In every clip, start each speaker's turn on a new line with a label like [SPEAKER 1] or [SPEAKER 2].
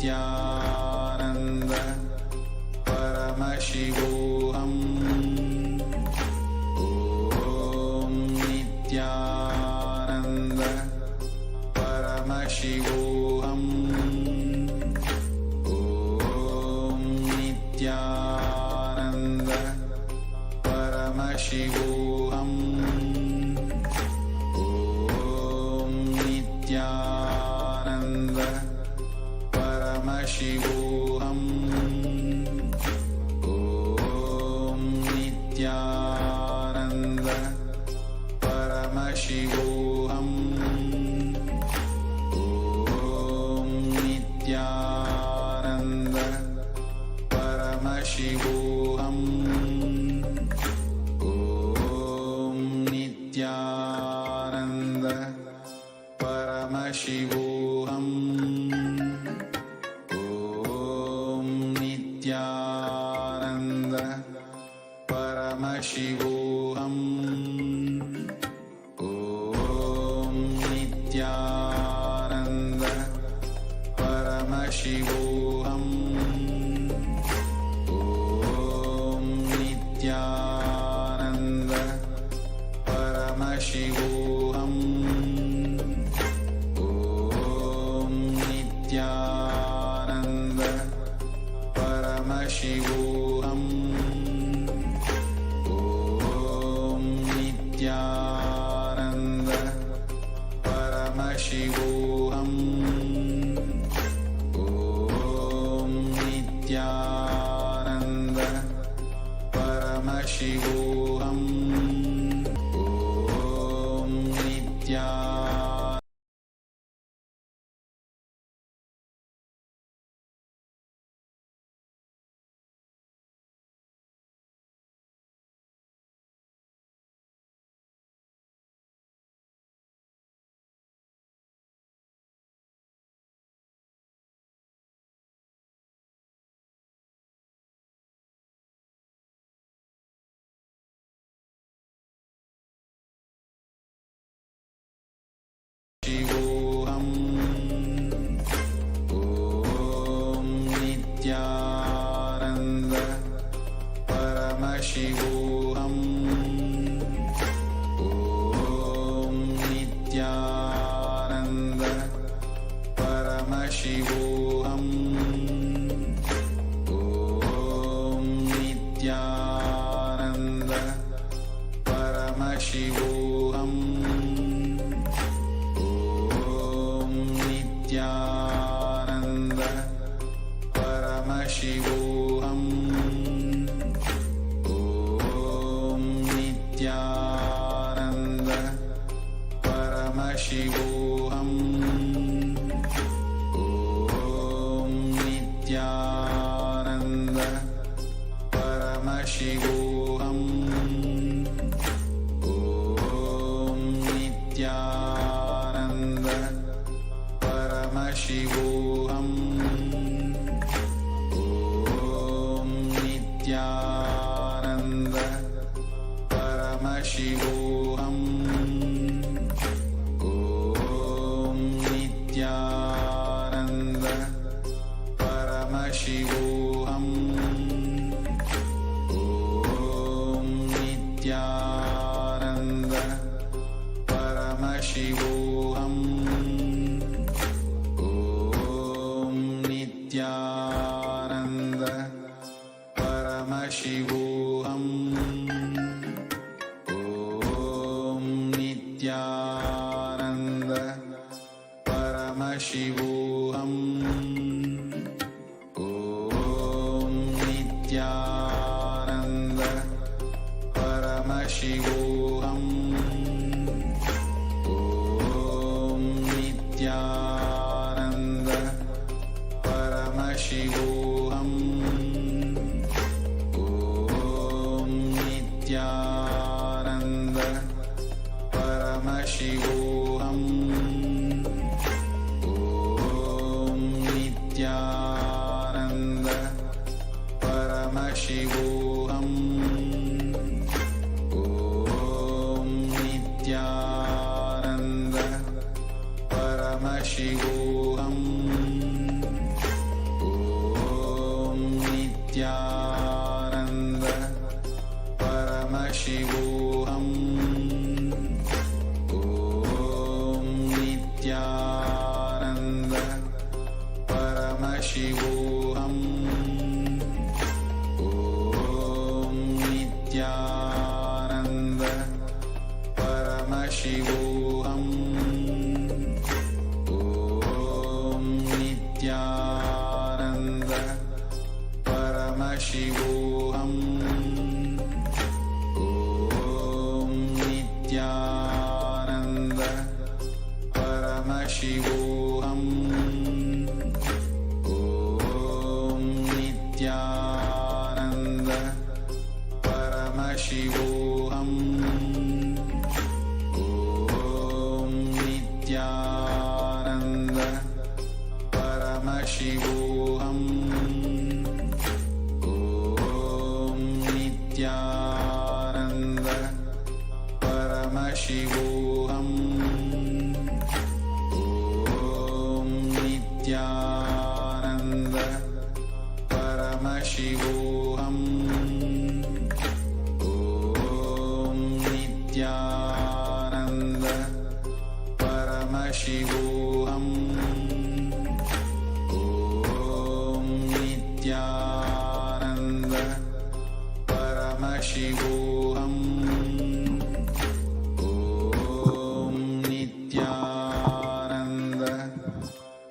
[SPEAKER 1] Nithyananda Paramashivoham. Om Nithyananda Paramashivoham. Om Nithyananda Paramashivoham. Om Nithyananda Paramashivoham. Om Nithyananda Paramashivoham. Om Nithyananda Paramashivoham. Om Nithyananda Paramashivoham. Om Nithyananda Paramashivoham. Om Nithyananda Paramashivoham. Om Nithyananda Paramashivoham. Om Nithyananda Paramashivoham. Om Nithyananda Paramashivoham. Om Nithyananda Paramashivoham. Om Nithyananda Shivoham. Om Nithyananda Paramashivoham. Om Nithyananda Paramashivoham. Om Nithyananda Paramashivoham. Om Nithyananda Paramashivoham. Om Nithyananda Paramashivoham. Om Nithyananda Paramashivoham. Om Nithyananda Paramashivoham. Om Nithyananda Paramashivoham. Om Nithyananda Paramashivoham. Om Nithyananda Paramashivoham. Om Nithyananda Paramashivoham. Om Nithyananda Paramashivoham. Om Nithyananda Paramashivoham. Om Nithyananda Paramashivoham. Om Nithyananda Paramashivoham. Om Nithyananda Paramashivoham. Om Nithyananda Paramashivoham. Paramashivoham. Om Nithyananda Paramashivoham. Om Nithyananda Paramashivoham. Om Nithyananda Paramashivoham. Om Nithyananda Paramashivoham. Om Nithyananda Paramashivoham. Om Nithyananda Paramashivoham. Om Nithyananda Paramashivoham. Om Nithyananda Paramashivoham. Om Nithyananda Paramashivoham. Om Nithyananda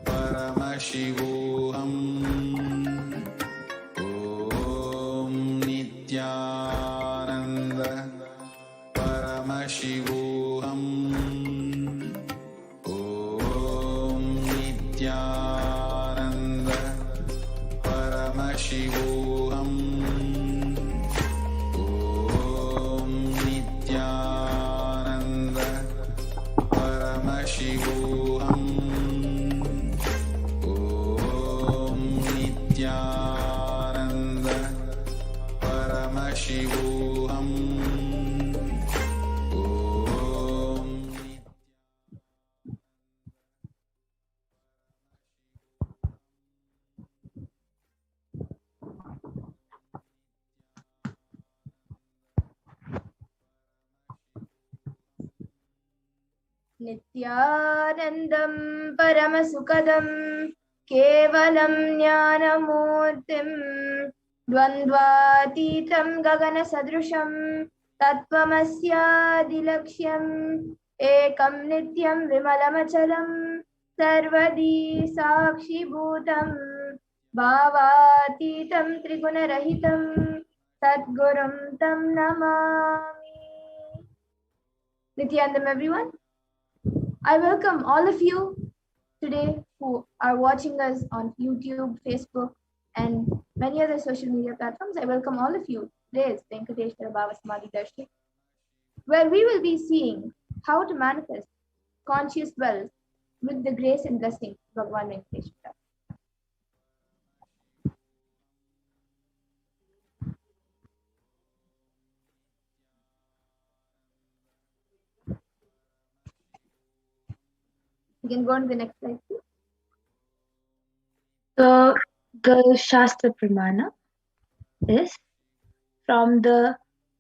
[SPEAKER 1] Paramashivoham. Om Nithyananda Paramashivoham. Om Nithyananda Paramashivoham. Om Nithyananda Paramashivoham. Om Nithyananda Paramashivoham. Om
[SPEAKER 2] Nithyanandam Paramasukadam Kevalam Jnanamurtim Dvandvatitam Gagana Sadrusham Tattvamasyadilaksham Ekam Nityam Vimalamachalam Sarvadi Sakshi Bhutam Bhavatitam Trigunarahitam Sadgurum Tam Namami. Nithyanandam, everyone. I welcome all of you today who are watching us on YouTube, Facebook, and many other social media platforms. I welcome all of you. Today is Venkateshwara BHAVASAMADHI Darshan, where we will be seeing how to manifest conscious wealth with the grace and blessing of Bhagavan Venkateshwara. You can go on to the next slide, please.
[SPEAKER 3] So the Shastra Pramana is from the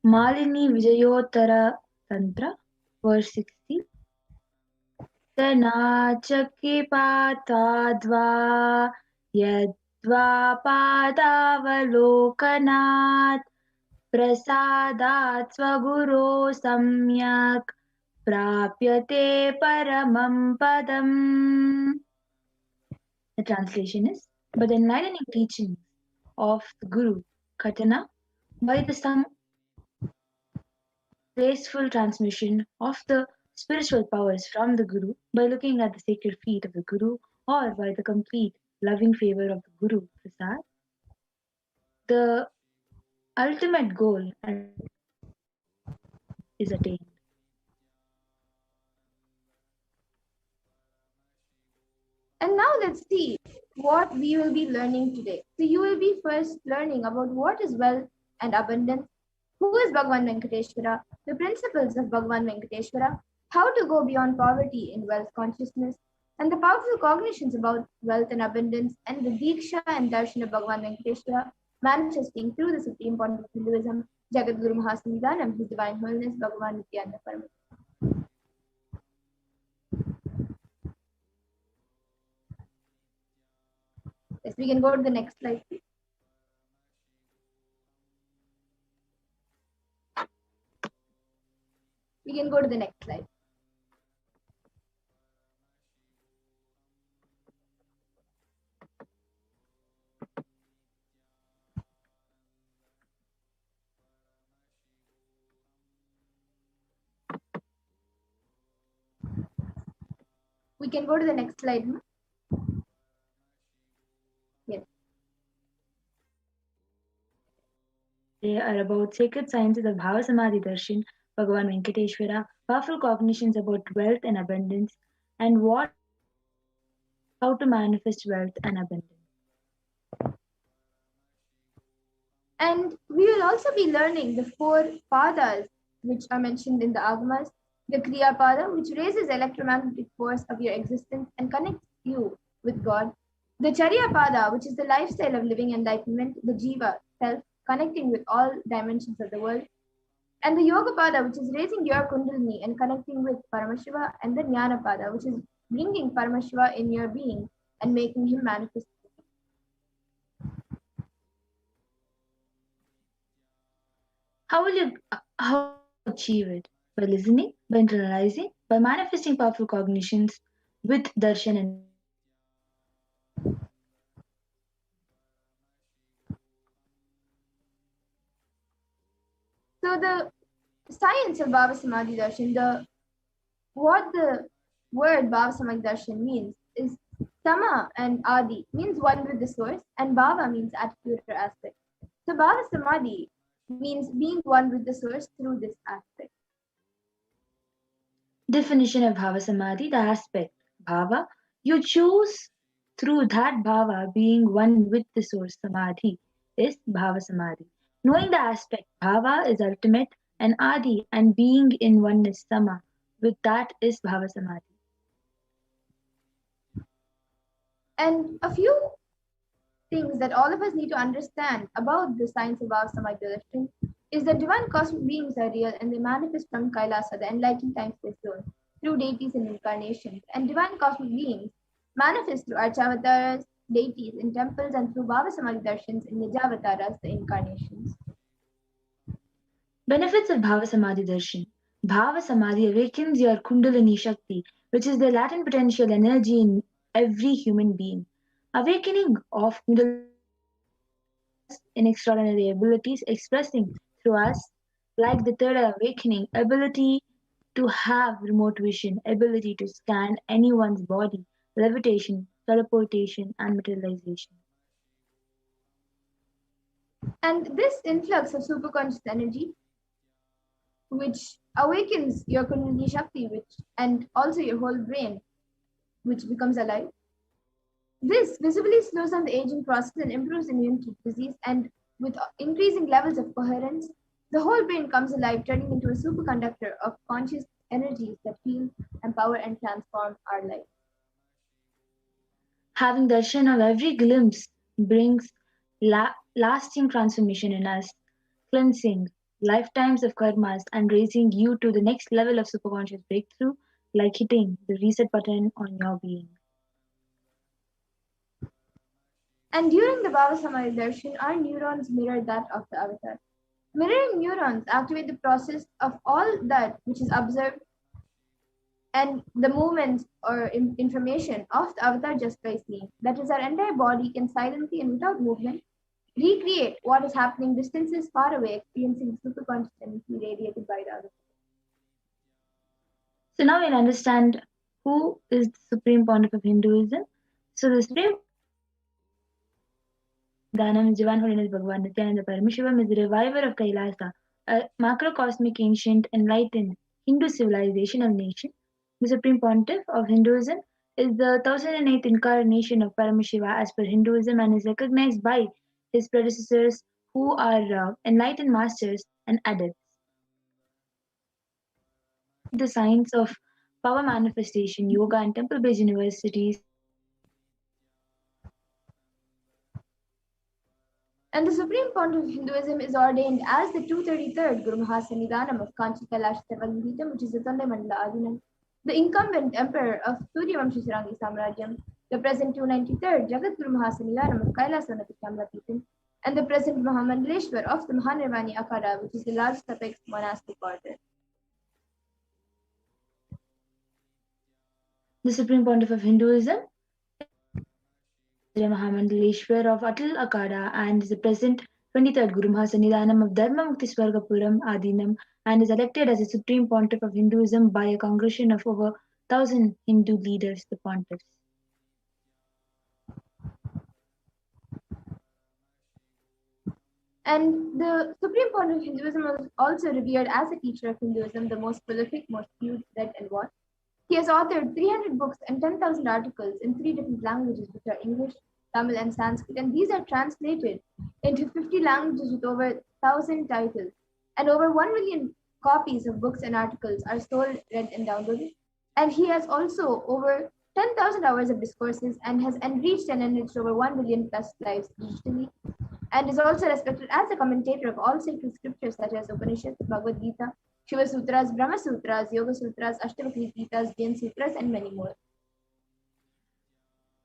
[SPEAKER 3] Malini Vijayottara Tantra, verse 60. Tanachaki patadva yadva padavalokanat prasadat svaguro samyak prapyate paramam padam. The translation is, by the enlightening teachings of the Guru Katana, by the some graceful transmission of the spiritual powers from the Guru, by looking at the sacred feet of the Guru, or by the complete loving favor of the Guru Prasad, the ultimate goal is attained.
[SPEAKER 2] And now let's see what we will be learning today. So you will be first learning about what is wealth and abundance, who is Bhagavan Venkateshwara, the principles of Bhagavan Venkateshwara, how to go beyond poverty in wealth consciousness, and the powerful cognitions about wealth and abundance, and the Diksha and Darshan of Bhagavan Venkateshwara manifesting through the supreme point of Hinduism, Jagat Guru Mahasamidhanam, His Divine Holiness, Bhagavan Nithyananda Paramashivam. Yes, we can go to the next slide, please. We can go to the next slide. We can go to the next slide. Yes.
[SPEAKER 3] They are about sacred sciences of Bhavasamadhi Darshan, Bhagavan Venkateshwara, powerful cognitions about wealth and abundance, and how to manifest wealth and abundance.
[SPEAKER 2] And we will also be learning the 4 padas which are mentioned in the Agamas, the Kriya Pada, which raises electromagnetic force of your existence and connects you with God, the Charya Pada, which is the lifestyle of living enlightenment, the Jiva, self, connecting with all dimensions of the world, and the Yoga Pada, which is raising your Kundalini and connecting with Paramashiva, and the Jnana Pada, which is bringing Paramashiva in your being and making him manifest.
[SPEAKER 3] How will you achieve it? By listening, by internalizing, by manifesting powerful cognitions with darshan and
[SPEAKER 2] So the science of BHAVASAMADHI Darshan, what the word BHAVASAMADHI Darshan means is Sama and Adi means one with the source, and Bhava means attitude or aspect. So BHAVASAMADHI means being one with the source through this aspect.
[SPEAKER 3] Definition of Bhava Samadhi, the aspect. Bhava, you choose through that Bhava being one with the source. Samadhi is Bhava Samadhi. Knowing the aspect, Bhava is ultimate and Adi and being in oneness, Sama. With that is Bhava Samadhi.
[SPEAKER 2] And a few things that all of us need to understand about the science of BHAVASAMADHI Darshan is that divine cosmic beings are real and they manifest from Kailasa, the enlightened time-space zone, through deities and incarnations. And divine cosmic beings manifest through Archavataras, deities in temples, and through BHAVASAMADHI Darshans in Nijavataras, the incarnations.
[SPEAKER 3] Benefits of Bhava Samadhi Darshan. Bhava Samadhi awakens your Kundalini Shakti, which is the latent potential energy in every human being. Awakening of Kundalini in extraordinary abilities expressing through us, like the third awakening, ability to have remote vision, ability to scan anyone's body, levitation, teleportation, and materialization.
[SPEAKER 2] And this influx of superconscious energy, which awakens your Kundalini Shakti, and also your whole brain, which becomes alive. This visibly slows down the aging process and improves immunity to disease, and with increasing levels of coherence, the whole brain comes alive, turning into a superconductor of conscious energies that heal, empower, and transform our life.
[SPEAKER 3] Having darshan of every glimpse brings lasting transformation in us, cleansing lifetimes of karmas and raising you to the next level of superconscious breakthrough, like hitting the reset button on your being.
[SPEAKER 2] And during the BHAVASAMADHI Darshan, our neurons mirror that of the avatar. Mirroring neurons activate the process of all that which is observed and the movements or information of the avatar just by seeing. That is, our entire body can silently and without movement recreate what is happening distances far away, experiencing the superconscious energy radiated by the avatar.
[SPEAKER 3] So now we'll understand who is the Supreme Pontiff of Hinduism. So the Supreme Dhanam is Divine Holiness Bhagavan Nithyananda Paramashivam is the reviver of Kailasa, a macrocosmic ancient enlightened Hindu civilization of nation. The Supreme Pontiff of Hinduism is the 1008th incarnation of Paramashiva as per Hinduism and is recognized by his predecessors who are enlightened masters and adepts. The science of power manifestation, yoga, and temple-based universities.
[SPEAKER 2] And the Supreme Pontiff of Hinduism is ordained as the 233rd Guru Mahasannidhanam of Kanchi Kailasa Sarvadhitam, which is the Tondai Mandala Adinam, the incumbent emperor of Suryavamsha Sarangi Samrajyam, the present 293rd Jagadguru Mahasanilanam of Kailasa Nithyananda, and the present Mahamandaleshwar of the Mahanirvani Akhada, which is the largest apex monastic order.
[SPEAKER 3] The Supreme Pontiff of Hinduism, the Mahamandaleshwar of Atal Akhada, and is the present 23rd Guru Mahasannidhanam of Dharma Mukti Swargapuram Adinam, and is elected as the Supreme Pontiff of Hinduism by a congregation of over 1,000 Hindu leaders, the pontiffs.
[SPEAKER 2] And the Supreme Pontiff of Hinduism was also revered as a teacher of Hinduism, the most prolific, most viewed, read, and watched. He has authored 300 books and 10,000 articles in 3 different languages, which are English, Tamil, and Sanskrit, and these are translated into 50 languages with over 1,000 titles. And over 1 million copies of books and articles are sold, read, and downloaded. And he has also over 10,000 hours of discourses and has enriched and enriched over 1 billion plus lives digitally, and is also respected as a commentator of all sacred scriptures such as Upanishads, Bhagavad Gita, Shiva Sutras, Brahma Sutras, Yoga Sutras, Ashtavakri Gitas, Jain Sutras, and many more.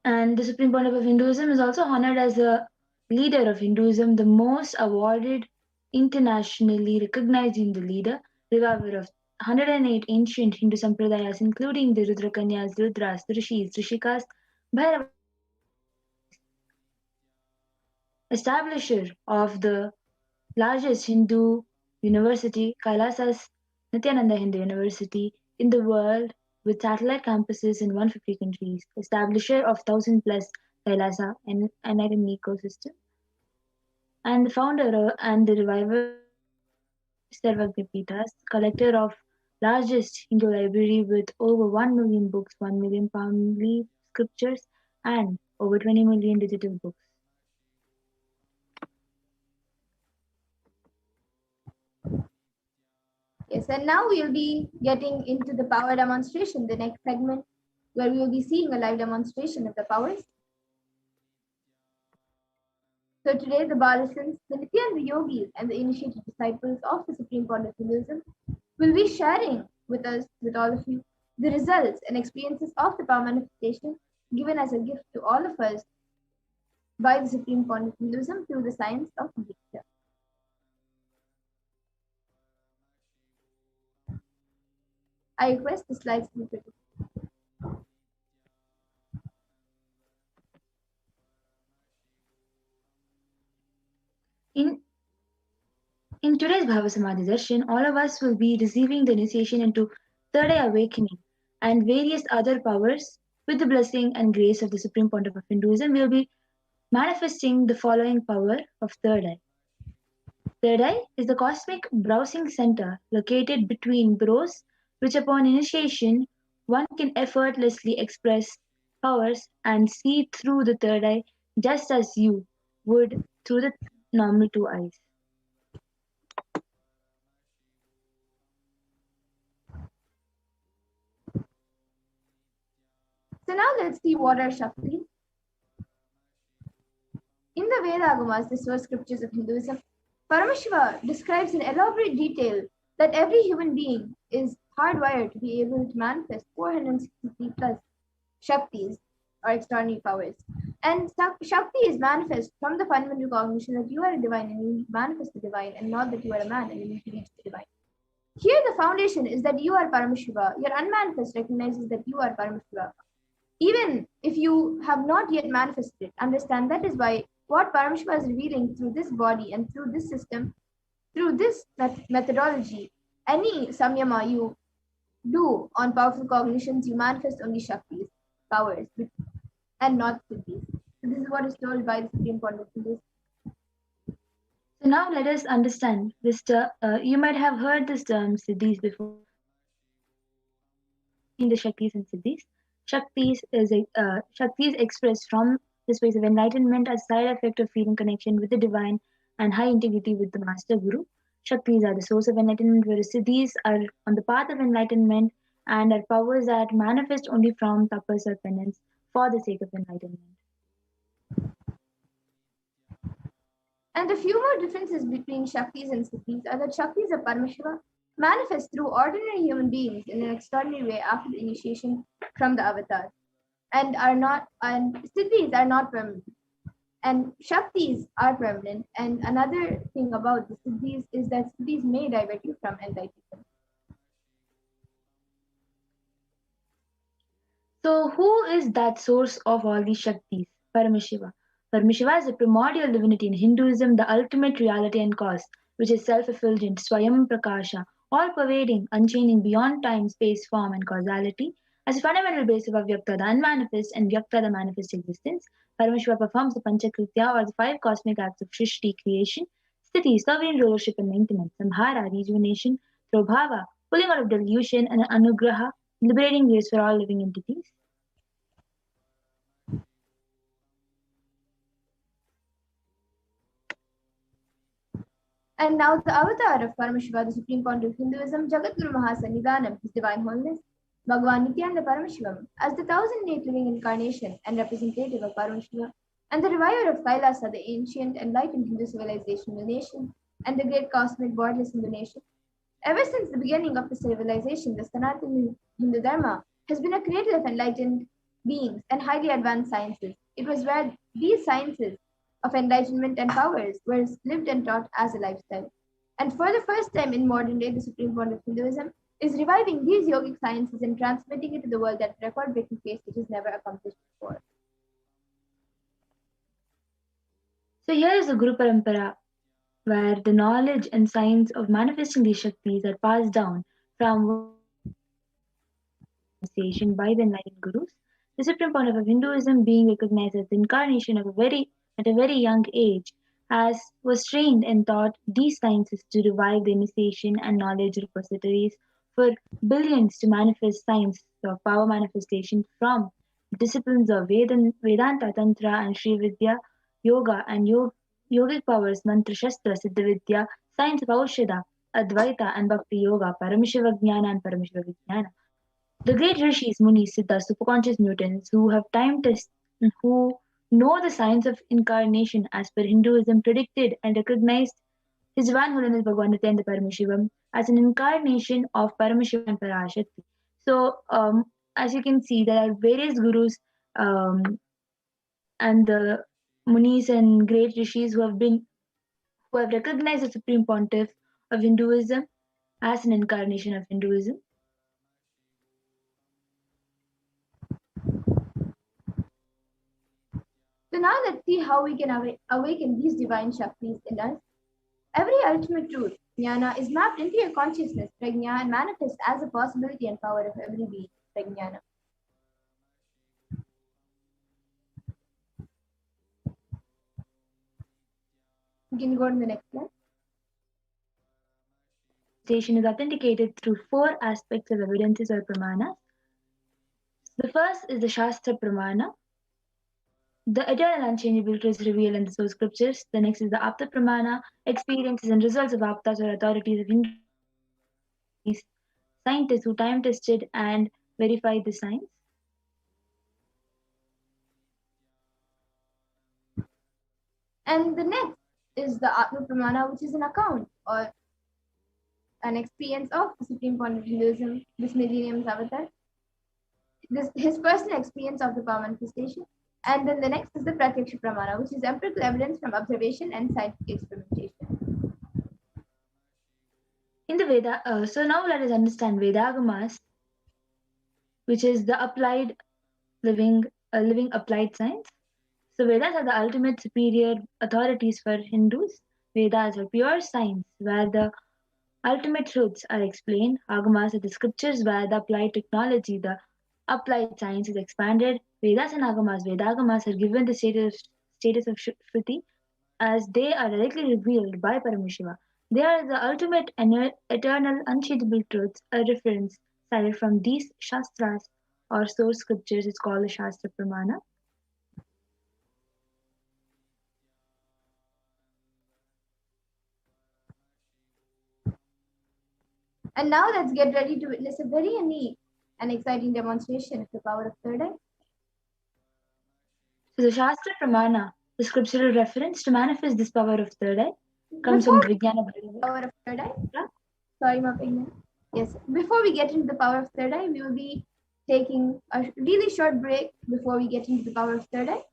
[SPEAKER 3] And the Supreme Pontiff of Hinduism is also honored as a leader of Hinduism, the most awarded, internationally recognized Hindu leader, reviver of 108 ancient Hindu sampradayas, including the Rudrakanyas, Rudras, Rishis, Rishikas, Bhairava, establisher of the largest Hindu university, Kailasa's Nithyananda Hindu University in the world, with satellite campuses in 150 countries, establisher of 1,000 plus Kailasa and enlightenment ecosystem, and the founder and the reviver Sarvagyapitas, collector of largest Hindu library with over 1 million books, 1 million palm leaf scriptures, and over 20 million digital books.
[SPEAKER 2] Yes, and now we'll be getting into the power demonstration, the next segment, where we will be seeing a live demonstration of the powers. So today, the Balasans, the Nityananda Yogis, and the initiated disciples of the Supreme Pontiff of Hinduism will be sharing with us, with all of you, the results and experiences of the power manifestation given as a gift to all of us by the Supreme Pontiff of Hinduism through the science of Diksha. I request the slides to be produced.
[SPEAKER 3] In today's BHAVASAMADHI darshan, all of us will be receiving the initiation into third eye awakening and various other powers with the blessing and grace of the Supreme Pontiff of Hinduism. We will be manifesting the following power of third eye. Third eye is the cosmic browsing center located between brows, which upon initiation one can effortlessly express powers and see through the third eye just as you would through the normal two eyes.
[SPEAKER 2] So now let's see what are Shaktis. In the Vedagamas, the source scriptures of Hinduism, Paramashiva describes in elaborate detail that every human being is hardwired to be able to manifest 463 plus Shaktis or extraordinary powers. And Shakti is manifest from the fundamental cognition that you are a divine and you need to manifest the divine, and not that you are a man and you need to reach the divine. Here the foundation is that you are Paramashiva. Your unmanifest recognizes that you are Paramashiva. Even if you have not yet manifested it, understand that is why what Paramashiva is revealing through this body and through this system, through this methodology, any samyama you do on powerful cognitions, you manifest only Shaktis, powers, and not Siddhis. So this is what is told by the Supreme Pontiff in this.
[SPEAKER 3] So now let us understand this term. You might have heard this term Siddhis before. In the Shaktis and Siddhis, Shaktis expressed from the space of enlightenment as side effect of feeling connection with the divine and high integrity with the Master Guru. Shaktis are the source of enlightenment, whereas Siddhis are on the path of enlightenment and are powers that manifest only from tapas or penance for the sake of enlightenment.
[SPEAKER 2] And a few more differences between Shaktis and Siddhis are that Shaktis of Paramashiva manifest through ordinary human beings in an extraordinary way after the initiation from the avatar. and siddhis are not permanent. And Shaktis are permanent. And another thing about the Siddhis is that Siddhis may divert you from enlightenment.
[SPEAKER 3] So, who is that source of all these Shaktis? Paramashiva. Paramashiva is the primordial divinity in Hinduism, the ultimate reality and cause, which is self effulgent, Swayam Prakasha, all pervading, unchanging beyond time, space, form, and causality. As a fundamental basis of Vyakta, the unmanifest, and Vyakta, the manifest existence, Paramashiva performs the Panchakritya or the five cosmic acts of Shrishti, creation, Sthiti, sovereign rulership and maintenance, Samhara, rejuvenation, Prabhava, pulling out of delusion, and Anugraha, liberating grace for all living entities.
[SPEAKER 2] And now the avatar of Paramashiva, the supreme point of Hinduism, Jagadguru Mahasannidhanam, His Divine Holiness, Bhagavan Nithyananda Paramashivam, as the 1,008 living incarnation and representative of Paramashiva, and the reviver of Kailasa, the ancient enlightened Hindu civilization nation, and the great cosmic borderless Hindu nation. Ever since the beginning of the civilization, the Sanatana Hindu Dharma has been a cradle of enlightened beings and highly advanced sciences. It was where these sciences of enlightenment and powers were lived and taught as a lifestyle. And for the first time in modern day, the supreme point of Hinduism is reviving these yogic sciences and transmitting it to the world at a record-breaking pace which is never accomplished before.
[SPEAKER 3] So here is the Guru Parampara, where the knowledge and science of manifesting these Shaktis are passed down from initiation by the enlightened Gurus. The supreme point of Hinduism, being recognized as the incarnation of at a very young age, as was trained and taught these sciences to revive the initiation and knowledge repositories for billions to manifest science of power manifestation from disciplines of Vedanta, Tantra, and Sri Vidya, Yoga, and yogic powers, Mantra, Shastra, Siddha Vidya, science of Aushadha, Advaita, and Bhakti Yoga, Paramashiva Jnana, and Paramashiva Vijnana. The great rishis, munis, siddhas, superconscious mutants who have time test who know the science of incarnation as per Hinduism predicted and recognized His Divine Holiness Bhagavan Nithyananda Paramashivam as an incarnation of Paramashiva and Parashakti. So, as you can see, there are various gurus and the munis and great rishis who have recognized the supreme pontiff of Hinduism as an incarnation of Hinduism.
[SPEAKER 2] So now let's see how we can awaken these divine Shaktis in us. Every ultimate truth, jnana, is mapped into your consciousness, prajna, and manifests as a possibility and power of every being, prajnana. You can go to the next slide.
[SPEAKER 3] Is authenticated through four aspects of evidences or pramanas. The first is the Shastra Pramana. The eternal unchangeable truths revealed in the source scriptures. The next is the Apta Pramana, experiences and results of Aptas or authorities of Hindu scientists who time tested and verified the science.
[SPEAKER 2] And the next is the Atma Pramana, which is an account or an experience of the supreme point of Hinduism, this millennium's avatar. His personal experience of the power manifestation. And then the next is the Pratyaksha Pramana, which is empirical evidence from observation and scientific experimentation.
[SPEAKER 3] In the Veda, so now let us understand Vedagamas, which is the living applied science. So Vedas are the ultimate superior authorities for Hindus. Vedas are pure science, where the ultimate truths are explained. Agamas are the scriptures where the applied technology, the applied science is expanded. Vedas and Vedagamas are given the status of Shruti as they are directly revealed by Paramashiva. They are the ultimate and eternal unchangeable truths. A reference cited from these Shastras or source scriptures is called the Shastra Pramana.
[SPEAKER 2] And now let's get ready to witness a very unique and exciting demonstration of the power of third eye.
[SPEAKER 3] So the Shastra Pramana, the scriptural reference to manifest this power of third eye, comes
[SPEAKER 2] Before
[SPEAKER 3] from Vijnana.
[SPEAKER 2] Power of third eye?
[SPEAKER 3] Yeah.
[SPEAKER 2] Sorry, my opinion. Yes. Before we get into the power of third eye, we will be taking a really short break before we get into the power of third eye.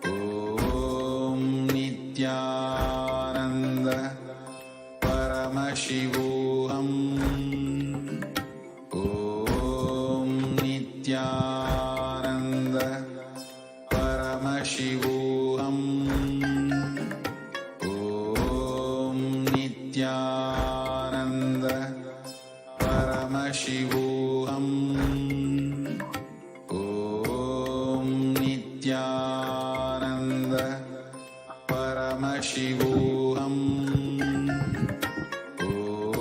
[SPEAKER 1] ॐ नित्यानन्द परमशिवोऽहम् ॐ नित्यानन्द परमशिवोऽहम् ॐ नित्यानन्द परमशिवोऽहम् ॐ नित्यानन्द परमशिवोऽहम्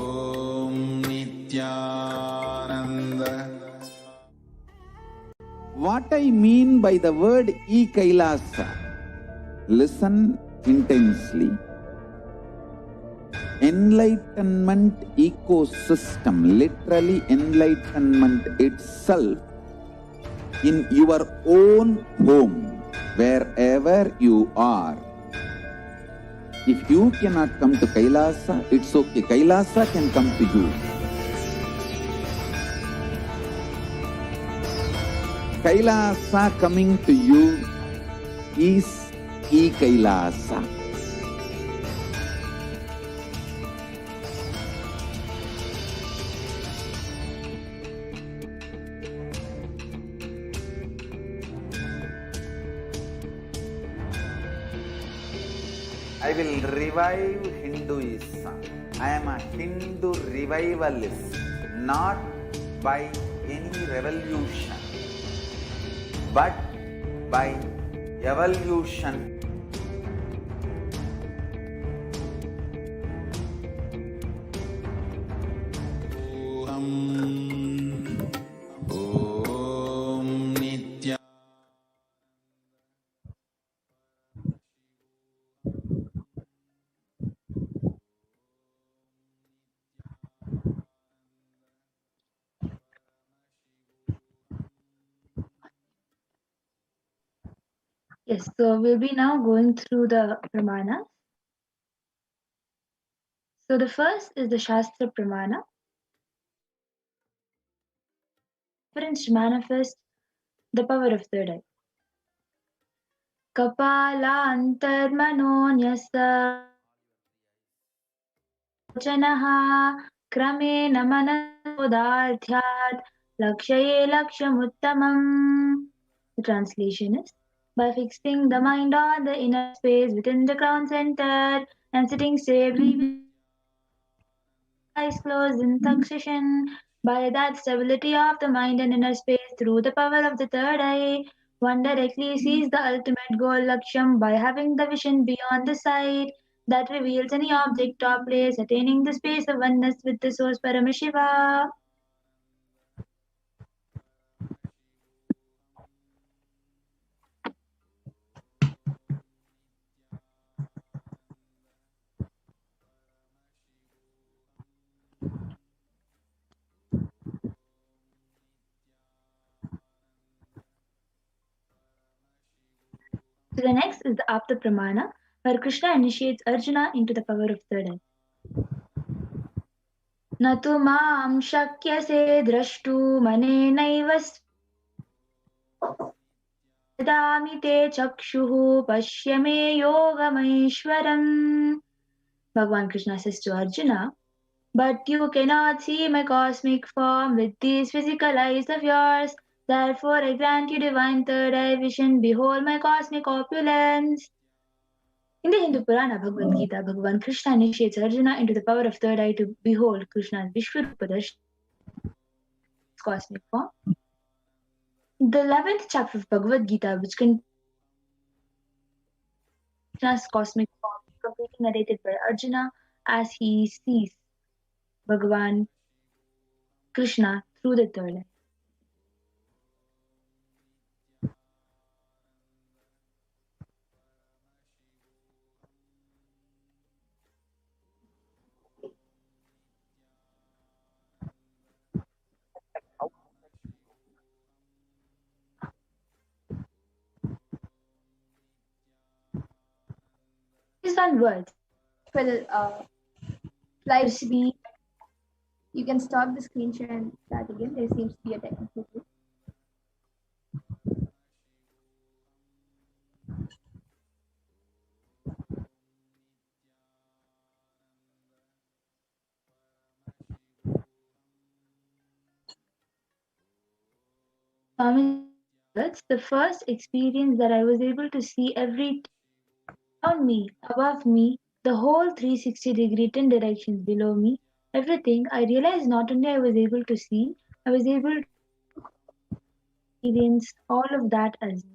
[SPEAKER 1] ॐ Nityanand.
[SPEAKER 4] What I mean by the word Kailasa, listen intensely. Enlightenment ecosystem, literally enlightenment itself, in your own home, wherever you are. If you cannot come to Kailasa, it's okay. Kailasa can come to you. Kailasa coming to you is Kailasa. I will revive Hinduism. I am a Hindu revivalist, not by any revolution, but by evolution.
[SPEAKER 1] Om Nitya
[SPEAKER 3] Yes, so we'll be now going through the Pramanas. So the first is the Shastra Pramana, reference to manifest the power of third eye. Kapala antarmanonyasa Chanaha Kramena Manasodharthyat Lakshaye Lakshamuttamam. The translation is, by fixing the mind on the inner space within the crown center and sitting stably with eyes closed in succession, by that stability of the mind and inner space through the power of the third eye, one directly sees the ultimate goal Laksham by having the vision beyond the sight that reveals any object or place, attaining the space of oneness with the source Paramashiva. So the next is the Apta Pramana, where Krishna initiates Arjuna into the power of third eye. न तु मां शक्यसे द्रष्टुमनेनैव ददामि ते चक्षुः पश्य मे योगमैश्वरम्. Bhagavan Krishna says to Arjuna, but you cannot see my cosmic form with these physical eyes of yours. Therefore I grant you divine third eye vision. Behold my cosmic opulence. In the Hindu Purana Bhagavad Gita, Bhagavan Krishna initiates Arjuna into the power of third eye to behold Krishna's Vishwarupa cosmic form. The 11th chapter of Bhagavad Gita, which contains Krishna's cosmic form, is completely narrated by Arjuna as he sees Bhagavan Krishna through the third eye. understand words.
[SPEAKER 2] Will slide speed. You can stop the screen share and start again. There seems to be a technical glitch.
[SPEAKER 3] That's the first experience that I was able to see every around me, above me, the whole 360-degree, 10 directions below me, everything. I realized not only I was able to see, I was able to experience all of that as me.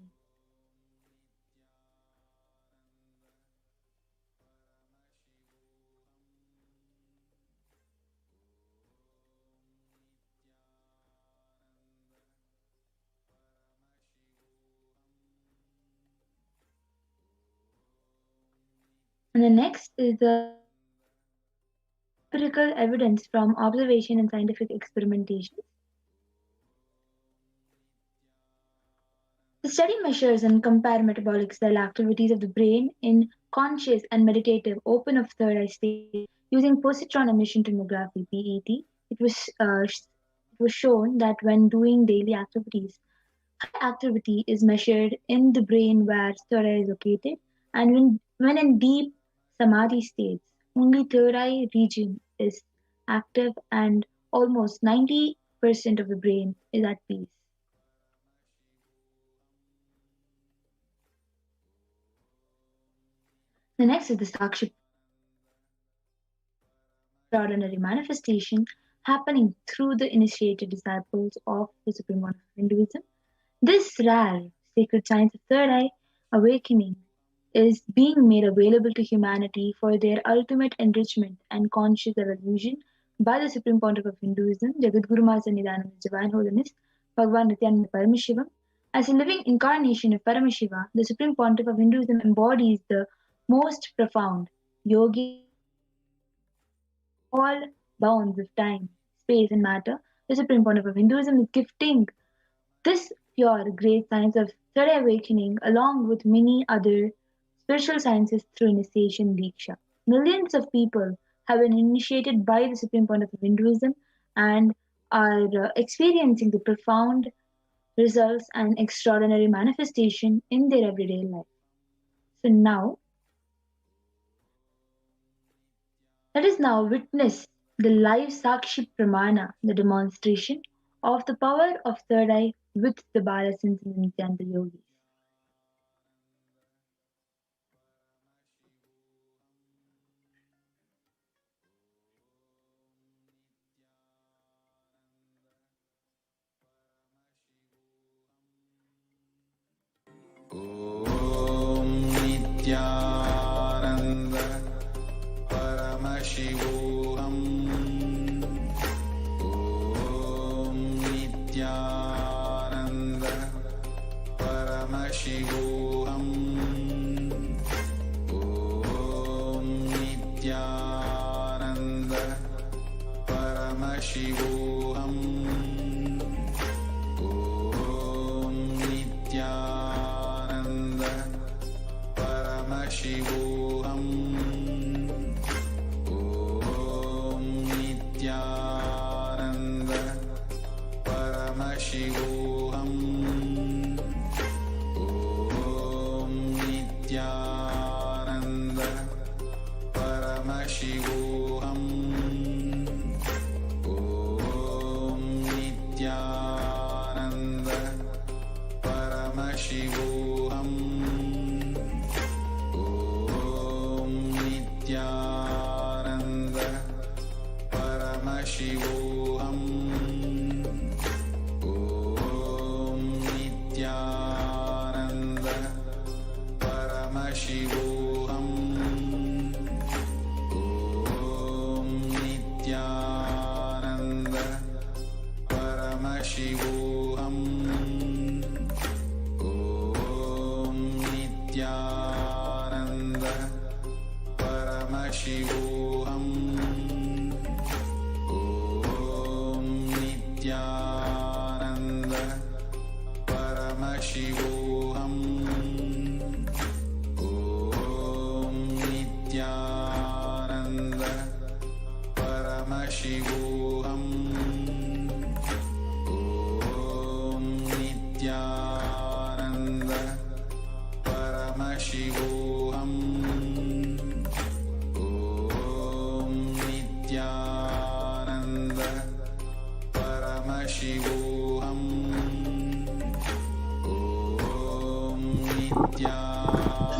[SPEAKER 3] And the next is the empirical evidence from observation and scientific experimentation. The study measures and compare metabolic cell activities of the brain in conscious and meditative open of third eye state using positron emission tomography (PET). It was shown that when doing daily activities, high activity is measured in the brain where third eye is located, and when in deep samadhi states, only third eye region is active and almost 90% of the brain is at peace. The next is the Sakshi extraordinary manifestation happening through the initiated disciples of the Supreme One of Hinduism. This rare sacred science of third eye awakening is being made available to humanity for their ultimate enrichment and conscious evolution by the Supreme Pontiff of Hinduism, Jagadguru Master Nithyananda Divine Holiness, Bhagavan Nithyananda Paramashivam. As a living incarnation of Paramashiva, the Supreme Pontiff of Hinduism embodies the most profound yogi all bounds of time, space, and matter. The Supreme Pontiff of Hinduism is gifting this pure, great science of third eye awakening along with many other spiritual sciences through initiation Diksha. Millions of people have been initiated by the Supreme Pontiff of Hinduism and are experiencing the profound results and extraordinary manifestation in their everyday life. So now, let us now witness the live Sakshi Pramana, the demonstration of the power of third eye with the Balasins and Nityananda Yogis.
[SPEAKER 1] ॐ नित्यानन्द परमशिवोऽहम् ॐ नित्यानन्द परमशिवोऽहम् ॐ नित्यानन्द परमशिवोऽहम् ॐ Nityanand Paramashivoham. Om Nithyananda Paramashivoham. Om Nithyananda Paramashivoham. Om Nithyananda Paramashivoham. Nithyananda Paramashivoham. Om Nithyananda Paramashivoham. Om Nithyananda Paramashivoham. Om Nithyananda Paramashivoham. Om Nithyananda Paramashivoham. Om Nithyananda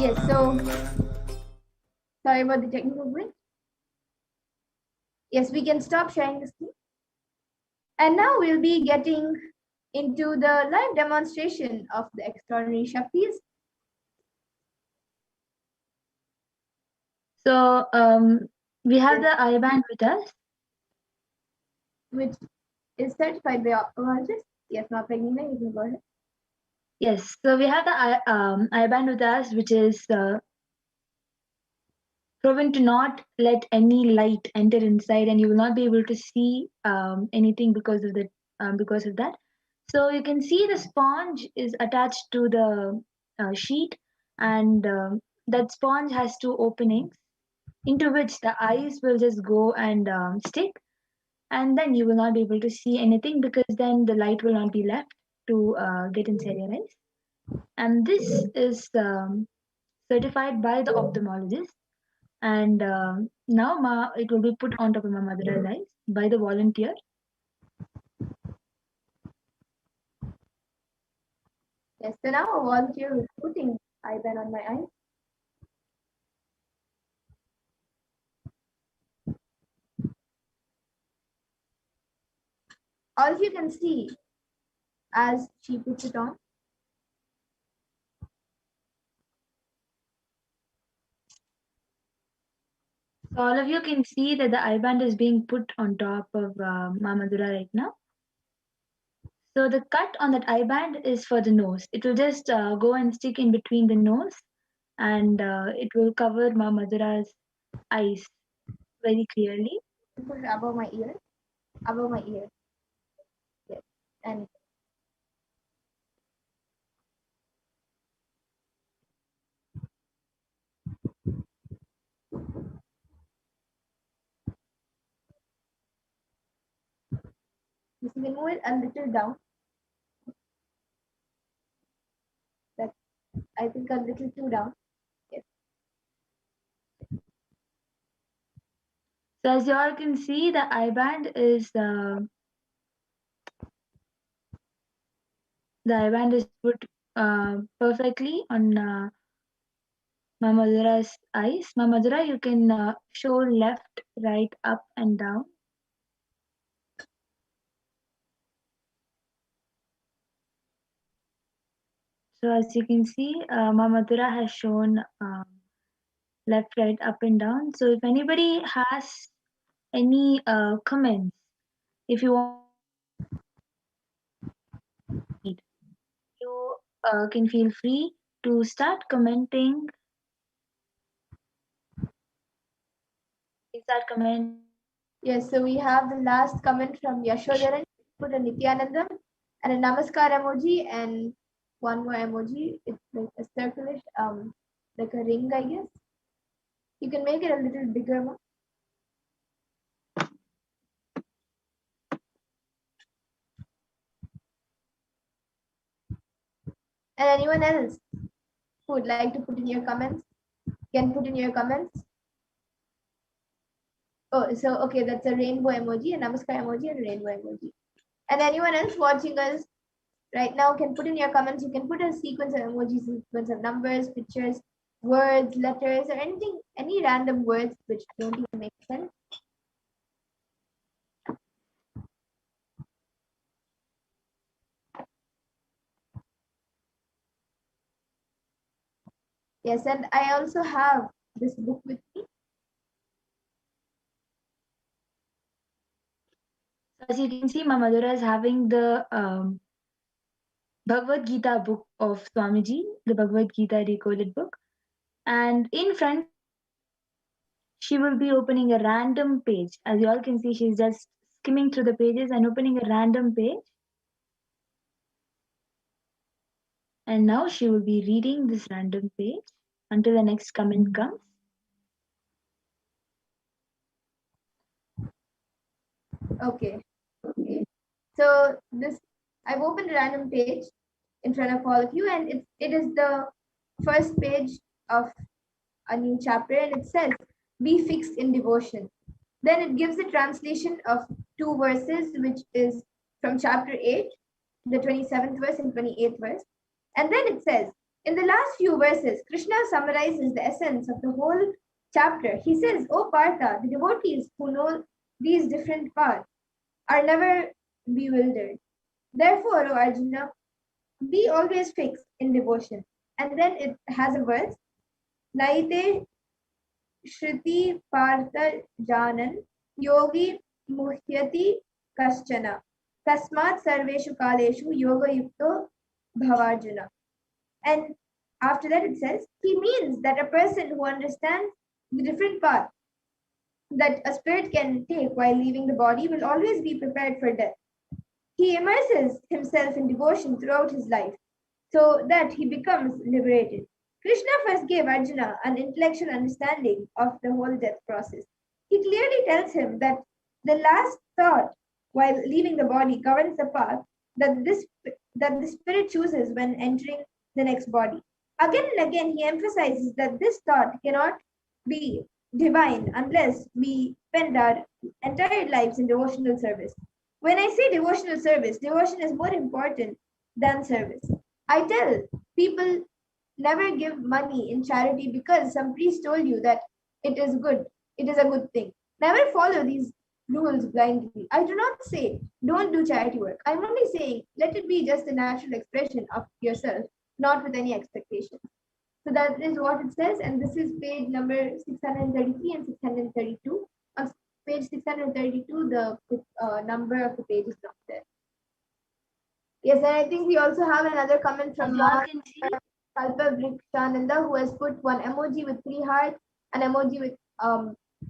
[SPEAKER 2] Yes, so sorry about the technical glitch. Yes, we can stop sharing the screen. And now we'll be getting into the live demonstration of the extraordinary Shaktis.
[SPEAKER 3] So we have the I band with us.
[SPEAKER 2] Which is certified by ophthalmologists. Yes, now Pragnina, you can go ahead.
[SPEAKER 3] Yes, so we have the I band with us, which is proven to not let any light enter inside, and you will not be able to see anything because of that. So you can see the sponge is attached to the sheet, and that sponge has two openings into which the eyes will just go and stick, and then you will not be able to see anything because then the light will not be left to get inside your eyes. And this is certified by the ophthalmologist. And now it will be put on top of my mother's eyes by the volunteer.
[SPEAKER 2] Yes, so now a volunteer is putting IBAN on my eyes. All you can see as she puts it on.
[SPEAKER 3] So all of you can see that the eye band is being put on top of Ma Madhura right now. So the cut on that eye band is for the nose. It will just go and stick in between the nose, and it will cover Ma Madhura's eyes very clearly.
[SPEAKER 2] Put it above my ear. Above my ear. Yes. And you can move it a little down. That's, I think, a little too down. Yes.
[SPEAKER 3] So as you all can see, the eye band is put perfectly on Ma Madhura's eyes. Ma Madhura, you can show left, right, up, and down. So as you can see, Ma Madhura has shown left, right, up, and down. So if anybody has any comments, if you want, you can feel free to start commenting.
[SPEAKER 2] Yes, so we have the last comment from Yashodharan. Put a Nithyananda and a Namaskar emoji and one more emoji. It's like a circular, like a ring, I guess. You can make it a little bigger one. And anyone else who would like to put in your comments, can put in your comments. Oh, so okay, that's a rainbow emoji, a Namaskar emoji, and a rainbow emoji. And anyone else watching us right now can put in your comments. You can put a sequence of emojis, sequence of numbers, pictures, words, letters, or anything, any random words which don't even make sense. Yes, and I also have this book with me.
[SPEAKER 3] As you can see, Ma Madhura is having the Bhagavad Gita book of Swamiji, the Bhagavad Gita decoded book. And in front, she will be opening a random page. As you all can see, she's just skimming through the pages and opening a random page. And now she will be reading this random page until the next comment comes.
[SPEAKER 2] Okay. So this, I've opened a random page in front of all of you, and it is the first page of a new chapter, and it says, "Be fixed in devotion." Then it gives a translation of two verses, which is from chapter 8, the 27th verse and 28th verse. And then it says, In the last few verses, Krishna summarizes the essence of the whole chapter. He says, O Partha, the devotees who know these different paths are never bewildered. Therefore, O Arjuna, be always fixed in devotion. And then it has a verse, Naite Shruti Partha Janan Yogi Muhyati Kaschana Tasmat Sarveshu Kaleshu Yoga Yukto Bhavarjuna. And after that it says, he means that a person who understands the different paths that a spirit can take while leaving the body will always be prepared for death. He immerses himself in devotion throughout his life so that he becomes liberated. Krishna first gave Arjuna an intellectual understanding of the whole death process. He clearly tells him that the last thought while leaving the body governs the path that the spirit chooses when entering the next body. Again and again, he emphasizes that this thought cannot be divine unless we spend our entire lives in devotional service. When I say devotional service, devotion is more important than service. I tell people never give money in charity because some priest told you that it is good, it is a good thing. Never follow these rules blindly. I do not say don't do charity work. I'm only saying let it be just a natural expression of yourself, not with any expectations. So that is what it says, and this is page number 633 and 632. On page 632, the number of the page is not there. Yes, and I think we also have another comment from Kalpa Vrikshananda, who has put one emoji with 3 hearts, an emoji with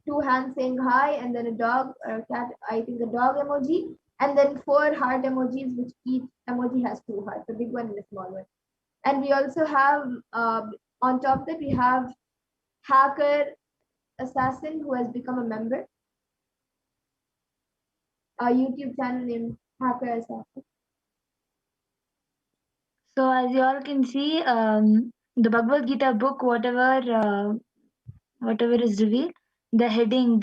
[SPEAKER 2] 2 hands saying hi, and then a dog or a cat, I think a dog emoji, and then 4 heart emojis, which each emoji has 2 hearts, a big one and a small one. And we also have, on top of that, we have Hacker Assassin, who has become a member, a YouTube channel named Hacker Assassin.
[SPEAKER 3] So as you all can see, the Bhagavad Gita book, whatever is revealed, the heading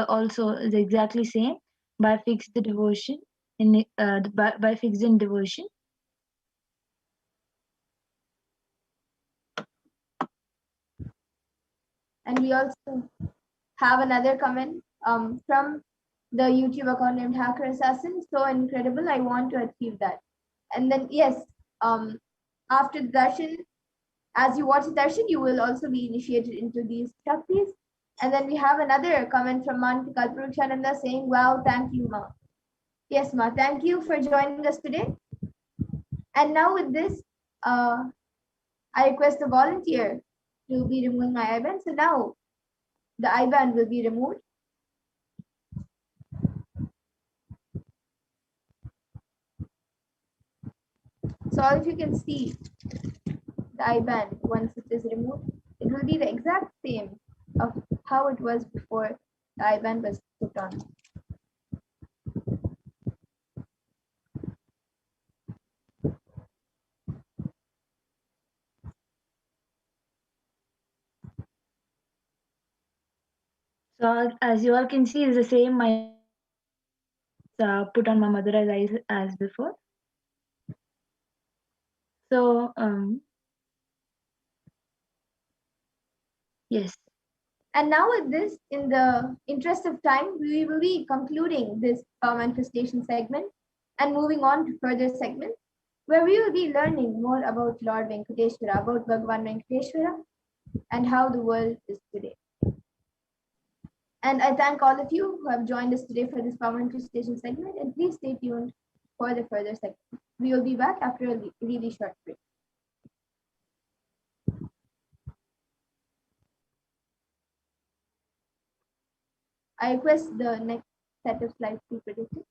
[SPEAKER 3] also is exactly same, by fixed devotion by fixed in devotion.
[SPEAKER 2] And we also have another comment from the YouTube account named Hacker Assassin. So incredible! I want to achieve that. And then yes, after the darshan, as you watch the darshan, you will also be initiated into these shaktis. And then we have another comment from Manti Kalpurukhananda saying, "Wow, thank you, Ma." Yes, Ma, thank you for joining us today. And now with this, I request the volunteer to be removing my IBAN. So now the IBAN will be removed. So if you can see the IBAN once it is removed, it will be the exact same of how it was before the IBAN was put on.
[SPEAKER 3] So as you all can see, it's the same my put on my mother as before. So yes.
[SPEAKER 2] And now with this, in the interest of time, we will be concluding this manifestation segment and moving on to further segments where we will be learning more about Lord Venkateshwara, about Bhagavan Venkateshwara, and how the world is today. And I thank all of you who have joined us today for this Power Manifestation segment, and please stay tuned for the further segment. We will be back after a really short break. I request the next set of slides be predicted.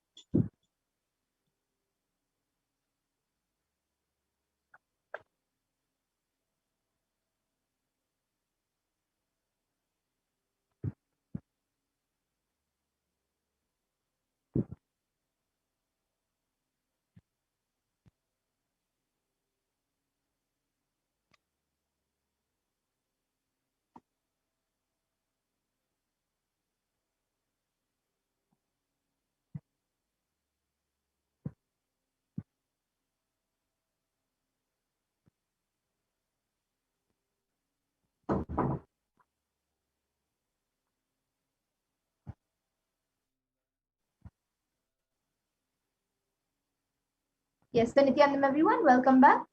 [SPEAKER 2] Yes, so Nithyanandam everyone, welcome back.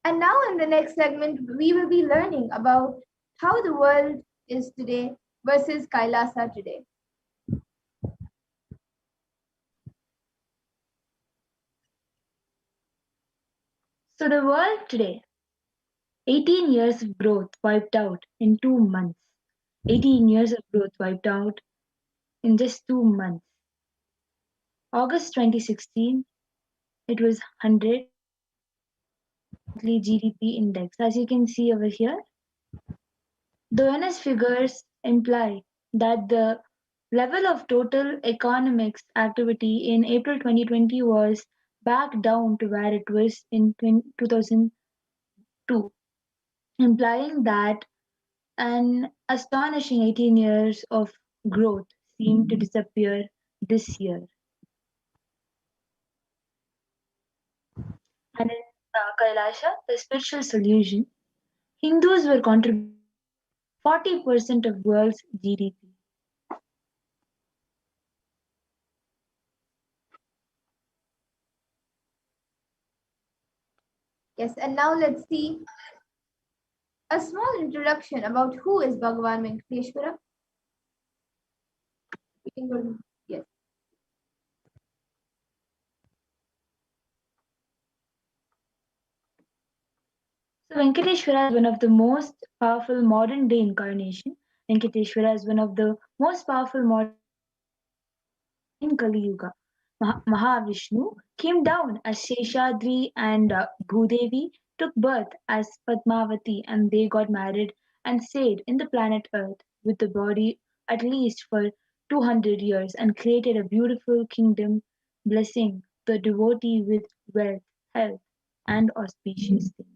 [SPEAKER 2] And now in the next segment, we will be learning about how the world is today versus Kailasa today.
[SPEAKER 3] So the world today, 18 years of growth wiped out in 2 months. 18 years of growth wiped out in just 2 months. August 2016, it was 100 monthly GDP index. As you can see over here, the honest figures imply that the level of total economics activity in April 2020 was back down to where it was in 2002, implying that an astonishing 18 years of growth seemed to disappear this year. And in Kailasa, the spiritual solution, Hindus were contributing 40% of world's GDP.
[SPEAKER 2] Yes, and now let's see a small introduction about who is Bhagavan Venkateshwara. We can go to, yes.
[SPEAKER 3] So Venkateshwara is one of the most powerful modern day incarnation. Venkateshwara is one of the most powerful modern in Kali Yuga. Mahavishnu came down as Sheshadri and Bhudevi took birth as Padmavati and they got married and stayed in the planet Earth with the body at least for 200 years and created a beautiful kingdom blessing the devotee with wealth, health and auspicious things.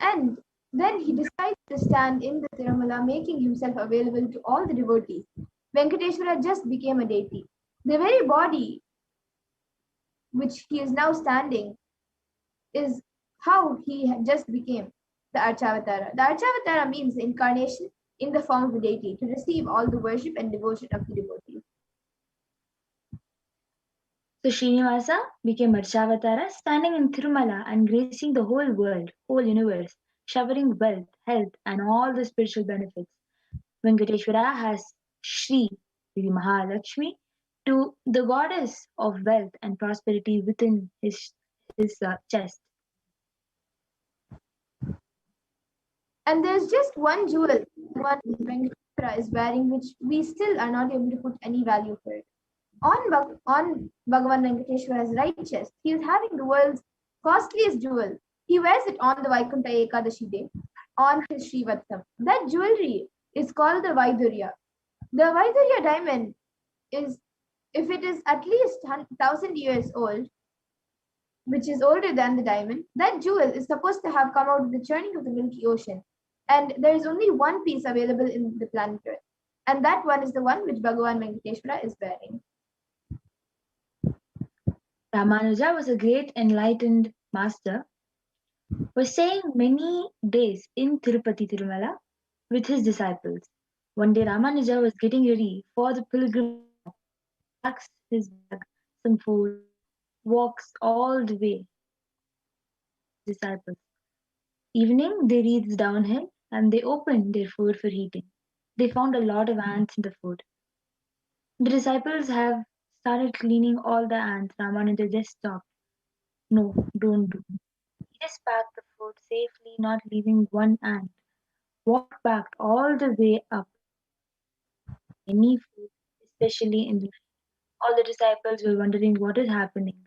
[SPEAKER 2] And then he decides to stand in the Tirumala, making himself available to all the devotees. Venkateshwara just became a deity. The very body which he is now standing is how he just became the Archavatara. The Archavatara means incarnation in the form of a deity to receive all the worship and devotion of the devotees.
[SPEAKER 3] So Srinivasa became Arshavatara, standing in Tirumala and gracing the whole world, whole universe, showering wealth, health, and all the spiritual benefits. Venkateshwara has Shri, the Mahalakshmi, to the goddess of wealth and prosperity within his chest.
[SPEAKER 2] And there's just one jewel, one Venkateshwara is wearing, which we still are not able to put any value for it. On Bhagavan Venkateshwara's right chest, he is having the world's costliest jewel. He wears it on the Vaikuntha Ekadashi day, on his Srivatsam. That jewelry is called the Vaidurya. The Vaidurya diamond is, if it is at least 1,000 years old, which is older than the diamond, that jewel is supposed to have come out of the churning of the Milky Ocean. And there is only one piece available in the planet Earth. And that one is the one which Bhagavan Venkateshwara is wearing.
[SPEAKER 3] Ramanuja was a great enlightened master, was staying many days in Tirupati Tirumala with his disciples. One day Ramanuja was getting ready for the pilgrim, packs his bag, some food, walks all the way with his disciples. Evening they reached downhill and they opened their food for eating. They found a lot of ants in the food. The disciples have started cleaning all the ants. Ramanuja just stopped. No, don't do. He just packed the food safely, not leaving one ant. Walked back all the way up. Any food, especially in the night. All the disciples were wondering what is happening.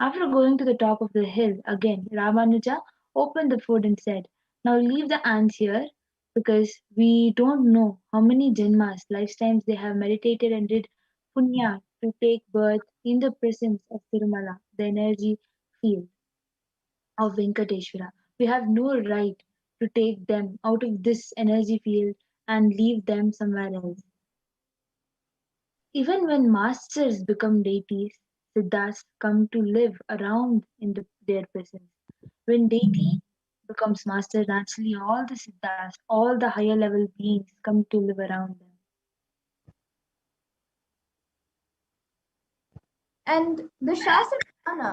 [SPEAKER 3] After going to the top of the hill again, Ramanuja opened the food and said, now leave the ants here because we don't know how many janmas, lifetimes they have meditated and did punya to take birth in the presence of Tirumala, the energy field of Venkateshwara. We have no right to take them out of this energy field and leave them somewhere else. Even when masters become deities, siddhas come to live around in their presence. When deity becomes master, naturally all the siddhas, all the higher level beings come to live around them.
[SPEAKER 2] And the Shastra Purana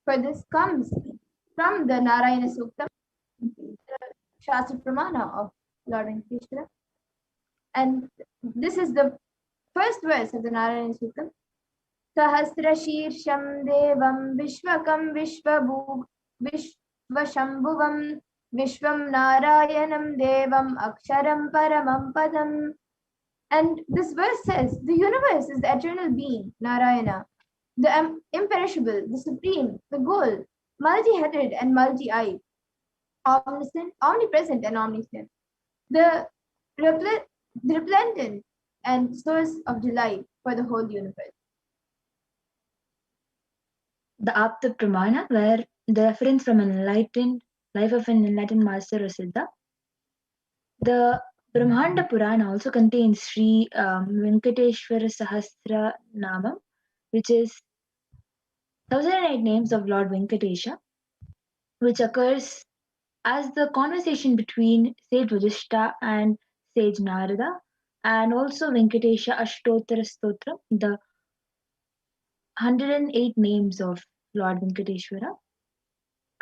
[SPEAKER 2] for this comes from the Narayana Sukta, the Shastra Pramana of Lord Venkateshwara. And this is the first verse of the Narayana Sukta. Sahasrashirsham Devam Vishwakam Vishvashambhuvam Vishwam Narayanam Devam Aksharam Paramam Padam. And this verse says, the universe is the eternal being, Narayana, the imperishable, the supreme, the goal, multi-headed and multi-eyed, omniscient, omnipresent and omniscient, the resplendent and source of delight for the whole universe.
[SPEAKER 3] The Apta Pramana, where the reference from an enlightened life of an enlightened master or siddha. The Brahmanda Purana also contains Sri Venkateshwara Sahasra Namam, which is 1008 names of Lord Venkatesha, which occurs as the conversation between Sage Vajishta and Sage Narada, and also Venkatesha Ashtottara Stotram, the 108 names of Lord Venkateshwara.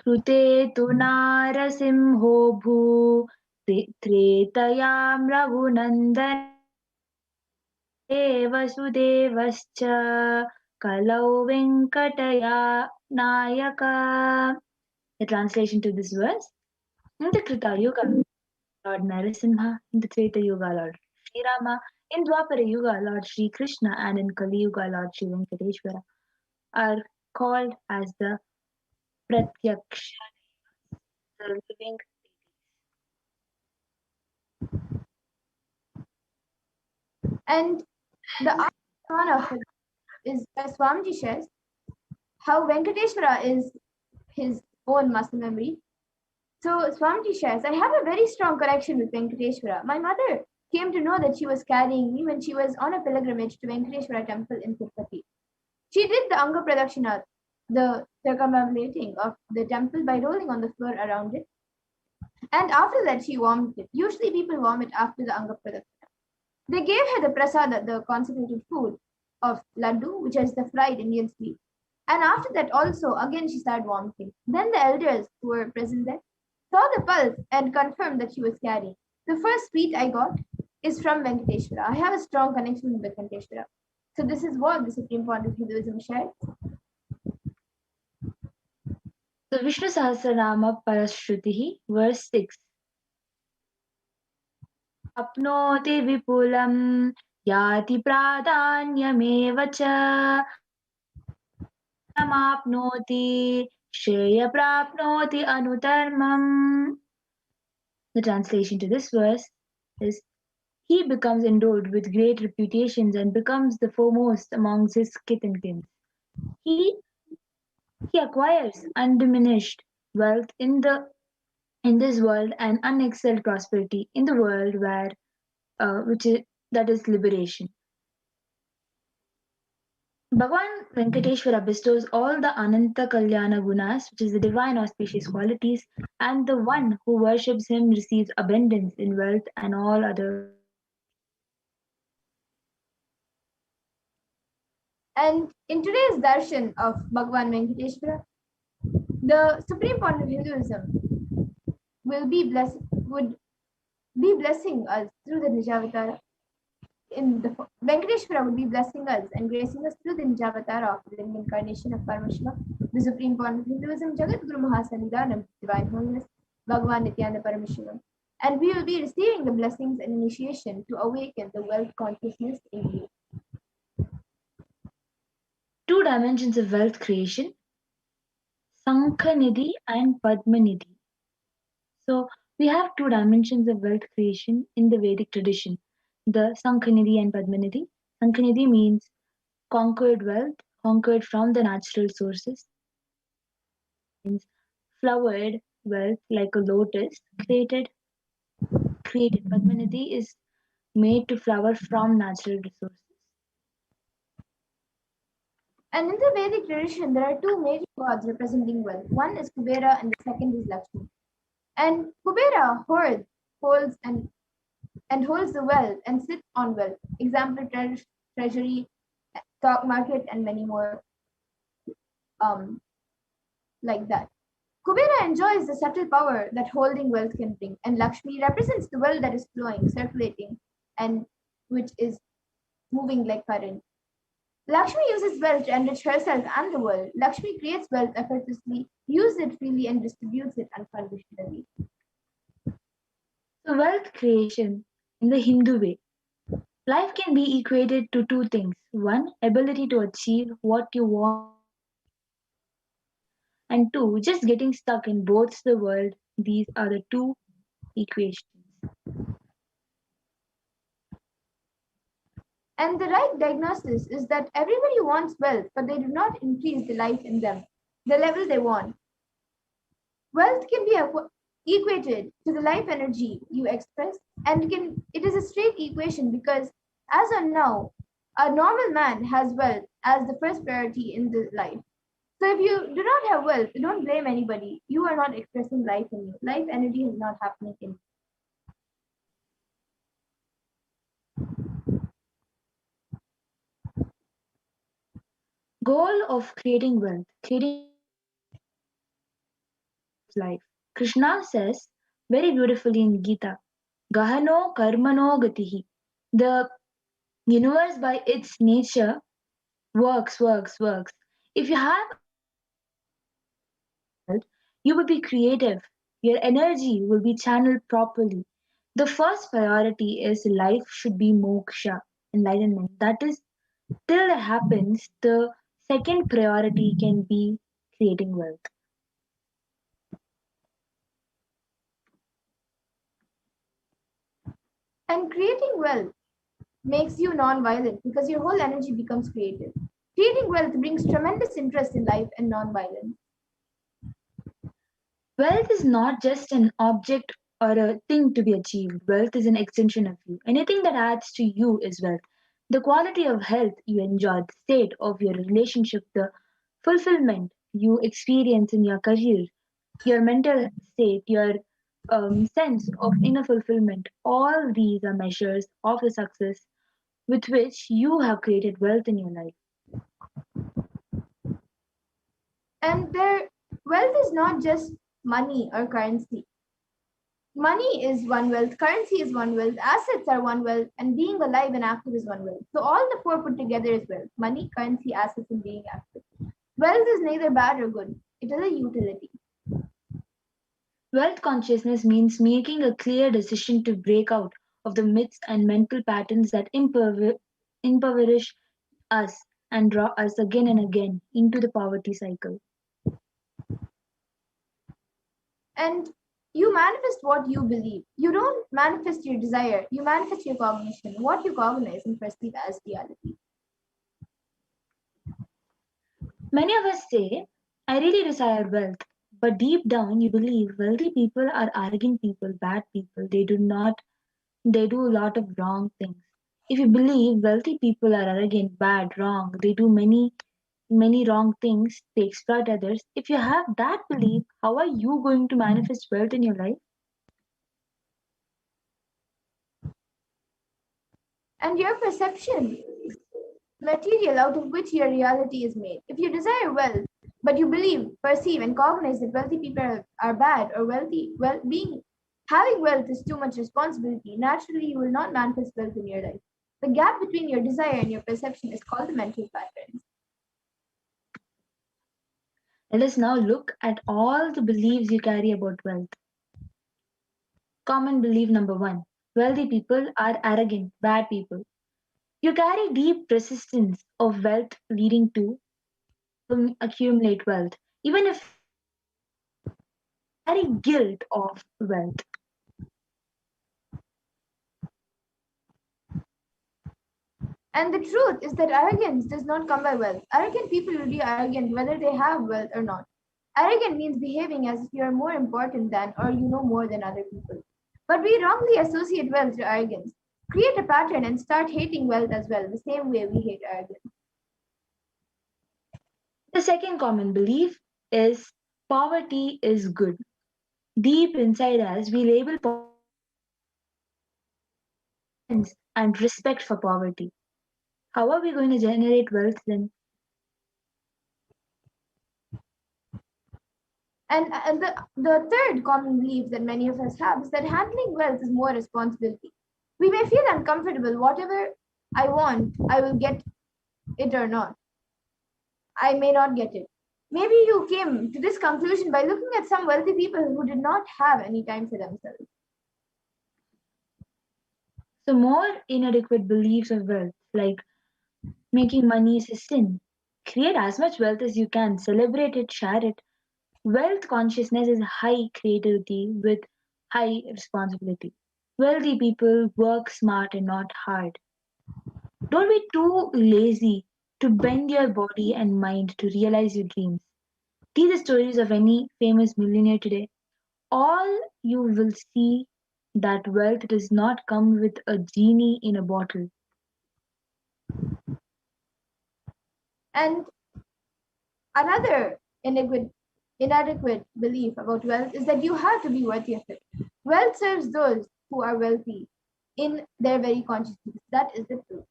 [SPEAKER 3] Krute tu narasimho bhu tretayam raghunandan vasudevascha kalau venkataya nayaka. The translation to this verse: in the Krita Yuga, Lord Narasimha; in the Treta Yuga, Lord Sri Rama; in Dwapara Yuga, Lord Sri Krishna; and in Kali Yuga, Lord Sri Venkateshwara are called as the Pratyaksha, the living deities.
[SPEAKER 2] And the icon of it is where Swamiji shares how Venkateshwara is his own muscle memory. So Swamiji shares, I have a very strong connection with Venkateshwara. My mother came to know that she was carrying me when she was on a pilgrimage to Venkateshwara temple in Tirupati. She did the Anga Pradakshina, the circumambulating of the temple by rolling on the floor around it. And after that, she vomited. Usually people vomit after the Anga Pradakshina. They gave her the prasada, the consecrated food of laddu, which is the fried Indian sweet. And after that also, again she started vomiting. Then the elders who were present there saw the pulse and confirmed that she was carrying. The first sweet I got is from Venkateshwara. I have a strong connection with Venkateshwara. So this is what the Supreme Point of Hinduism shares.
[SPEAKER 3] So Vishnu Sahasranama Parashrutihi, verse 6. Apnoti vipulam yati pradanyameva cha namapnoti shreya prapnoti anutarmam. The translation to this verse is: he becomes endowed with great reputations and becomes the foremost amongst his kith and kin. He acquires undiminished wealth in this world and unexcelled prosperity in the world where that is liberation. Bhagavan Venkateshwara bestows all the Ananta Kalyana Gunas, which is the divine auspicious qualities, and the one who worships him receives abundance in wealth and all other.
[SPEAKER 2] And in today's darshan of Bhagavan Venkateshwara, the Supreme Point of Hinduism would be blessing us through the Nijavatara. Venkateshwara would be blessing us and gracing us through the Nijavatara of the incarnation of Paramashivoham, the Supreme Point of Hinduism, Jagat Guru Mahasannidhanam, Divine Holiness, Bhagavan Nithyananda Paramashivam. And we will be receiving the blessings and initiation to awaken the wealth consciousness in you.
[SPEAKER 3] Two dimensions of wealth creation: Sankhanidhi and Padmanidhi. So we have two dimensions of wealth creation in the Vedic tradition: the Sankhanidhi and Padmanidhi. Sankhanidhi means conquered wealth, conquered from the natural sources. Means flowered wealth like a lotus, created. Padmanidhi is made to flower from natural resources.
[SPEAKER 2] And in the Vedic tradition, there are two major gods representing wealth. One is Kubera and the second is Lakshmi. And Kubera holds and holds the wealth and sits on wealth. Example, treasury, stock market, and many more um, like that. Kubera enjoys the subtle power that holding wealth can bring, and Lakshmi represents the wealth that is flowing, circulating, and which is moving like current. Lakshmi uses wealth to enrich herself and the world. Lakshmi creates wealth effortlessly, uses it freely, and distributes it unconditionally.
[SPEAKER 3] So, wealth creation in the Hindu way. Life can be equated to two things. One, ability to achieve what you want, and two, just getting stuck in both the world. These are the two equations.
[SPEAKER 2] And the right diagnosis is that everybody wants wealth, but they do not increase the life in them, the level they want. Wealth can be equated to the life energy you express, and it is a straight equation because as of now, a normal man has wealth as the first priority in the life. So if you do not have wealth, don't blame anybody. You are not expressing life in you. Life energy is not happening in you.
[SPEAKER 3] Goal of creating wealth, creating life. Krishna says very beautifully in Gita, Gahano karmano gatihi. The universe by its nature works. If you have wealth, you will be creative. Your energy will be channeled properly. The first priority is life should be moksha, enlightenment. That is, till that happens, the second priority can be creating wealth.
[SPEAKER 2] And creating wealth makes you non-violent because your whole energy becomes creative. Creating wealth brings tremendous interest in life and non-violence.
[SPEAKER 3] Wealth is not just an object or a thing to be achieved. Wealth is an extension of you. Anything that adds to you is wealth. The quality of health you enjoy, the state of your relationship, the fulfillment you experience in your career, your mental state, your sense of inner fulfillment, all these are measures of the success with which you have created wealth in your life.
[SPEAKER 2] And their wealth is not just money or currency. Money is one wealth, currency is one wealth, assets are one wealth, and being alive and active is one wealth. So all the four put together is wealth: money, currency, assets, and being active. Wealth is neither bad or good. It is a utility.
[SPEAKER 3] Wealth consciousness means making a clear decision to break out of the myths and mental patterns that impoverish us and draw us again and again into the poverty cycle.
[SPEAKER 2] And you manifest what you believe. You don't manifest your desire, you manifest your cognition, what you cognize and perceive as reality.
[SPEAKER 3] Many of us say, I really desire wealth, but deep down you believe wealthy people are arrogant people, bad people. They do a lot of wrong things. If you believe wealthy people are arrogant, bad, wrong, they do many wrong things, they exploit others. If you have that belief, how are you going to manifest wealth in your life?
[SPEAKER 2] And your perception, material out of which your reality is made. If you desire wealth, but you believe, perceive, and cognize that wealthy people are bad or having wealth is too much responsibility, naturally you will not manifest wealth in your life. The gap between your desire and your perception is called the mental patterns.
[SPEAKER 3] Let us now look at all the beliefs you carry about wealth. Common belief number one, wealthy people are arrogant, bad people. You carry deep resistance of wealth leading to accumulate wealth. Even if you carry guilt of wealth.
[SPEAKER 2] And the truth is that arrogance does not come by wealth. Arrogant people will be arrogant whether they have wealth or not. Arrogant means behaving as if you are more important than or you know more than other people. But we wrongly associate wealth to arrogance. Create a pattern and start hating wealth as well, the same way we hate arrogance.
[SPEAKER 3] The second common belief is poverty is good. Deep inside us, we label ignorance and respect for poverty. How are we going to generate wealth then?
[SPEAKER 2] And the third common belief that many of us have is that handling wealth is more responsibility. We may feel uncomfortable, whatever I want, I will get it or not. I may not get it. Maybe you came to this conclusion by looking at some wealthy people who did not have any time for themselves.
[SPEAKER 3] So, more inadequate beliefs of wealth, like making money is a sin. Create as much wealth as you can, celebrate it, share it. Wealth consciousness is high creativity with high responsibility. Wealthy people work smart and not hard. Don't be too lazy to bend your body and mind to realize your dreams. See the stories of any famous millionaire today. All you will see that wealth does not come with a genie in a bottle.
[SPEAKER 2] And another inadequate belief about wealth is that you have to be worthy of it. Wealth serves those who are wealthy in their very consciousness. That is the truth.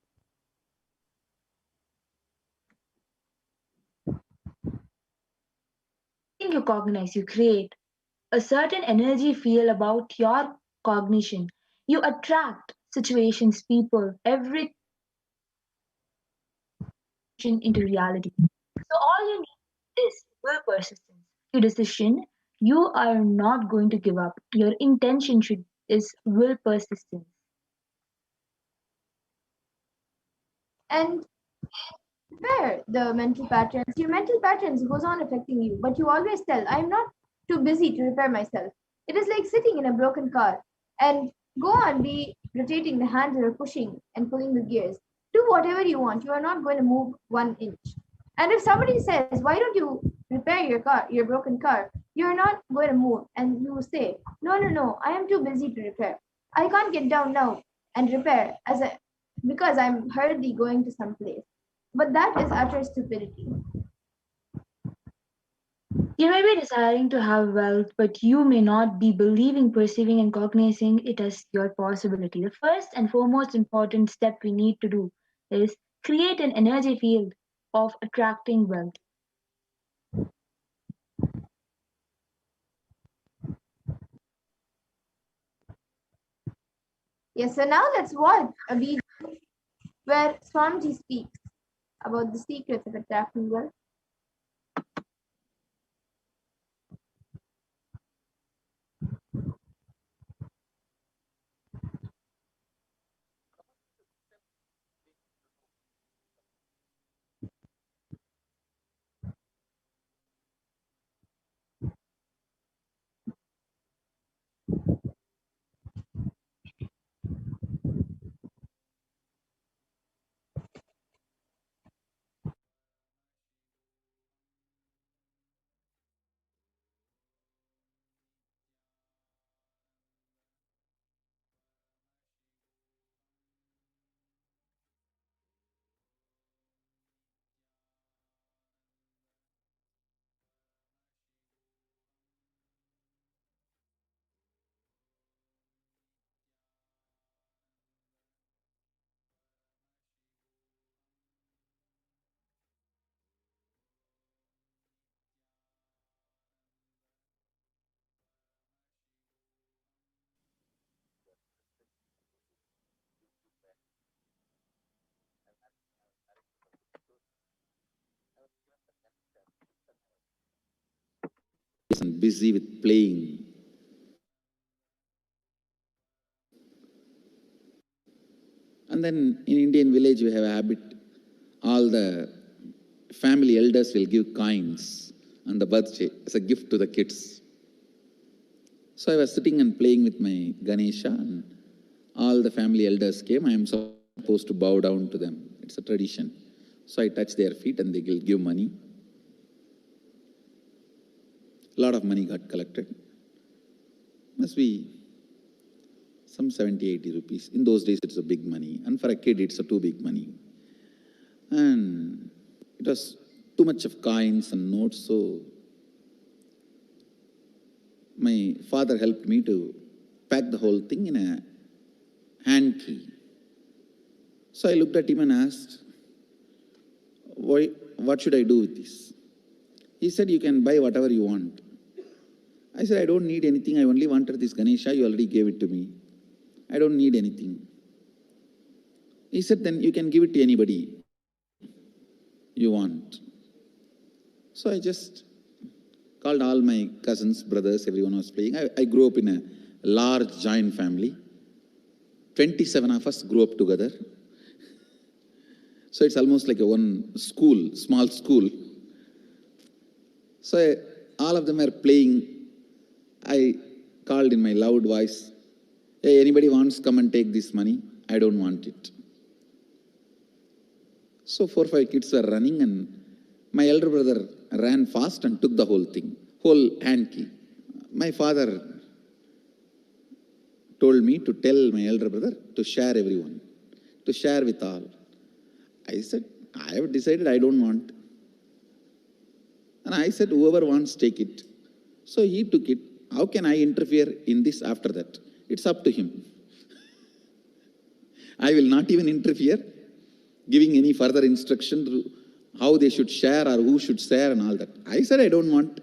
[SPEAKER 3] Everything you cognize, you create a certain energy feel about your cognition. You attract situations, people, everything into reality. So all you need is will persistence. Your decision, you are not going to give up. Your intention should is will persistence.
[SPEAKER 2] And where the mental patterns, your mental patterns goes on affecting you, but you always tell, I'm not too busy to repair myself. It is like sitting in a broken car and go on be rotating the handle or pushing and pulling the gears. Do whatever you want. You are not going to move 1 inch. And if somebody says, why don't you repair your broken car, you're not going to move. And you say, no, I am too busy to repair. I can't get down now and repair because I'm hurriedly going to some place. But that is utter stupidity.
[SPEAKER 3] You may be desiring to have wealth, but you may not be believing, perceiving, and cognizing it as your possibility. The first and foremost important step we need to do is create an energy field of attracting wealth.
[SPEAKER 2] Yes, so now let's watch a video where Swamiji speaks about the secrets of attracting wealth.
[SPEAKER 1] And busy with playing. And then in Indian village, we have a habit, all the family elders will give coins on the birthday as a gift to the kids. So I was sitting and playing with my Ganesha, and all the family elders came. I am supposed to bow down to them. It's a tradition. So I touch their feet and they will give money. A lot of money got collected. Must be some 70, 80 rupees. In those days, it's a big money. And for a kid, it's a too big money. And it was too much of coins and notes, so my father helped me to pack the whole thing in a hand key. So I looked at him and asked, what should I do with this? He said, you can buy whatever you want. I said, I don't need anything. I only wanted this Ganesha. You already gave it to me. I don't need anything. He said, then you can give it to anybody you want. So I just called all my cousins, brothers, everyone was playing. I grew up in a large joint family. 27 of us grew up together. So it's almost like a one school, small school. So all of them are playing. I called in my loud voice, hey, anybody wants, come and take this money? I don't want it. So 4 or 5 kids were running and my elder brother ran fast and took the whole thing, whole hand key. My father told me to tell my elder brother to share everyone, to share with all. I said, I have decided I don't want. And I said, whoever wants, take it. So he took it. How can I interfere in this after that? It's up to him. I will not even interfere, giving any further instruction to how they should share or who should share and all that. I said, I don't want.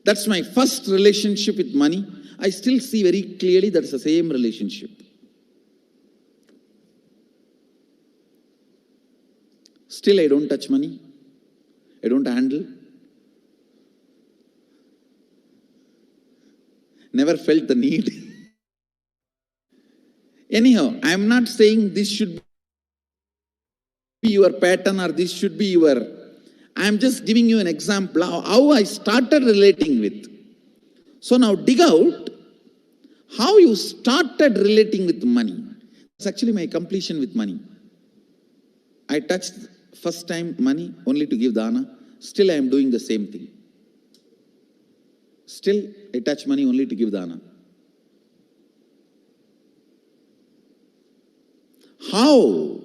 [SPEAKER 1] That's my first relationship with money. I still see very clearly that's the same relationship. Still, I don't touch money. I don't handle. Never felt the need. Anyhow, I am not saying this should be your pattern or this should be your... I am just giving you an example of how I started relating with. So now dig out how you started relating with money. It's actually my completion with money. I touched first time money only to give dana. Still I am doing the same thing. Still I touch money only to give dana. How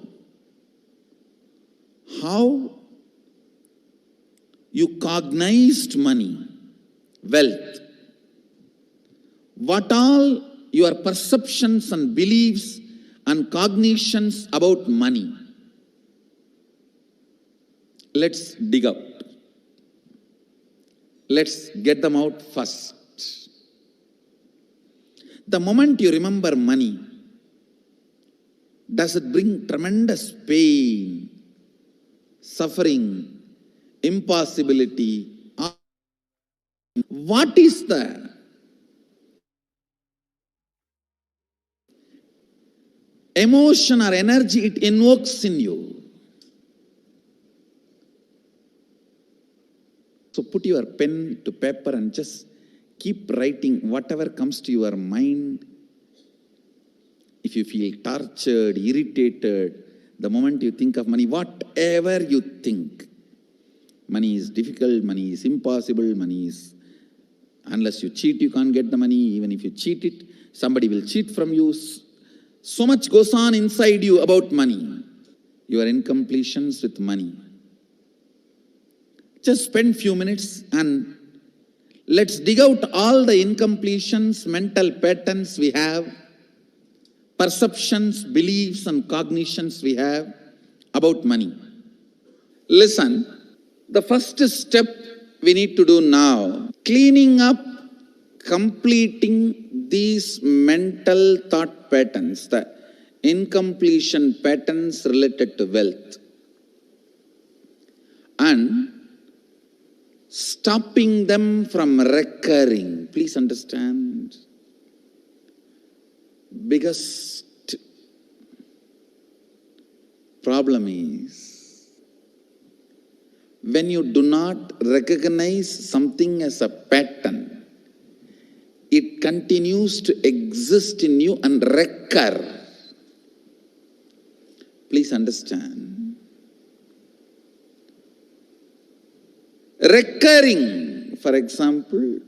[SPEAKER 1] you cognized money, wealth, what all your perceptions and beliefs and cognitions about money. Let's dig out. Let's get them out first. The moment you remember money, does it bring tremendous pain, suffering, impossibility? What is the emotion or energy it invokes in you? So put your pen to paper and just keep writing whatever comes to your mind. If you feel tortured, irritated, the moment you think of money, whatever you think, money is difficult, money is impossible, money is, unless you cheat, you can't get the money. Even if you cheat it, somebody will cheat from you. So much goes on inside you about money. Your incompletions with money. Just spend few minutes and let's dig out all the incompletions, mental patterns we have, perceptions, beliefs and cognitions we have about money. Listen, the first step we need to do now, cleaning up, completing these mental thought patterns, the incompletion patterns related to wealth, and stopping them from recurring. Please understand. Biggest problem is when you do not recognize something as a pattern, it continues to exist in you and recur. Please understand. Recurring, for example,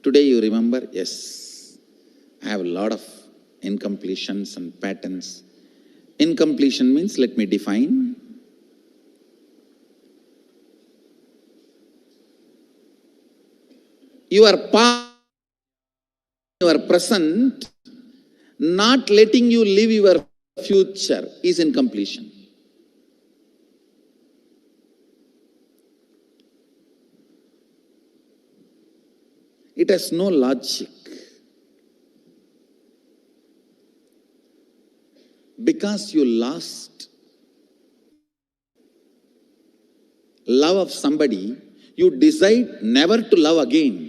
[SPEAKER 1] today you remember, yes, I have a lot of incompletions and patterns. Incompletion means, let me define. your past, your present, not letting you live your future is incompletion. It has no logic. Because you lost love of somebody, you decide never to love again.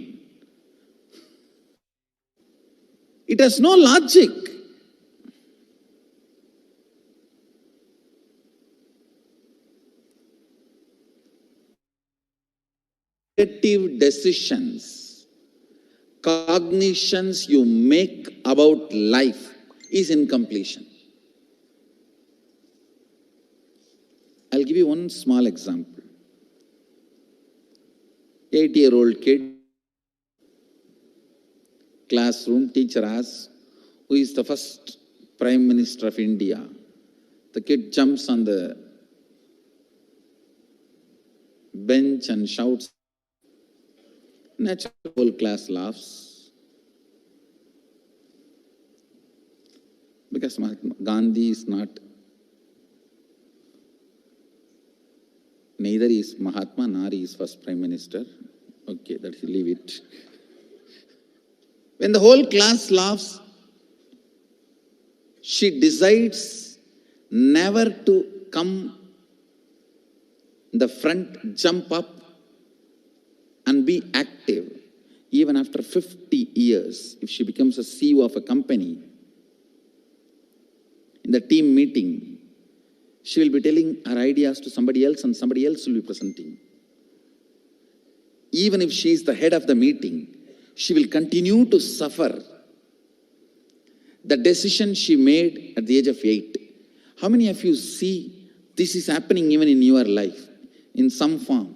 [SPEAKER 1] It has no logic. Creative decisions, cognitions you make about life is incompletion. I'll give you one small example. 8-year-old kid, classroom, teacher asks, who is the first Prime Minister of India? The kid jumps on the bench and shouts. Naturally, the whole class laughs. Because Mahatma Gandhi is not, neither is Mahatma nor is first Prime Minister. Okay, that you leave it. When the whole class laughs, she decides never to come in the front, jump up and be active. Even after 50 years, if she becomes a CEO of a company, in the team meeting, she will be telling her ideas to somebody else and somebody else will be presenting. Even if she is the head of the meeting, she will continue to suffer the decision she made at the age of 8. How many of you see this is happening even in your life in some form?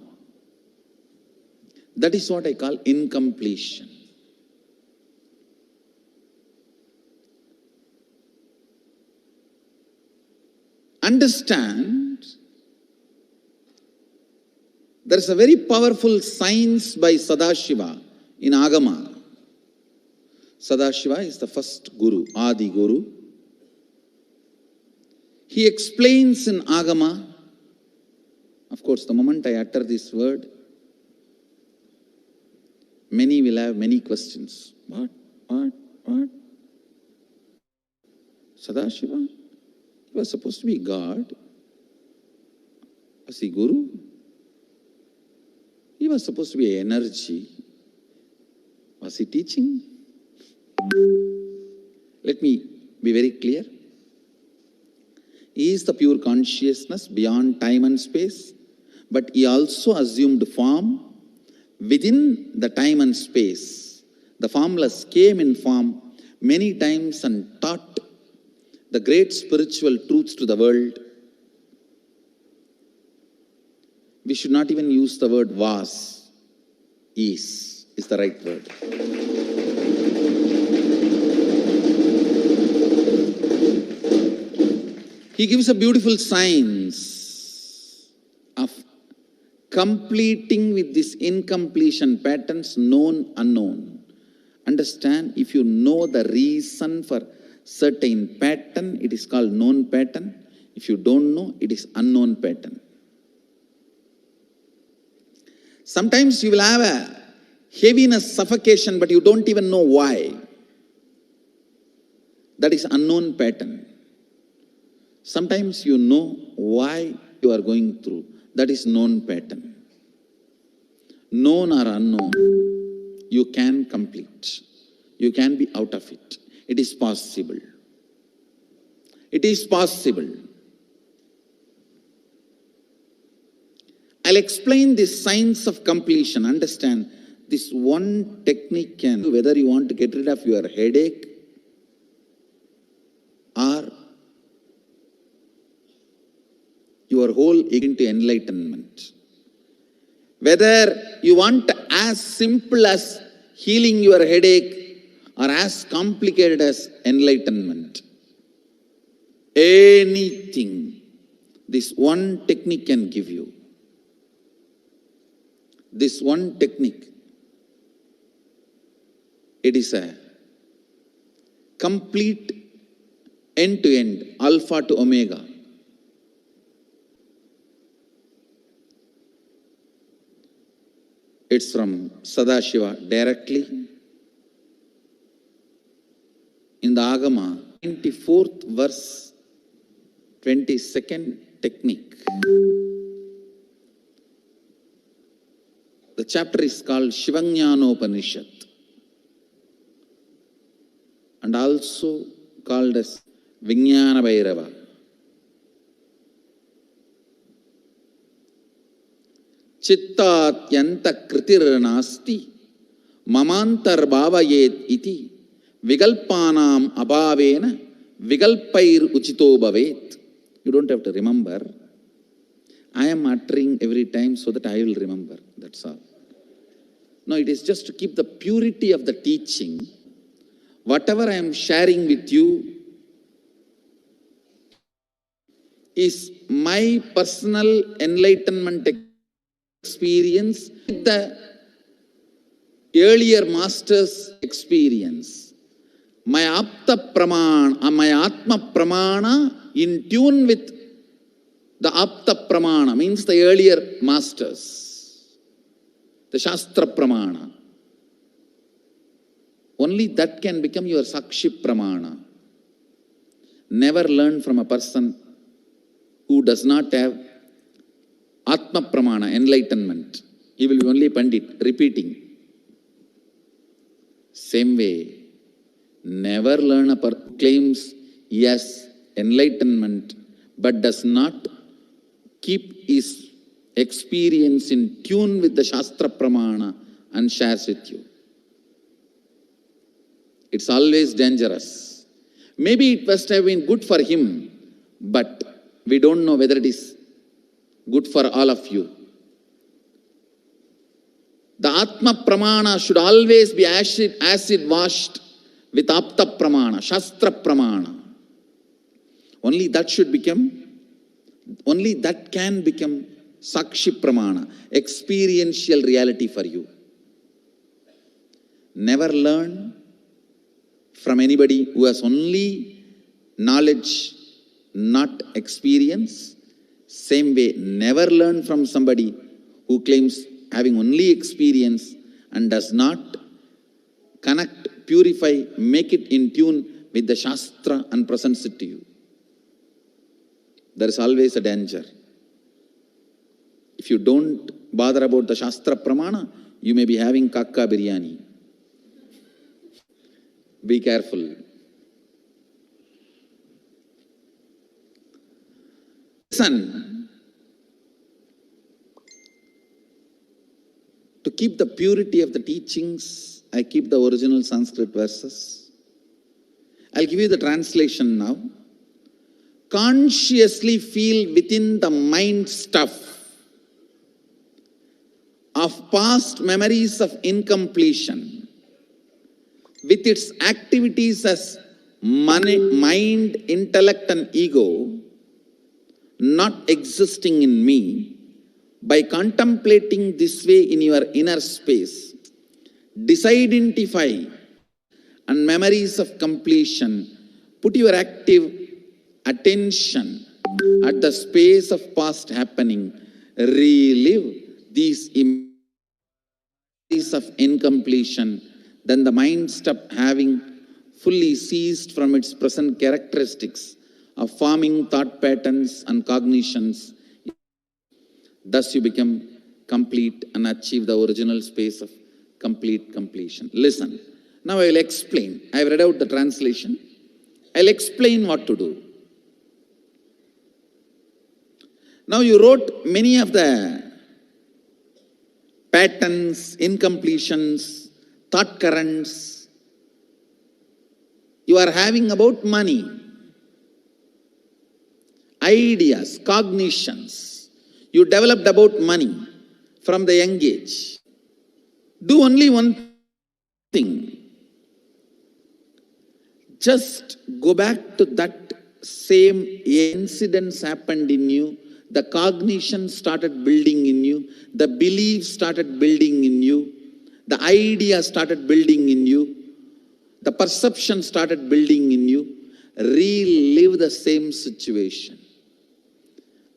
[SPEAKER 1] That is what I call incompletion. Understand, there is a very powerful science by Sadashiva in Agama. Sadashiva is the first Guru, Adi Guru. He explains in Agama, of course, the moment I utter this word, many will have many questions. What? Sadashiva? He was supposed to be God. Was he Guru? He was supposed to be energy. Was he teaching? Let me be very clear. He is the pure consciousness beyond time and space, but he also assumed form within the time and space. The formless came in form many times and taught the great spiritual truths to the world. We should not even use the word was. Is the right word. He gives a beautiful science of completing with this incompletion patterns, known, unknown. Understand, if you know the reason for certain pattern, it is called known pattern. If you don't know, it is unknown pattern. Sometimes you will have a heaviness, suffocation, but you don't even know why. That is unknown pattern. Sometimes you know why you are going through. That is known pattern. Known or unknown, you can complete. You can be out of it. It is possible. It is possible. I'll explain this science of completion. Understand, this one technique can, whether you want to get rid of your headache or your whole into enlightenment. Whether you want as simple as healing your headache or as complicated as enlightenment. Anything, this one technique can give you. This one technique It is a complete end-to-end, alpha to omega. It's from Sadashiva directly. In the Agama, 24th verse, 22nd technique. The chapter is called Shivajnanopanishad and also called as Vijnana Bhairava. Chittatyanta kritir nasti mamantar bhavayet iti vigalpanam abhavena vigalpair uchito bhavet. You don't have to remember. I am uttering every time so that I will remember. That's all. No, it is just to keep the purity of the teaching. Whatever I am sharing with you is my personal enlightenment experience with the earlier master's experience. My apta pramana, my atma pramana in tune with the apta pramana, means the earlier masters, the shastra pramana. Only that can become your sakshi pramana. Never learn from a person who does not have atma pramana, enlightenment. He will be only pandit, repeating. Same way, never learn a person who claims yes, enlightenment, but does not keep his experience in tune with the Shastra Pramana and shares with you. It's always dangerous. Maybe it must have been good for him, but we don't know whether it is good for all of you. The Atma Pramana should always be acid washed with Apta Pramana, Shastra Pramana. Only that should become, only that can become Sakshi Pramana, experiential reality for you. Never learn from anybody who has only knowledge, not experience. Same way, never learn from somebody who claims having only experience and does not connect, purify, make it in tune with the Shastra and presents it to you. There is always a danger. If you don't bother about the Shastra Pramana, you may be having kakka biryani. Be careful. Listen. To keep the purity of the teachings, I keep the original Sanskrit verses. I'll give you the translation now. Consciously feel within the mind stuff of past memories of incompletion with its activities as mind, intellect and ego not existing in me. By contemplating this way in your inner space, disidentify and memories of completion, put your active attention at the space of past happening, relive these images of incompletion, then the mind stop having fully ceased from its present characteristics of forming thought patterns and cognitions. Thus you become complete and achieve the original space of complete completion. Listen, now I will explain. I have read out the translation. I will explain what to do. Now you wrote many of the patterns, incompletions, thought currents you are having about money, ideas, cognitions. You developed about money from the young age. Do only one thing. Just go back to that same incidents happened in you. The cognition started building in you. The belief started building in you. The idea started building in you. The perception started building in you. Relive the same situation.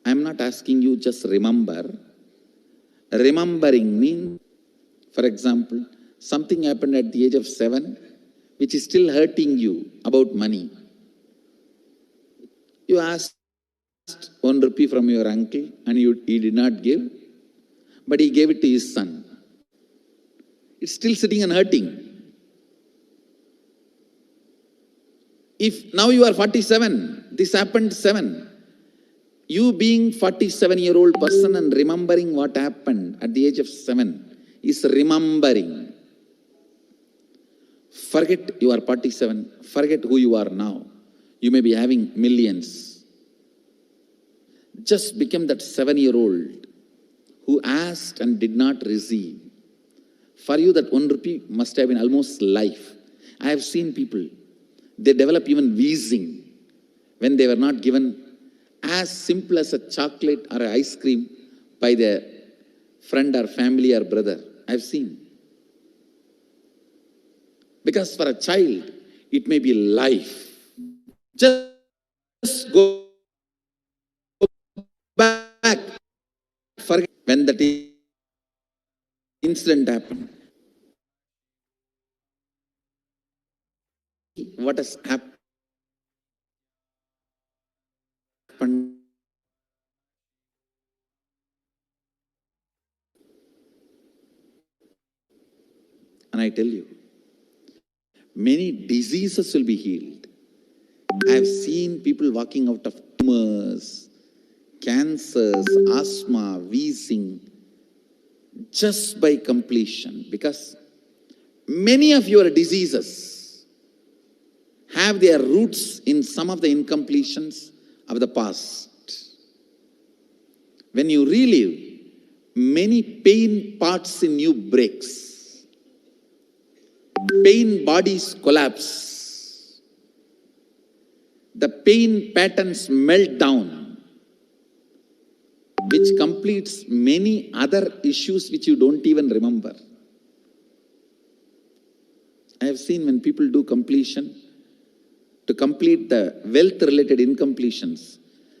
[SPEAKER 1] I'm not asking you just remember. Remembering means, for example, something happened at the age of 7, which is still hurting you about money. You asked 1 rupee from your uncle and he did not give, but he gave it to his son. It's still sitting and hurting. If now you are 47, this happened 7. You being 47-year-old person and remembering what happened at the age of 7 is remembering. Forget you are 47. Forget who you are now. You may be having millions. Just become that 7-year-old who asked and did not receive. For you, that 1 rupee must have been almost life. I have seen people, they develop even wheezing when they were not given as simple as a chocolate or an ice cream by their friend or family or brother. I have seen. Because for a child, it may be life. Just go back. Forget when that incident happened. What has happened? And I tell you, many diseases will be healed. I have seen people walking out of tumors, cancers, asthma, wheezing, just by completion. Because many of your diseases have their roots in some of the incompletions of the past. When you relive, many pain parts in you breaks. Pain bodies collapse. The pain patterns melt down, which completes many other issues which you don't even remember. I have seen when people do completion, to complete the wealth-related incompletions,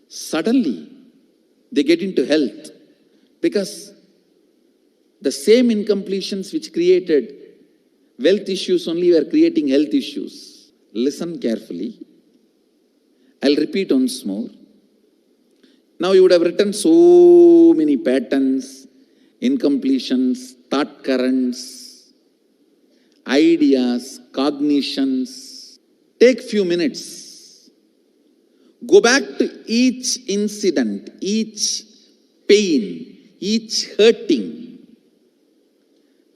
[SPEAKER 1] suddenly they get into health, because the same incompletions which created wealth issues only were creating health issues. Listen carefully. I'll repeat once more. Now you would have written so many patterns, incompletions, thought currents, ideas, cognitions. Take few minutes. Go back to each incident, each pain, each hurting.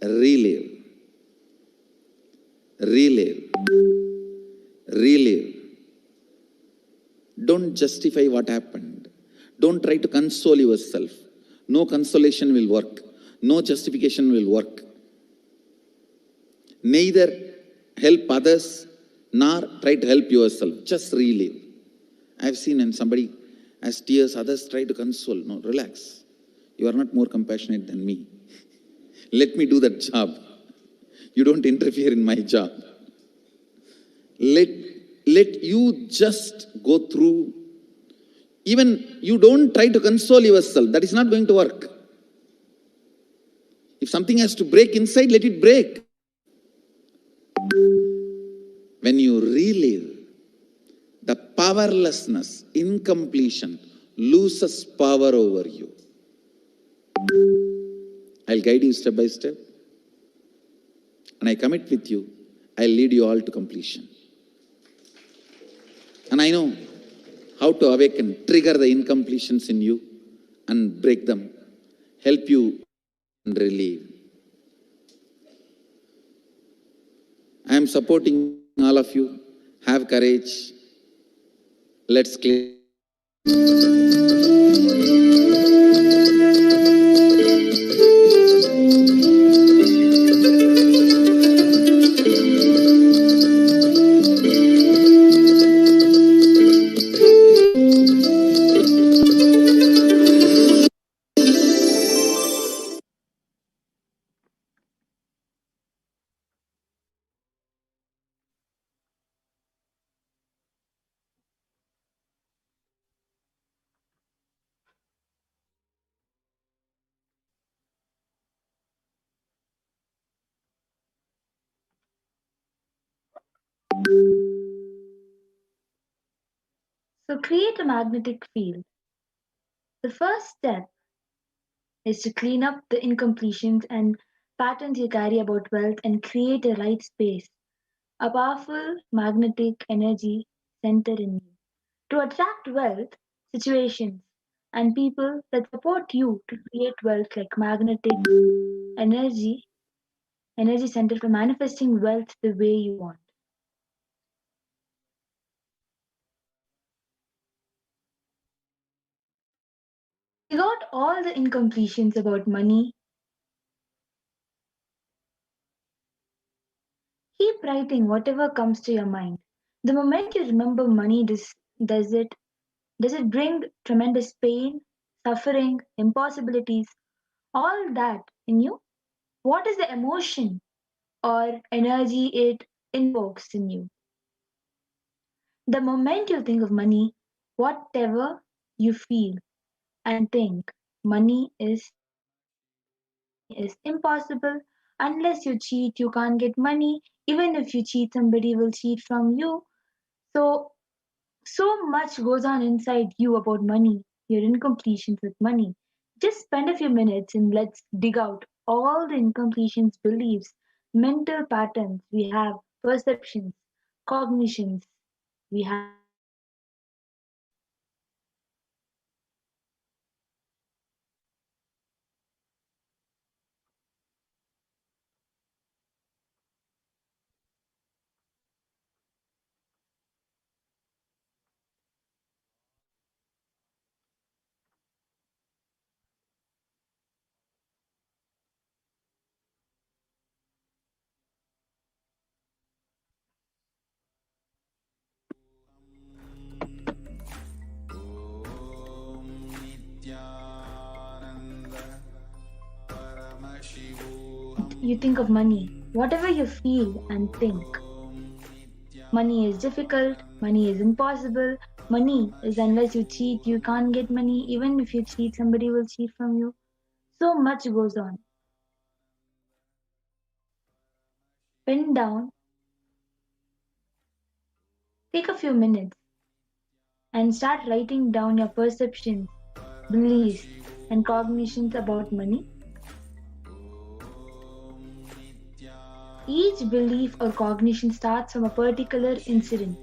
[SPEAKER 1] Relive. Relive. Relive. Don't justify what happened. Don't try to console yourself. No consolation will work. No justification will work. Neither help others nor try to help yourself. Just relive. I've seen when somebody has tears, others try to console. No, relax. You are not more compassionate than me. Let me do that job. You don't interfere in my job. Let you just go through. Even you don't try to console yourself. That is not going to work. If something has to break inside, let it break. When you relive, the powerlessness, incompletion, loses power over you. I'll guide you step by step. And I commit with you, I'll lead you all to completion. And I know how to awaken, trigger the incompletions in you and break them, help you and relieve. I am supporting all of you. Have courage. Let's clear.
[SPEAKER 3] So create a magnetic field. The first step is to clean up the incompletions and patterns you carry about wealth and create a right space, a powerful magnetic energy center in you to attract wealth, situations, and people that support you to create wealth like magnetic energy, energy center for manifesting wealth the way you want. You got all the incompletions about money. Keep writing whatever comes to your mind. The moment you remember money, does it does it bring tremendous pain, suffering, impossibilities, all that in you? What is the emotion or energy it invokes in you? The moment you think of money, whatever you feel and think, money is impossible. Unless you cheat, you can't get money. Even if you cheat, somebody will cheat from you. So so much goes on inside you about money, your incompletions with money. Just spend a few minutes and let's dig out all the incompletions, beliefs, mental patterns we have, perceptions, cognitions we have about money. You think of money, whatever you feel and think. Money is difficult, money is impossible, money is unless you cheat, you can't get money. Even if you cheat, somebody will cheat from you. So much goes on. Pen down, take a few minutes and start writing down your perceptions, beliefs, and cognitions about money. Each belief or cognition starts from a particular incident.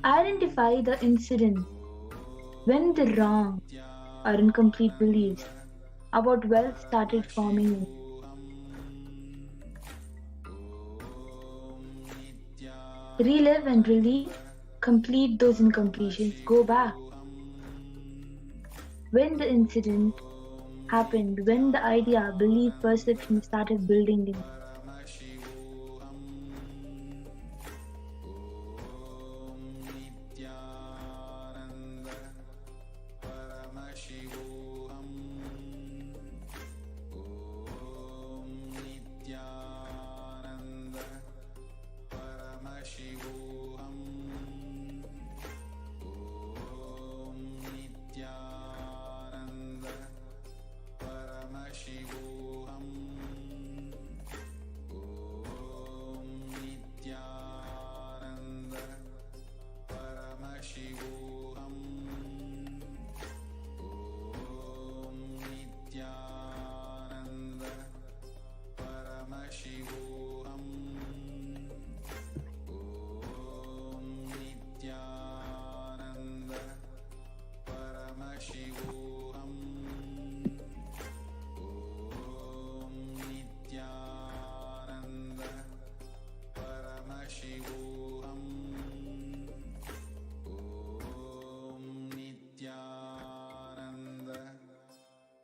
[SPEAKER 3] Identify the incidents when the wrong or incomplete beliefs about wealth started forming in you. Relive and relieve, complete those incompletions, go back. When the incident happened, when the idea, belief, perception started building in you.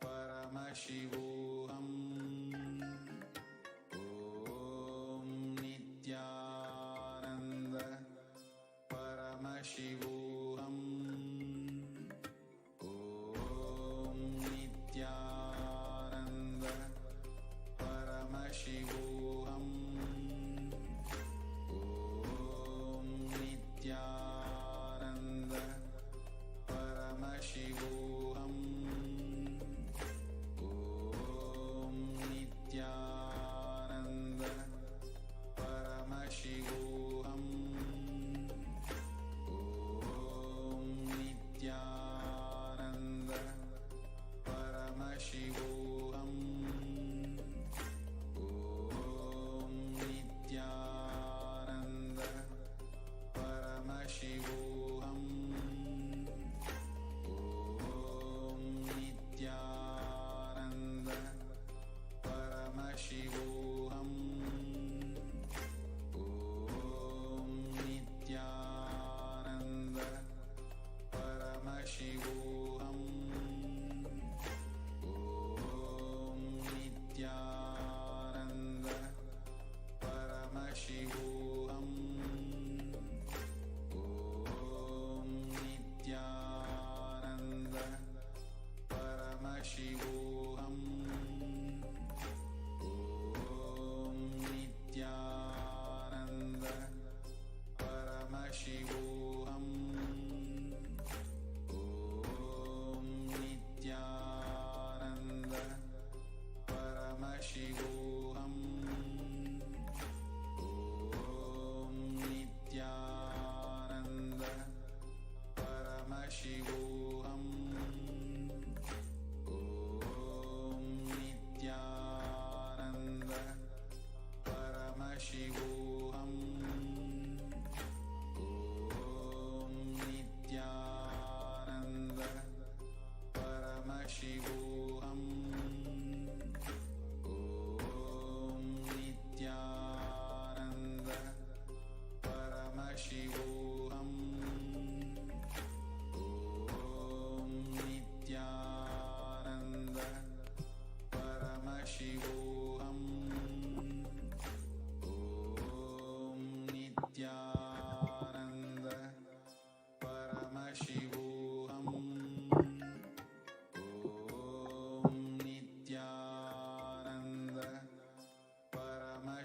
[SPEAKER 5] Paramashivoham.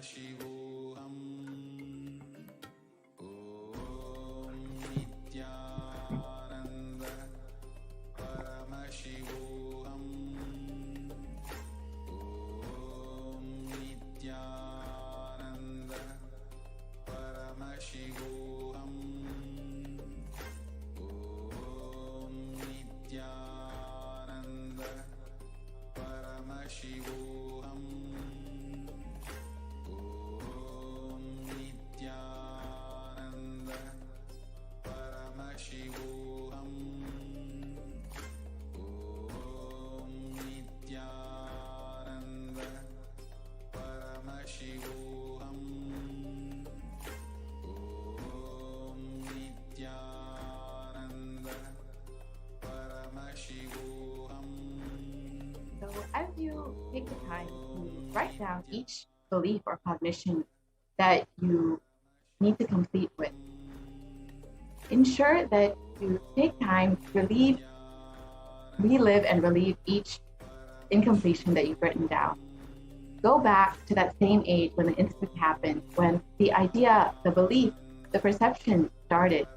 [SPEAKER 1] Paramashivoham. Om Nithyananda Paramashivoham. Om Nithyananda Paramashivoham. Om Nithyananda Paramashivoham. Om Nithyananda Paramashivoham. Om Nithyananda Paramashivoham. Om Nithyananda Paramashivoham.
[SPEAKER 5] So as you take the time to write down each belief or cognition that you need to complete with, ensure that you take time to relive and relieve each incompletion that you've written down. Go back to that same age when the incident happened, when the idea, the belief, the perception started,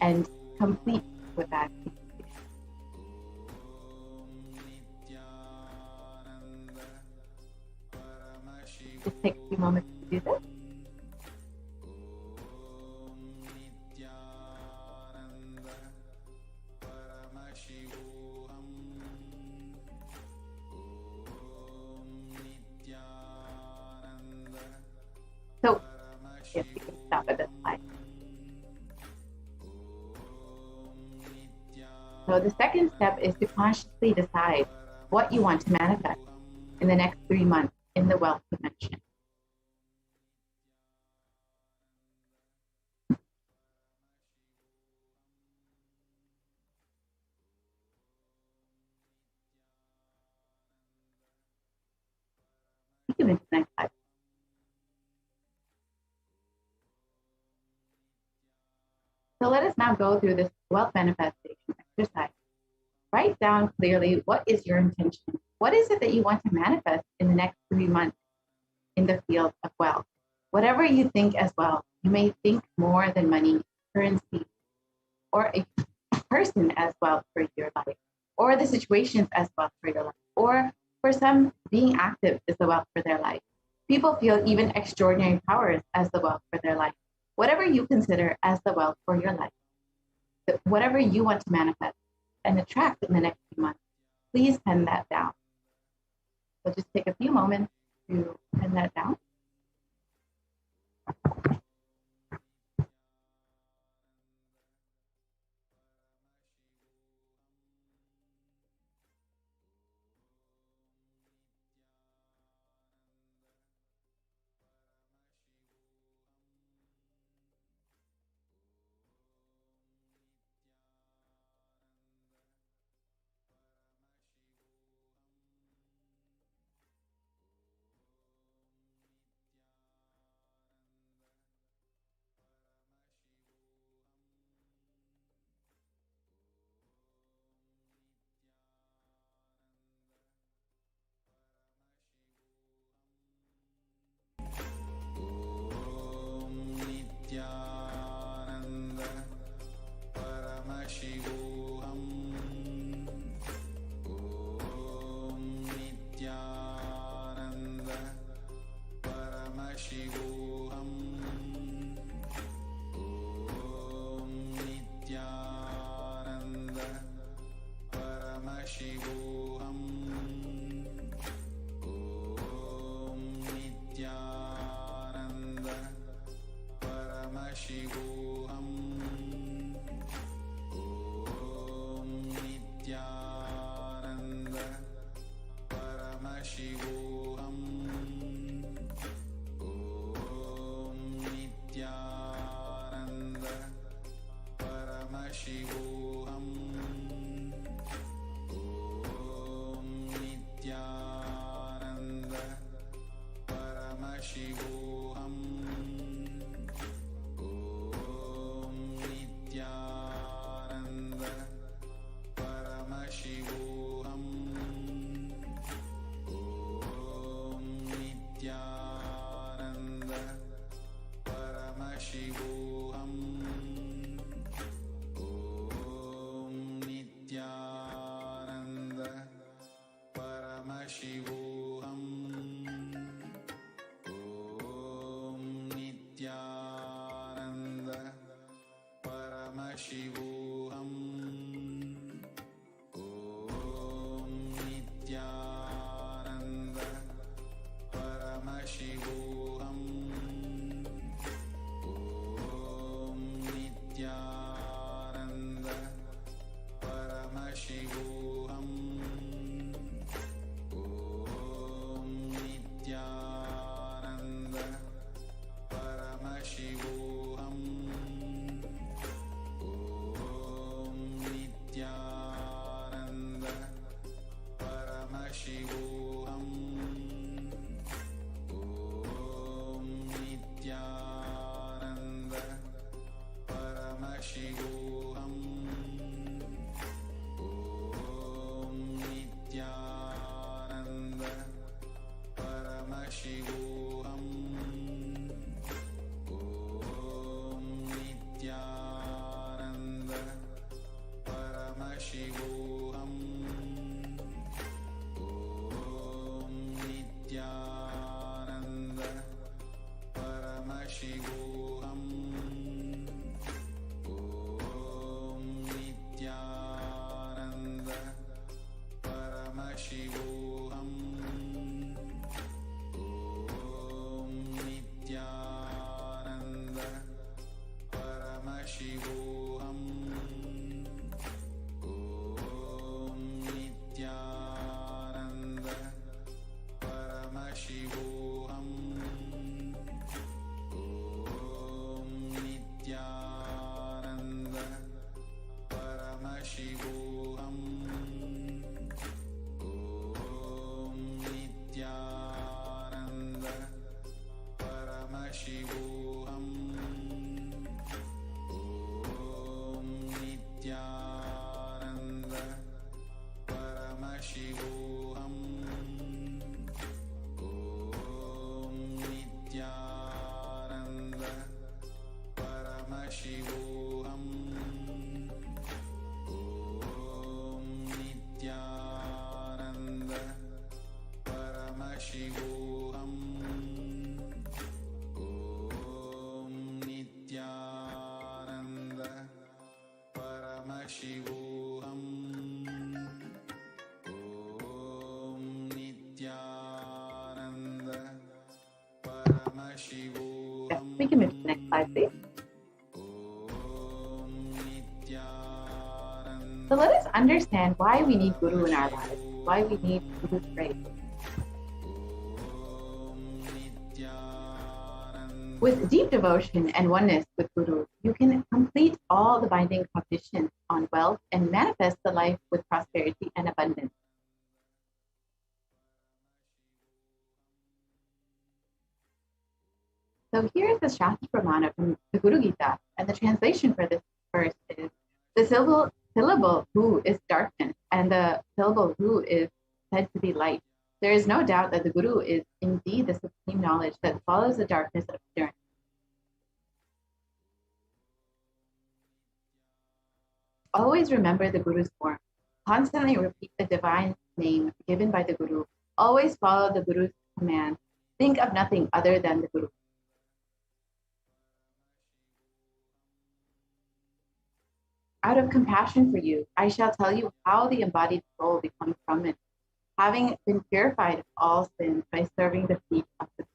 [SPEAKER 5] and complete with that. Just take a few moments to do this. So, yes, you can stop at this slide. So the second step is to consciously decide what you want to manifest in the next 3 months in the wealth dimension. You can move to the next slide. So let us now go through this wealth manifestation exercise. Write down clearly what is your intention. What is it that you want to manifest in the next 3 months in the field of wealth? Whatever you think as well. You may think more than money, currency, or a person as well for your life, or the situations as well for your life, or for some, being active is the wealth for their life. People feel even extraordinary powers as the wealth for their life. Whatever you consider as the wealth for your life, whatever you want to manifest and attract in the next few months, please pen that down. So just take a few moments to pen that down.
[SPEAKER 1] Nithyananda Paramashivoham. Om Nithyananda Paramashivoham. Om Nithyananda Paramashivoham. Om Nithyananda Paramashivoham. Om Nithyananda Paramashivoham. Om Nithyananda Paramashivoham. Om Nithyananda Paramashivoham. Om Nithyananda Paramashivoham. Om Nithyananda Paramashivoham. Om Nithyananda Paramashivoham. Om Nithyananda Paramashivoham. Om Nithyananda Paramashivoham. Om Nithyananda Paramashivoham. Om Nithyananda Paramashivoham. Om Nithyananda Paramashivoham. Om Nithyananda Paramashivoham. Om Nithyananda Paramashivoham. Om Nithyananda Paramashivoham. Om Nithyananda Paramashivoham. Om Nithyananda Paramashivoham. Om Nithyananda Paramashivoham. Om Nithyananda Paramashivoham. Om Nithyananda Paramashivoham. Om Nithyananda Paramashivoham. Om Nithyananda Paramashivoham. Om Nithyananda Paramashivoham. Om Nithyananda Paramashivoham.
[SPEAKER 5] We can move to the next slide, please.
[SPEAKER 1] Om Nithyananda
[SPEAKER 5] So let us understand why we need Guru in our lives, why we need Guru's grace. With deep devotion and oneness with Guru, you can complete all the binding conditions on wealth and manifest the life with prosperity and abundance. So here is the Shastra Pramana from the Guru Gita, and the translation for this verse is: the syllable Hu is darkness, and the syllable Hu is said to be light. There is no doubt that the Guru is indeed the supreme knowledge that follows the darkness of ignorance. Always remember the Guru's form. Constantly repeat the divine name given by the Guru. Always follow the Guru's command. Think of nothing other than the Guru. Out of compassion for you, I shall tell you how the embodied soul becomes Brahman, having been purified of all sins by serving the feet of the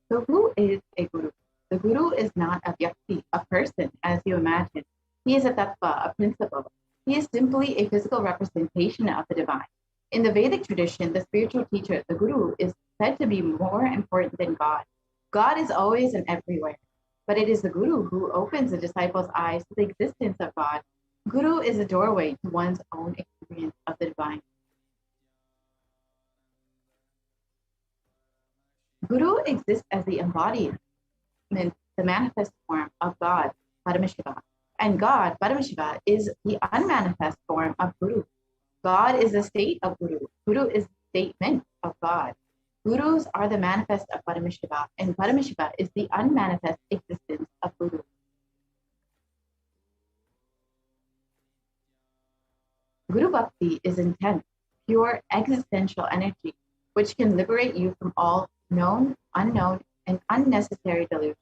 [SPEAKER 5] Guru. So who is a Guru? The Guru is not a vyakti, a person, as you imagine. He is a tattva, a principle. He is simply a physical representation of the divine. In the Vedic tradition, the spiritual teacher, the Guru, is said to be more important than God. God is always and everywhere, but it is the Guru who opens the disciple's eyes to the existence of God. Guru is a doorway to one's own experience of the divine. Guru exists as the embodiment, the manifest form of God, Paramashiva. And God, Paramashiva, is the unmanifest form of Guru. God is the state of Guru. Guru is the statement of God. Gurus are the manifest of Paramashiva, and Paramashiva is the unmanifest existence of Guru. Guru Bhakti is intense, pure existential energy, which can liberate you from all known, unknown, and unnecessary delusions.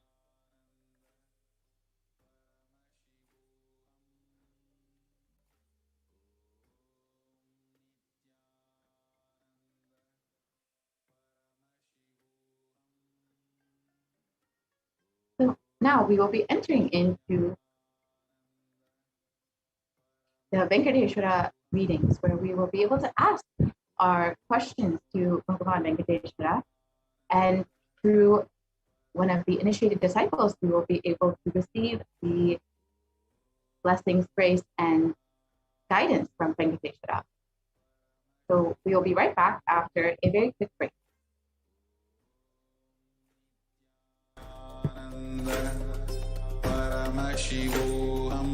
[SPEAKER 5] Now we will be entering into the Venkateshwara readings, where we will be able to ask our questions to Bhagavan Venkateshwara, and through one of the initiated disciples, we will be able to receive the blessings, grace, and guidance from Venkateshwara. So we will be right back after a very quick break.
[SPEAKER 4] Paramashivoham.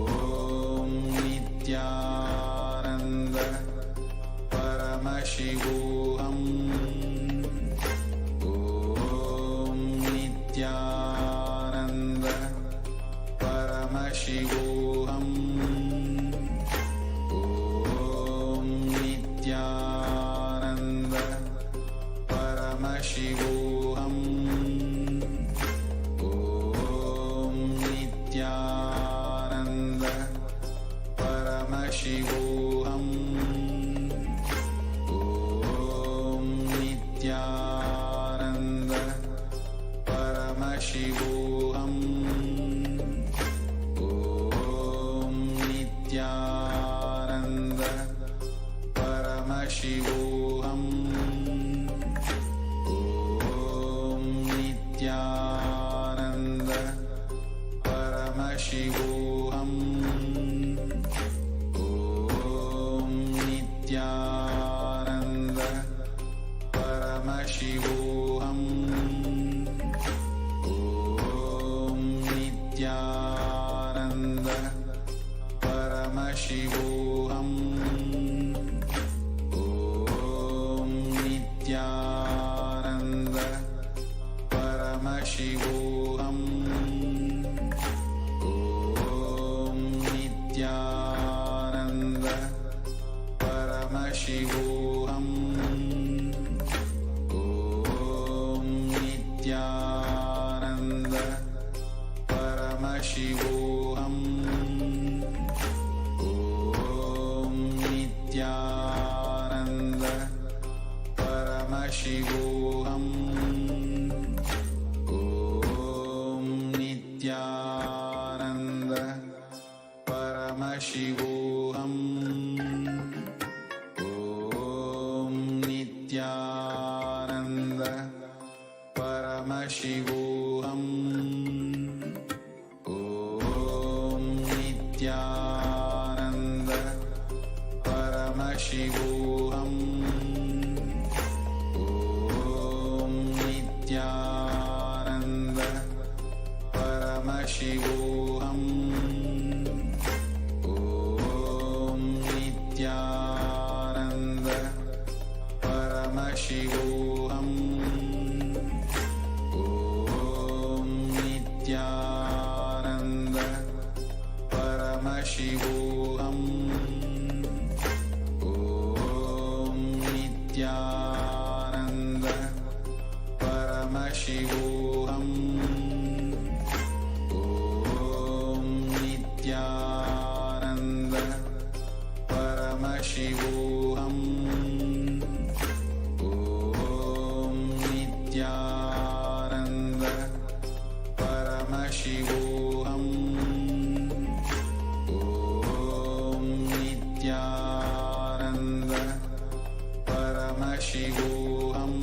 [SPEAKER 4] Om Nithyananda Paramashivoham. Om Nithyananda Paramashivoham. Om Nithyananda Paramashivoham. Nithyananda Paramashivoham. Om Nithyananda Paramashivoham. Om Nithyananda Paramashivoham. Om Nithyananda Paramashivoham. Om Nithyananda Paramashivoham. Om Nithyananda Paramashivoham. Om Nithyananda Paramashivoham. Nithyananda Paramashivoham. Om Nithyananda Paramashivoham. Om Nithyananda Paramashivoham. Om Nithyananda Paramashivoham. Om Nithyananda Paramashivoham. Om Nithyananda Paramashivoham. Om Nithyananda Paramashivoham. Om Nithyananda Paramashivoham. Om Nithyananda Paramashivoham. Om Nithyananda Paramashivoham. Om Nithyananda Paramashivoham. Om Nithyananda Paramashivoham. Om Nithyananda Paramashivoham. Om Nithyananda Paramashivoham.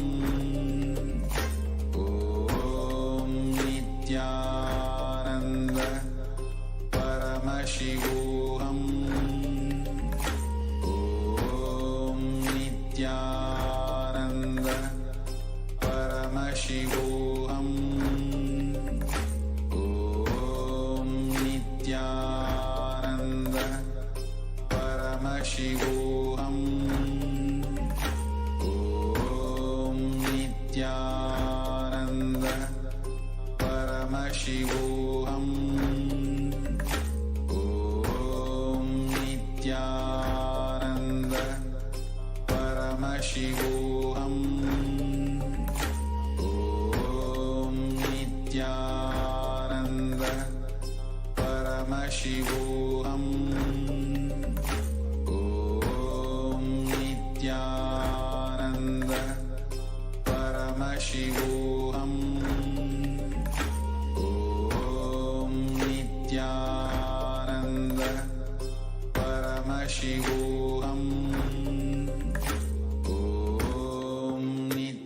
[SPEAKER 4] Om Nithyananda Paramashivoham. Om Nithyananda Paramashivoham. Om Nithyananda Paramashivoham. Om Nithyananda Paramashivoham. Om Nithyananda Paramashivoham. Om Nithyananda Paramashivoham.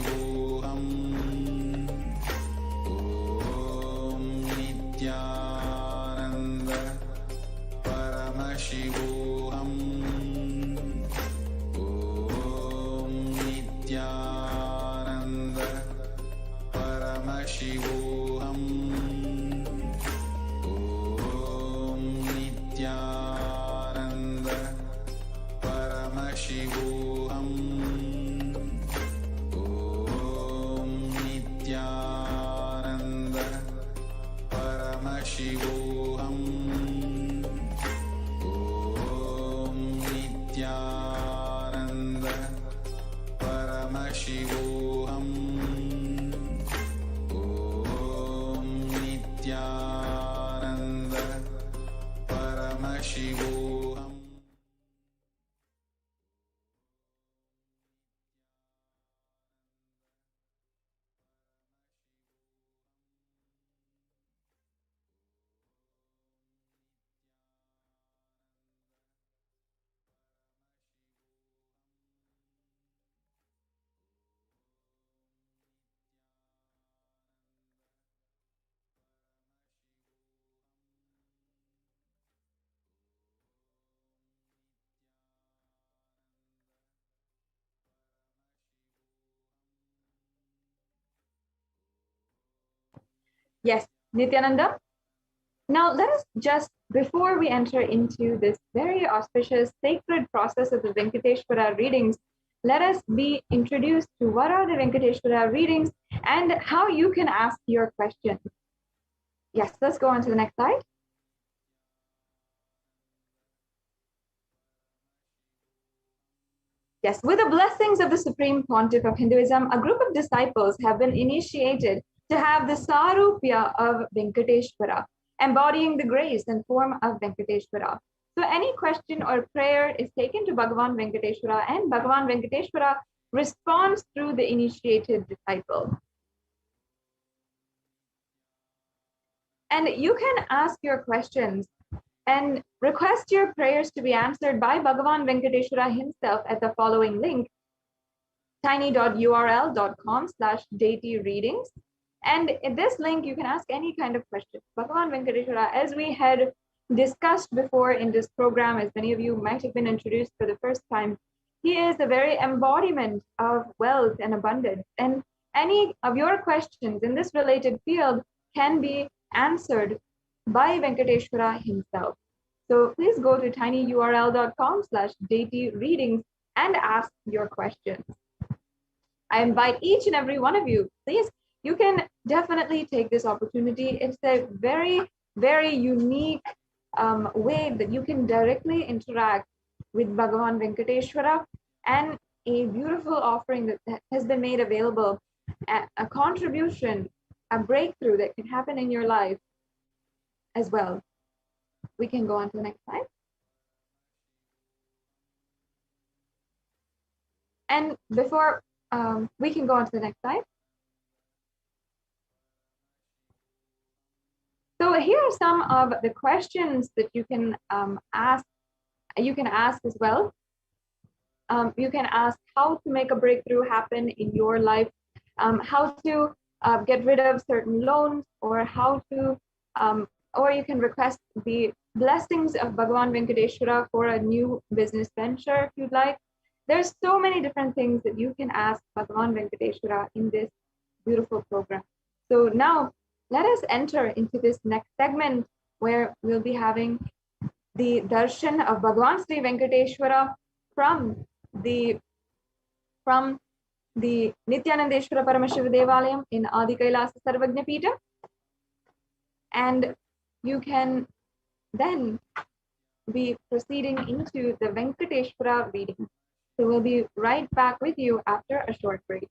[SPEAKER 4] Paramashivoham. Om Nithyananda Paramashivoham. Om Nithyananda Paramashivoham. Om Nithyananda Paramashivoham. Om Nithyananda Paramashivoham. Om Nithyananda Paramashivoham. Om Nithyananda Paramashivoham.
[SPEAKER 6] Yes, Nithyananda. Now let us just, before we enter into this very auspicious sacred process of the Venkateshwara readings, let us be introduced to what are the Venkateshwara readings and how you can ask your questions. Yes, let's go on to the next slide. Yes, with the blessings of the Supreme Pontiff of Hinduism, a group of disciples have been initiated to have the Sarupya of Venkateshwara, embodying the grace and form of Venkateshwara. So any question or prayer is taken to Bhagavan Venkateshwara, and Bhagavan Venkateshwara responds through the initiated disciple. And you can ask your questions and request your prayers to be answered by Bhagavan Venkateshwara himself at the following link, tiny.url.com/deity readings. And in this link, you can ask any kind of question. Bhagavan Venkateshwara, as we had discussed before in this program, as many of you might have been introduced for the first time, he is the very embodiment of wealth and abundance. And any of your questions in this related field can be answered by Venkateshwara himself. So please go to tinyurl.com/deity readings and ask your questions. I invite each and every one of you, please, you can definitely take this opportunity. It's a very, very unique way that you can directly interact with Bhagavan Venkateshwara, and a beautiful offering that has been made available, a contribution, a breakthrough that can happen in your life as well. We can go on to the next slide. And before we can go on to the next slide. So here are some of the questions that you can ask. You can ask as well. You can ask how to make a breakthrough happen in your life, how to get rid of certain loans, or how to, or you can request the blessings of Bhagavan Venkateshwara for a new business venture if you'd like. There's so many different things that you can ask Bhagavan Venkateshwara in this beautiful program. So now let us enter into this next segment where we'll be having the darshan of Bhagavan Sri Venkateshwara from the Nithyanandeshwara Paramashiva Devalayam in Adi Kailasa Sarvajna Pita. And you can then be proceeding into the Venkateshwara reading. So we'll be right back with you after a short break.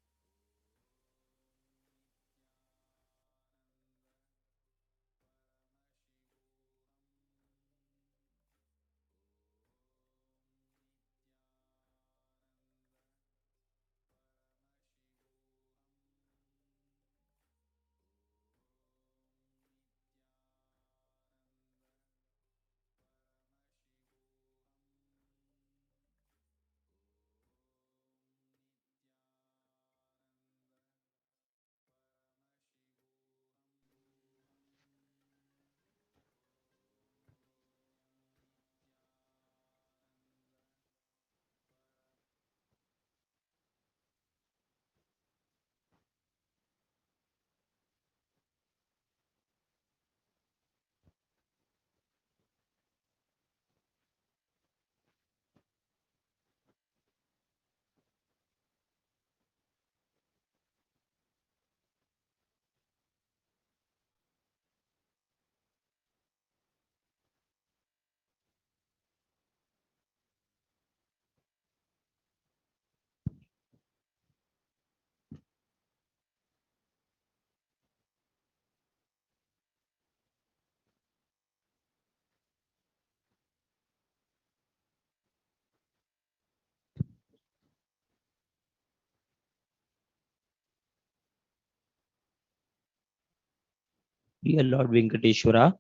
[SPEAKER 7] Dear Lord Venkateshwara,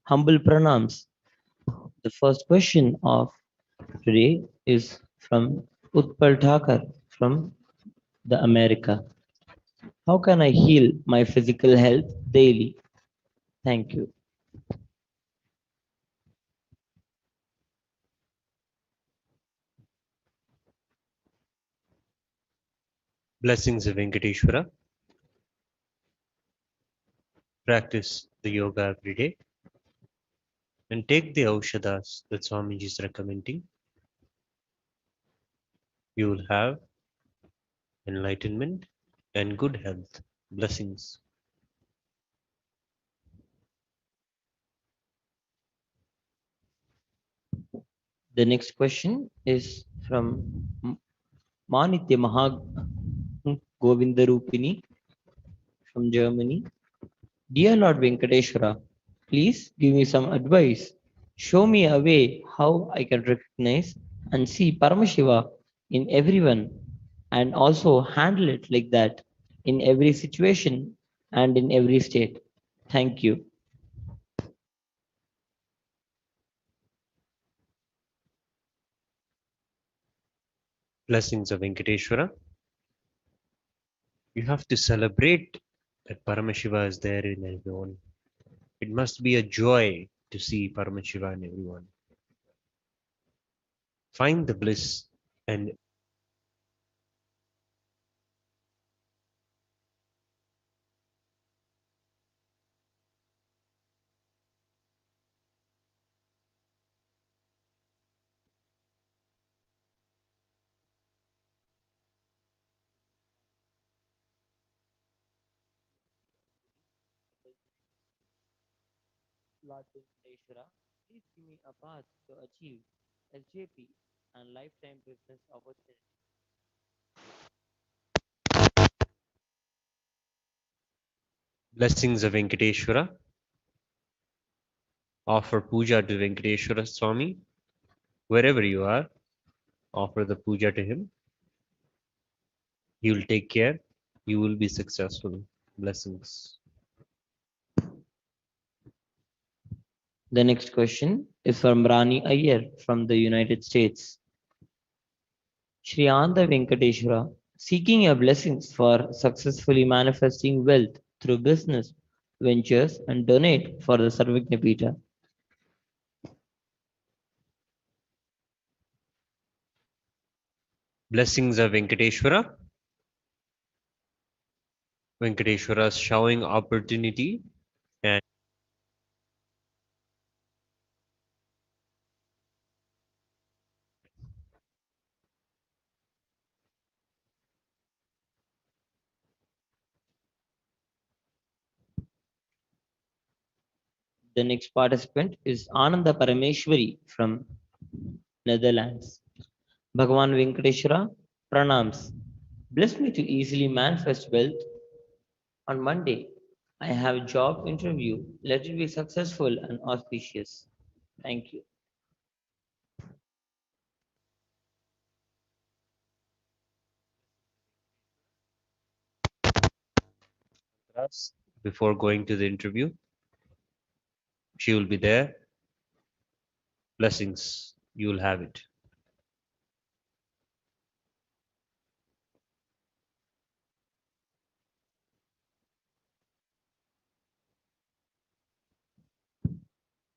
[SPEAKER 7] humble pranams. The first question of today is from Utpal Thakur from the America. How can I heal my physical health daily? Thank you.
[SPEAKER 8] Blessings of Venkateshwara. Practice the yoga every day and take the aushadas that Swamiji is recommending. You will have enlightenment and good health. Blessings.
[SPEAKER 7] The next question is from Manitya Govindarupini from Germany. Dear Lord Venkateshwara, please give me some advice. Show me a way how I can recognize and see Paramashiva in everyone and also handle it like that in every situation and in every state. Thank you.
[SPEAKER 8] Blessings of Venkateshwara. You have to celebrate that Paramashiva is there in everyone. It must be a joy to see Paramashiva in everyone. Find the bliss and
[SPEAKER 7] Lord Venkateshwara, please give me a path to achieve SJP and lifetime business opportunity.
[SPEAKER 8] blessings of Venkateshwara. Offer puja to Venkateshwara Swami. Wherever you are, offer the puja to him. He will take care. You will be successful. Blessings.
[SPEAKER 7] The next question is from Rani Iyer from the United States. Shri Anda Venkateshwara, seeking your blessings for successfully manifesting wealth through business ventures and donate for the Sarvagna Pita.
[SPEAKER 8] Blessings of Venkateshwara. Venkateshwara is showing opportunity and
[SPEAKER 7] The next participant is Ananda Parameshwari from Netherlands. Bhagavan Venkateshwara, pranams. Bless me to easily manifest wealth. On Monday, I have a job interview. Let it be successful and auspicious. Thank you.
[SPEAKER 8] before going to the interview, she will be there. Blessings. You will have it.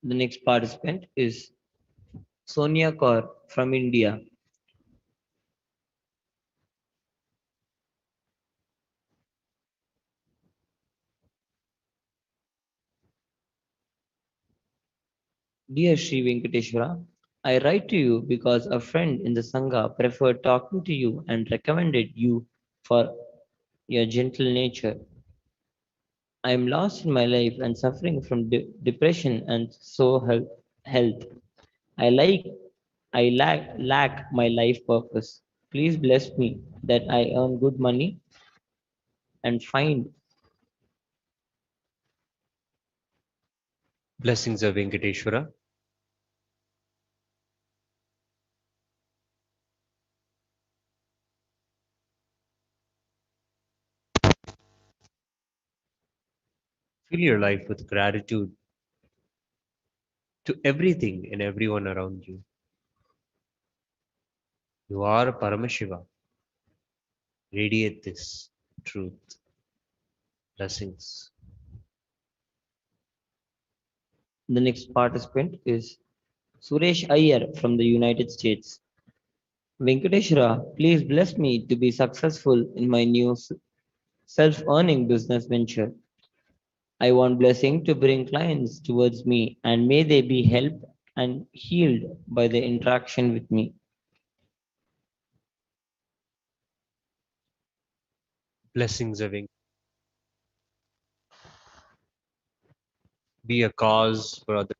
[SPEAKER 7] The next participant is Sonia Kaur from India. Dear Sri Venkateshwara, I write to you because a friend in the Sangha preferred talking to you and recommended you for your gentle nature. I am lost in my life and suffering from depression and health. I like I lack my life purpose. Please bless me that I earn good money and find
[SPEAKER 8] Blessings of Venkateshwara. Fill your life with gratitude to everything and everyone around you. You are Paramashiva. Radiate this truth. Blessings.
[SPEAKER 7] The next participant is Suresh Iyer from the United States. Venkateshwara, please bless me to be successful in my new self-earning business venture. I want blessing to bring clients towards me and may they be helped and healed by the interaction with me.
[SPEAKER 8] Blessings of be a cause for others.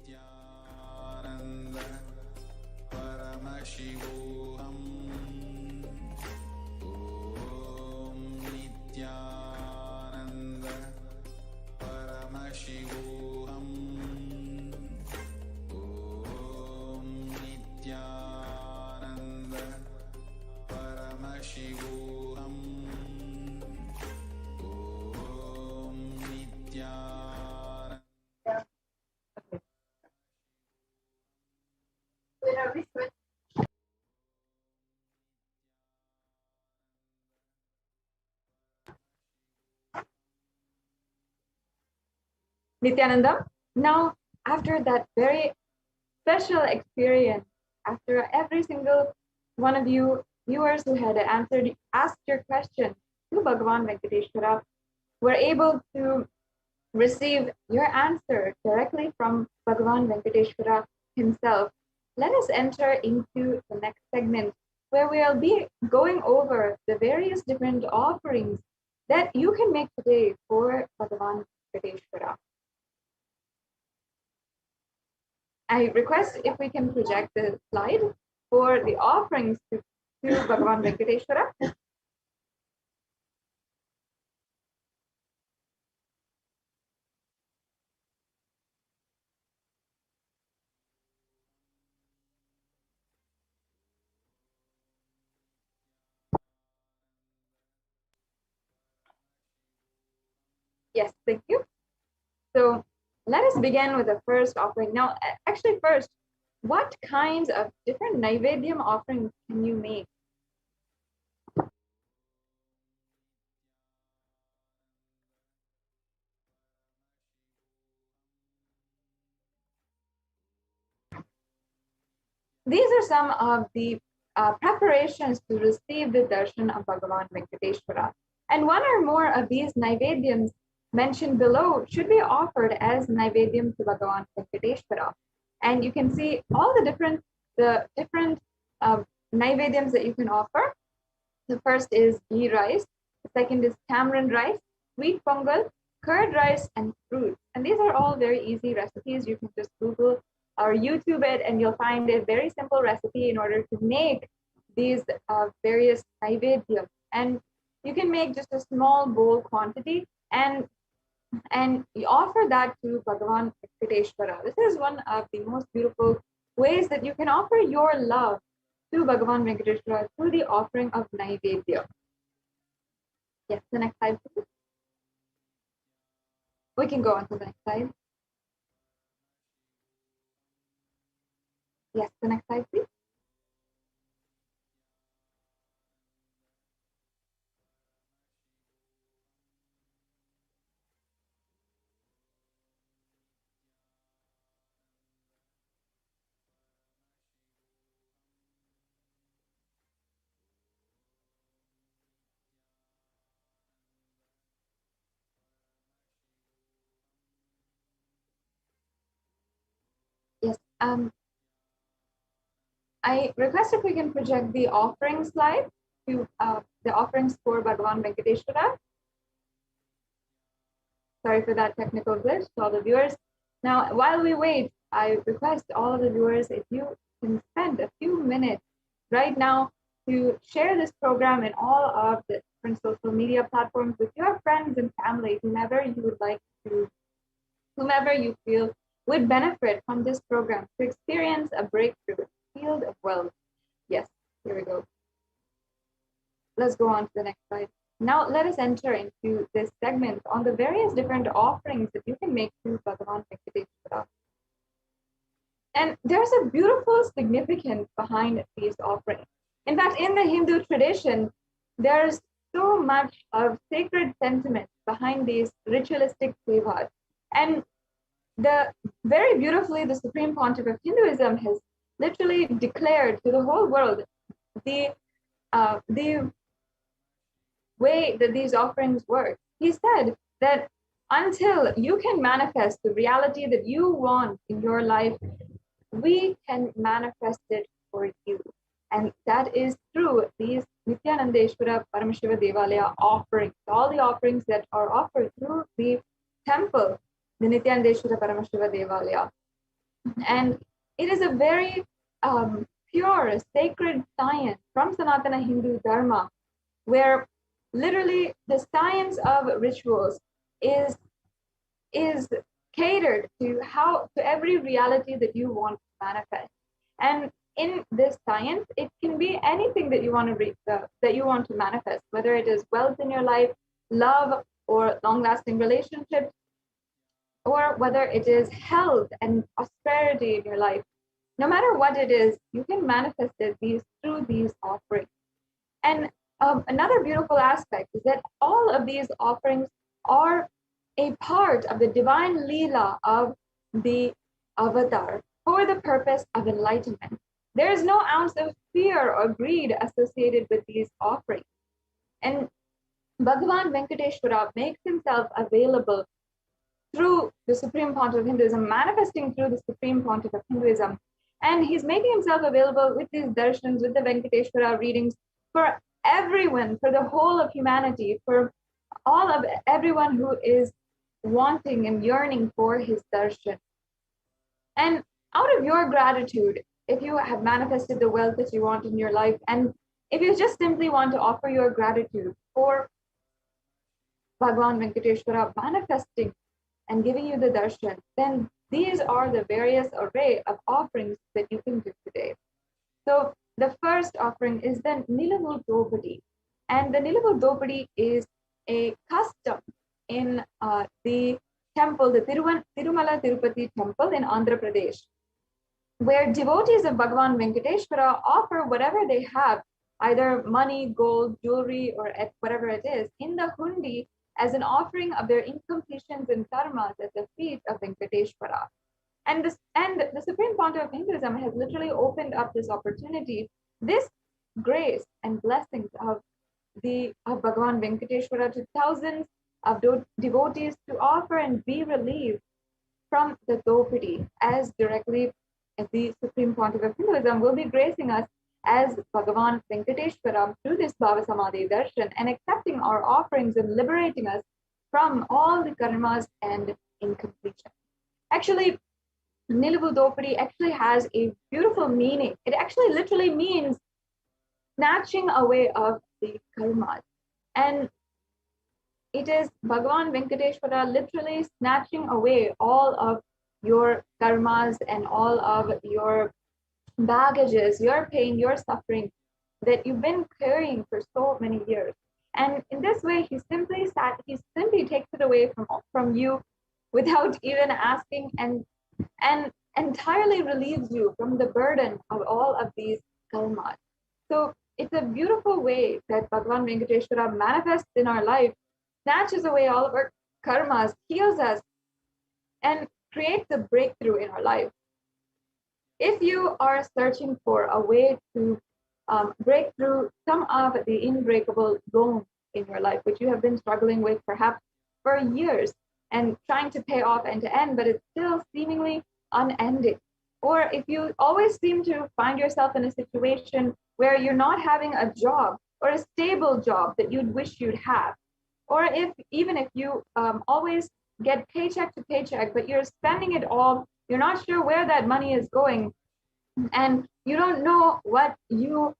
[SPEAKER 4] Nithyananda Paramashivoham. Om Nithyananda Paramashivoham. Om Nithyananda Paramashivoham. Om Nithyananda.
[SPEAKER 6] Nithyananda, now after that very special experience, after every single one of you viewers who had asked your question to Bhagavan Venkateshwara were able to receive your answer directly from Bhagavan Venkateshwara himself. Let us enter into the next segment where we'll be going over the various different offerings that you can make today for Bhagavan Venkateshwara. I request if we can project the slide for the offerings to Bhagavan Venkateshwara. Yes, thank you. So let us begin with the first offering. Now, actually first, what kinds of different Naivedyam offerings can you make? These are some of the preparations to receive the darshan of Bhagavan Venkateshwara. And one or more of these Naivedyams mentioned below should be offered as Naivedyam to Bhagavan Venkateshwara. And you can see all the different Naivedyams that you can offer. The first is ghee rice, the second is tamarind rice, sweet pongal, curd rice, and fruit. And these are all very easy recipes. You can just Google or YouTube it, and you'll find a very simple recipe in order to make these various naivedyams. And you can make just a small bowl quantity, and and you offer that to Bhagavan Venkateshwara. This is one of the most beautiful ways that you can offer your love to Bhagavan Venkateshwara through the offering of Naivedya. Yes, the next slide, please. We can go on to the next slide. Yes, the next slide, please. Yes, I request if we can project the offering slide to the offerings for Bhagavan Venkateshwara. Sorry for that technical glitch to all the viewers. Now, while we wait, I request all of the viewers, if you can spend a few minutes right now to share this program in all of the different social media platforms with your friends and family, whomever you would like to, whomever you feel would benefit from this program to experience a breakthrough in the field of wealth. Yes, here we go. Let's go on to the next slide. Now let us enter into this segment on the various different offerings that you can make to Bhagavan Venkateshwara. And there's a beautiful significance behind these offerings. In fact, in the Hindu tradition, there's so much of sacred sentiment behind these ritualistic sevas. And very beautifully, the Supreme Pontiff of Hinduism has literally declared to the whole world the way that these offerings work. He said that until you can manifest the reality that you want in your life, we can manifest it for you. And that is through these Nithyanandeshwara Paramashiva Devalaya offerings, all the offerings that are offered through the temple, the Nithyanandeshwara Paramashiva Devalaya. And it is a very pure, sacred science from Sanatana Hindu Dharma, where literally the science of rituals is catered to every reality that you want to manifest. And in this science, it can be anything that you want to manifest, whether it is wealth in your life, love, or long-lasting relationships, or whether it is health and prosperity in your life. No matter what it is, you can manifest it through these offerings. And another beautiful aspect is that all of these offerings are a part of the divine Leela of the avatar for the purpose of enlightenment. There is no ounce of fear or greed associated with these offerings. And Bhagavan Venkateshwara makes himself available through the Supreme Pontiff of Hinduism, manifesting through the Supreme Pontiff of Hinduism. And he's making himself available with these darshans, with the Venkateshwara readings for everyone, for the whole of humanity, for all of everyone who is wanting and yearning for his darshan. And out of your gratitude, if you have manifested the wealth that you want in your life, and if you just simply want to offer your gratitude for Bhagavan Venkateshwara manifesting and giving you the darshan, then these are the various array of offerings that you can do today. So the first offering is the Nilavul Dopadi. And the Nilavul Dopadi is a custom in the temple, the Tirumala Tirupati temple in Andhra Pradesh, where devotees of Bhagavan Venkateshwara offer whatever they have, either money, gold, jewelry, or whatever it is, in the hundi as an offering of their incompletions and karmas at the feet of Venkateshwara. And the Supreme Pontiff of Hinduism has literally opened up this opportunity, this grace and blessings of Bhagavan Venkateshwara to thousands of devotees to offer and be relieved from the Dopadi, as directly as the Supreme Pontiff of Hinduism will be gracing us as Bhagavan Venkateshwara through this BHAVASAMADHI darshan and accepting our offerings and liberating us from all the karmas and incompletion. Actually, Nilavul Dopadi actually has a beautiful meaning. It actually literally means snatching away of the karmas. And it is Bhagavan Venkateshwara literally snatching away all of your karmas and all of your baggages, your pain, your suffering that you've been carrying for so many years. And in this way, he simply takes it away from you without even asking, and entirely relieves you from the burden of all of these karmas. So it's a beautiful way that Bhagavan Venkateshwara manifests in our life, snatches away all of our karmas, heals us, and creates a breakthrough in our life. If you are searching for a way to break through some of the unbreakable loans in your life, which you have been struggling with perhaps for years and trying to pay off end to end, but it's still seemingly unending. Or if you always seem to find yourself in a situation where you're not having a job or a stable job that you'd wish you'd have, or even if you always get paycheck to paycheck, but you're spending it all, you're not sure where that money is going, and you don't know you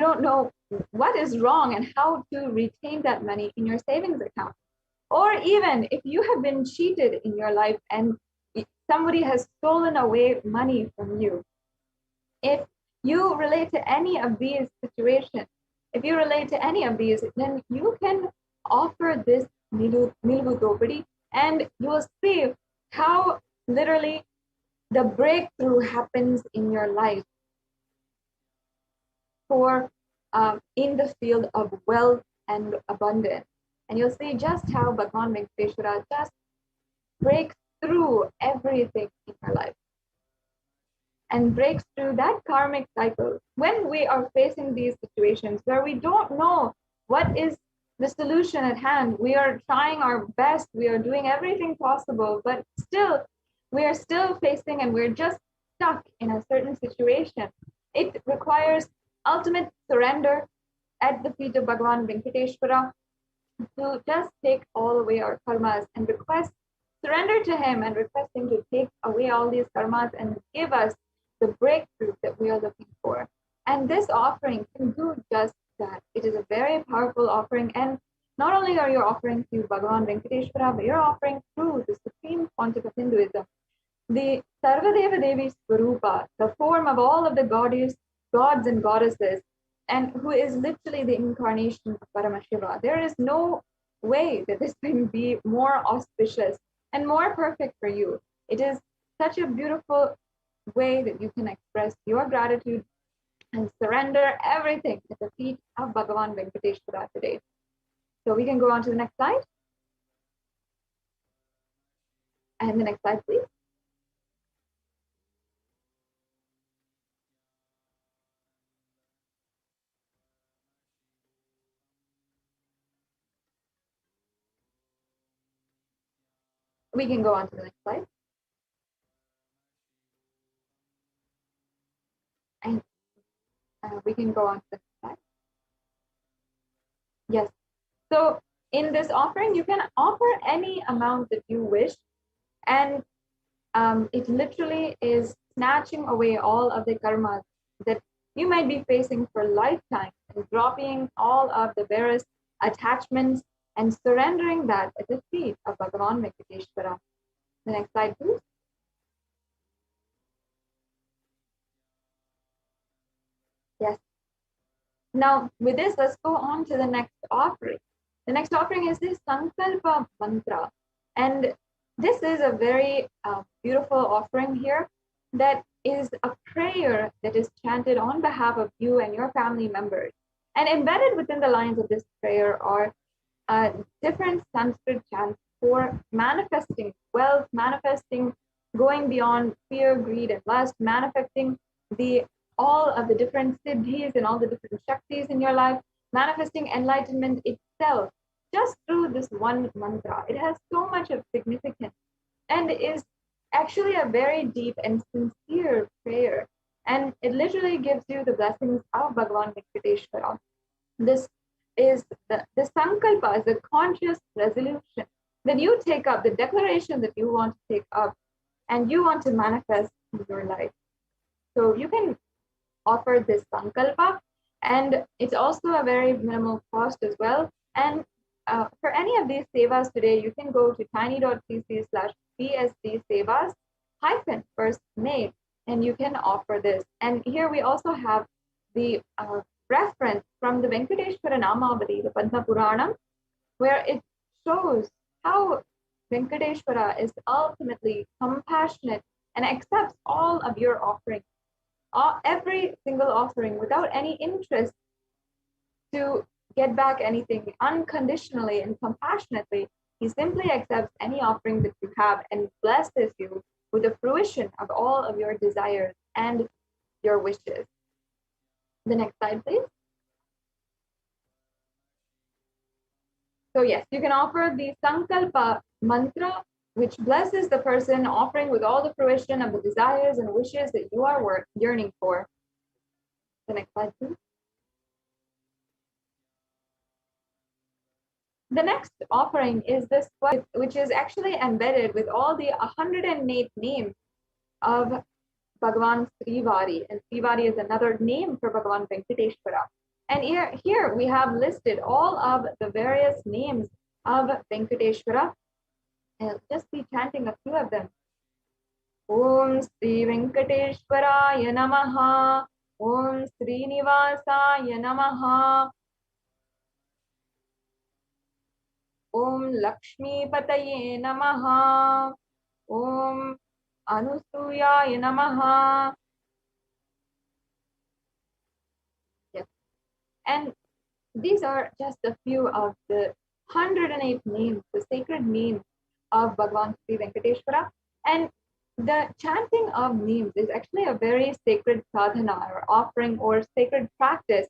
[SPEAKER 6] don't know what is wrong and how to retain that money in your savings account. Or even if you have been cheated in your life and somebody has stolen away money from you, if you relate to any of these situations, then you can offer this Nilvu Dopadi, and you will see how literally the breakthrough happens in your life for in the field of wealth and abundance. And you'll see just how Bhagavan Venkateshwara just breaks through everything in our life and breaks through that karmic cycle. When we are facing these situations where we don't know what is the solution at hand, we are trying our best, we are doing everything possible, but still, we are still facing and we're just stuck in a certain situation. It requires ultimate surrender at the feet of Bhagavan Venkateshwara to just take all away our karmas and surrender to him and request him to take away all these karmas and give us the breakthrough that we are looking for. And this offering can do just that. It is a very powerful offering, and not only are you offering to Bhagavan Venkateshwara, but you're offering through the supreme pontiff of Hinduism, the Sarvadeva Devi Swarupa, the form of all of the gods and goddesses, and who is literally the incarnation of Paramashiva. There is no way that this can be more auspicious and more perfect for you. It is such a beautiful way that you can express your gratitude and surrender everything at the feet of Bhagavan Venkateshwara today. So we can go on to the next slide. And the next slide, please. We can go on to the next slide. And we can go on to the next slide. Yes. So in this offering, you can offer any amount that you wish. And it literally is snatching away all of the karmas that you might be facing for lifetime and dropping all of the various attachments and surrendering that at the feet of Bhagavan Venkateshwara. The next slide, please. Yes. Now, with this, let's go on to the next offering. The next offering is this Sankalpa Mantra. And this is a very beautiful offering here that is a prayer that is chanted on behalf of you and your family members. And embedded within the lines of this prayer are different Sanskrit chants for manifesting wealth, manifesting going beyond fear, greed, and lust, manifesting all of the different siddhis and all the different shaktis in your life, manifesting enlightenment itself just through this one mantra. It has so much of significance and is actually a very deep and sincere prayer. And it literally gives you the blessings of Bhagavan Venkateshwara. This is the sankalpa, is the conscious resolution that you take up, the declaration that you want to take up and you want to manifest in your life. So you can offer this sankalpa, and it's also a very minimal cost as well. And for any of these sevas today, you can go to tiny.cc/bsd-sevas -first and you can offer this. And here we also have the reference from the Venkateshwara Namavali, the Padma Puranam, where it shows how Venkateshwara is ultimately compassionate and accepts all of your offerings, every single offering without any interest to get back anything, unconditionally and compassionately. He simply accepts any offering that you have and blesses you with the fruition of all of your desires and your wishes. The next slide, please. So yes, you can offer the Sankalpa mantra, which blesses the person offering with all the fruition of the desires and wishes that you are yearning for. The next slide, please. The next offering is this, which is actually embedded with all the 108 names of Bhagavan Srivari. And Srivari is another name for Bhagavan Venkateshwara. And here we have listed all of the various names of Venkateshwara. And I'll just be chanting a few of them. Om Sri Venkateshwaraya Namaha. Om Srinivasaya Namaha. Om Lakshmi Pataye Namaha. Om Anusuyaya Namaha. Yes. And these are just a few of the 108 names, the sacred names of Bhagavan Sri Venkateshwara. And the chanting of names is actually a very sacred sadhana or offering or sacred practice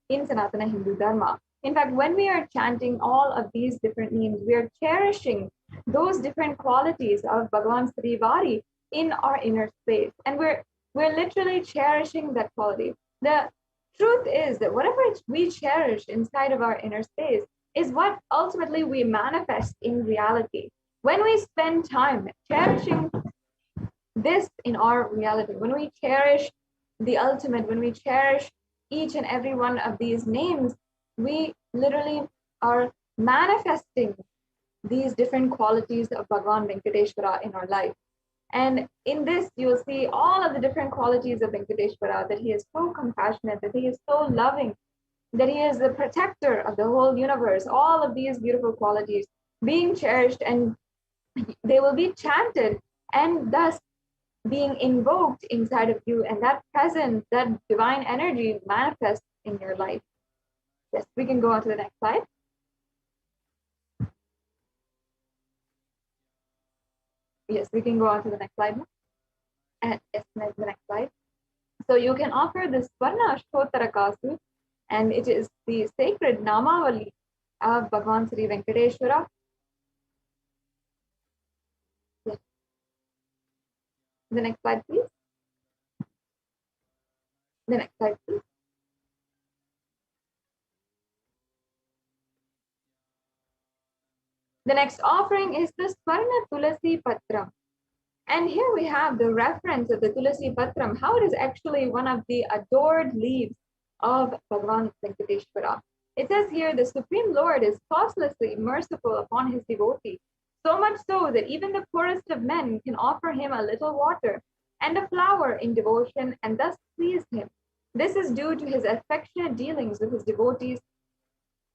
[SPEAKER 6] in Sanatana Hindu Dharma. In fact, when we are chanting all of these different names, we are cherishing those different qualities of Bhagavan Srivari in our inner space. And we're literally cherishing that quality. The truth is that whatever we cherish inside of our inner space is what ultimately we manifest in reality. When we spend time cherishing this in our reality, when we cherish the ultimate, when we cherish each and every one of these names, we literally are manifesting these different qualities of Bhagavan Venkateshwara in our life. And in this, you'll see all of the different qualities of Venkateshwara, that he is so compassionate, that he is so loving, that he is the protector of the whole universe, all of these beautiful qualities being cherished, and they will be chanted and thus being invoked inside of you, and that presence, that divine energy manifests in your life. Yes, we can go on to the next slide. Yes, we can go on to the next slide. And yes, the next slide. So you can offer the Swarna Ashtotara Kasu, and it is the sacred Namavali of Bhagavan Sri Venkateshwara. Yes. The next slide, please. The next slide, please. The next offering is the Swarna Tulasi Patram. And here we have the reference of the Tulasi Patram, how it is actually one of the adored leaves of Bhagavan Venkateshwara. It says here, the Supreme Lord is causelessly merciful upon his devotee, so much so that even the poorest of men can offer him a little water and a flower in devotion and thus please him. This is due to his affectionate dealings with his devotees.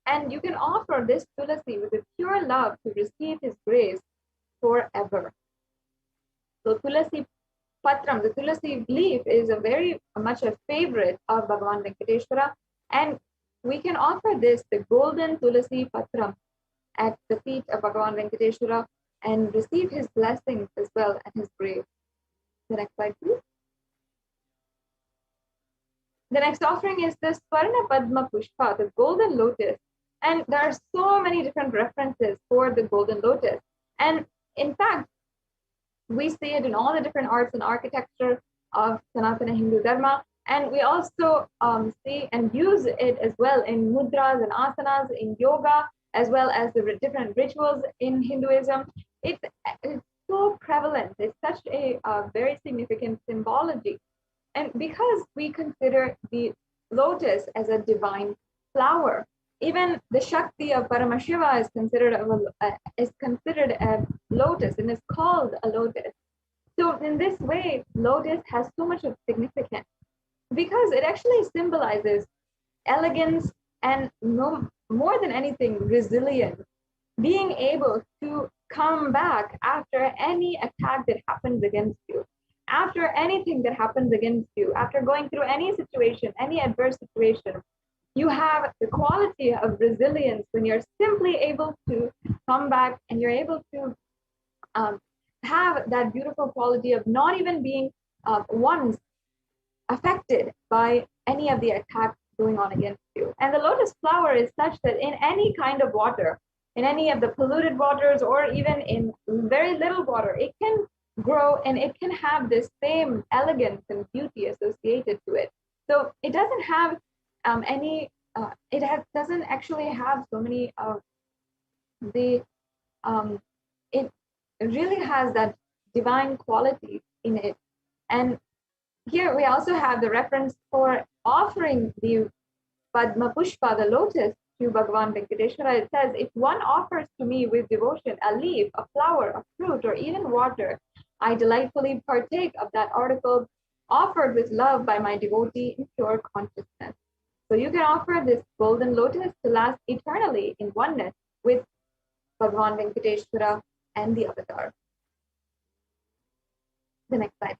[SPEAKER 6] And you can offer this Tulasi with a pure love to receive his grace forever. So Tulasi Patram, the Tulasi leaf, is a very much a favorite of Bhagavan Venkateshwara. And we can offer this, the golden Tulasi Patram, at the feet of Bhagavan Venkateshwara and receive his blessings as well and his grace. The next slide, please. The next offering is the Swarna Padma Pushpa, the golden lotus. And there are so many different references for the golden lotus. And in fact, we see it in all the different arts and architecture of Sanatana Hindu Dharma. And we also see and use it as well in mudras and asanas, in yoga, as well as the different rituals in Hinduism. It's so prevalent. It's such a very significant symbology. And because we consider the lotus as a divine flower, Even the Shakti of Paramashiva is considered a lotus and is called a lotus. So in this way, lotus has so much of significance because it actually symbolizes elegance and more than anything, resilience, being able to come back after any attack that happens against you, after anything that happens against you, after going through any situation, any adverse situation. You have the quality of resilience when you're simply able to come back and you're able to have that beautiful quality of not even being once affected by any of the attacks going on against you. And the lotus flower is such that in any kind of water, in any of the polluted waters, or even in very little water, it can grow and it can have this same elegance and beauty associated to it. So it doesn't have doesn't actually have so many of the it really has that divine quality in it. And here we also have the reference for offering the Padma Pushpa, the lotus, to Bhagavan Venkateshwara. It says, if one offers to me with devotion a leaf, a flower, a fruit, or even water, I delightfully partake of that article offered with love by my devotee in pure consciousness. So you can offer this golden lotus to last eternally in oneness with Bhagavan Venkateshwara and the avatar. The next slide.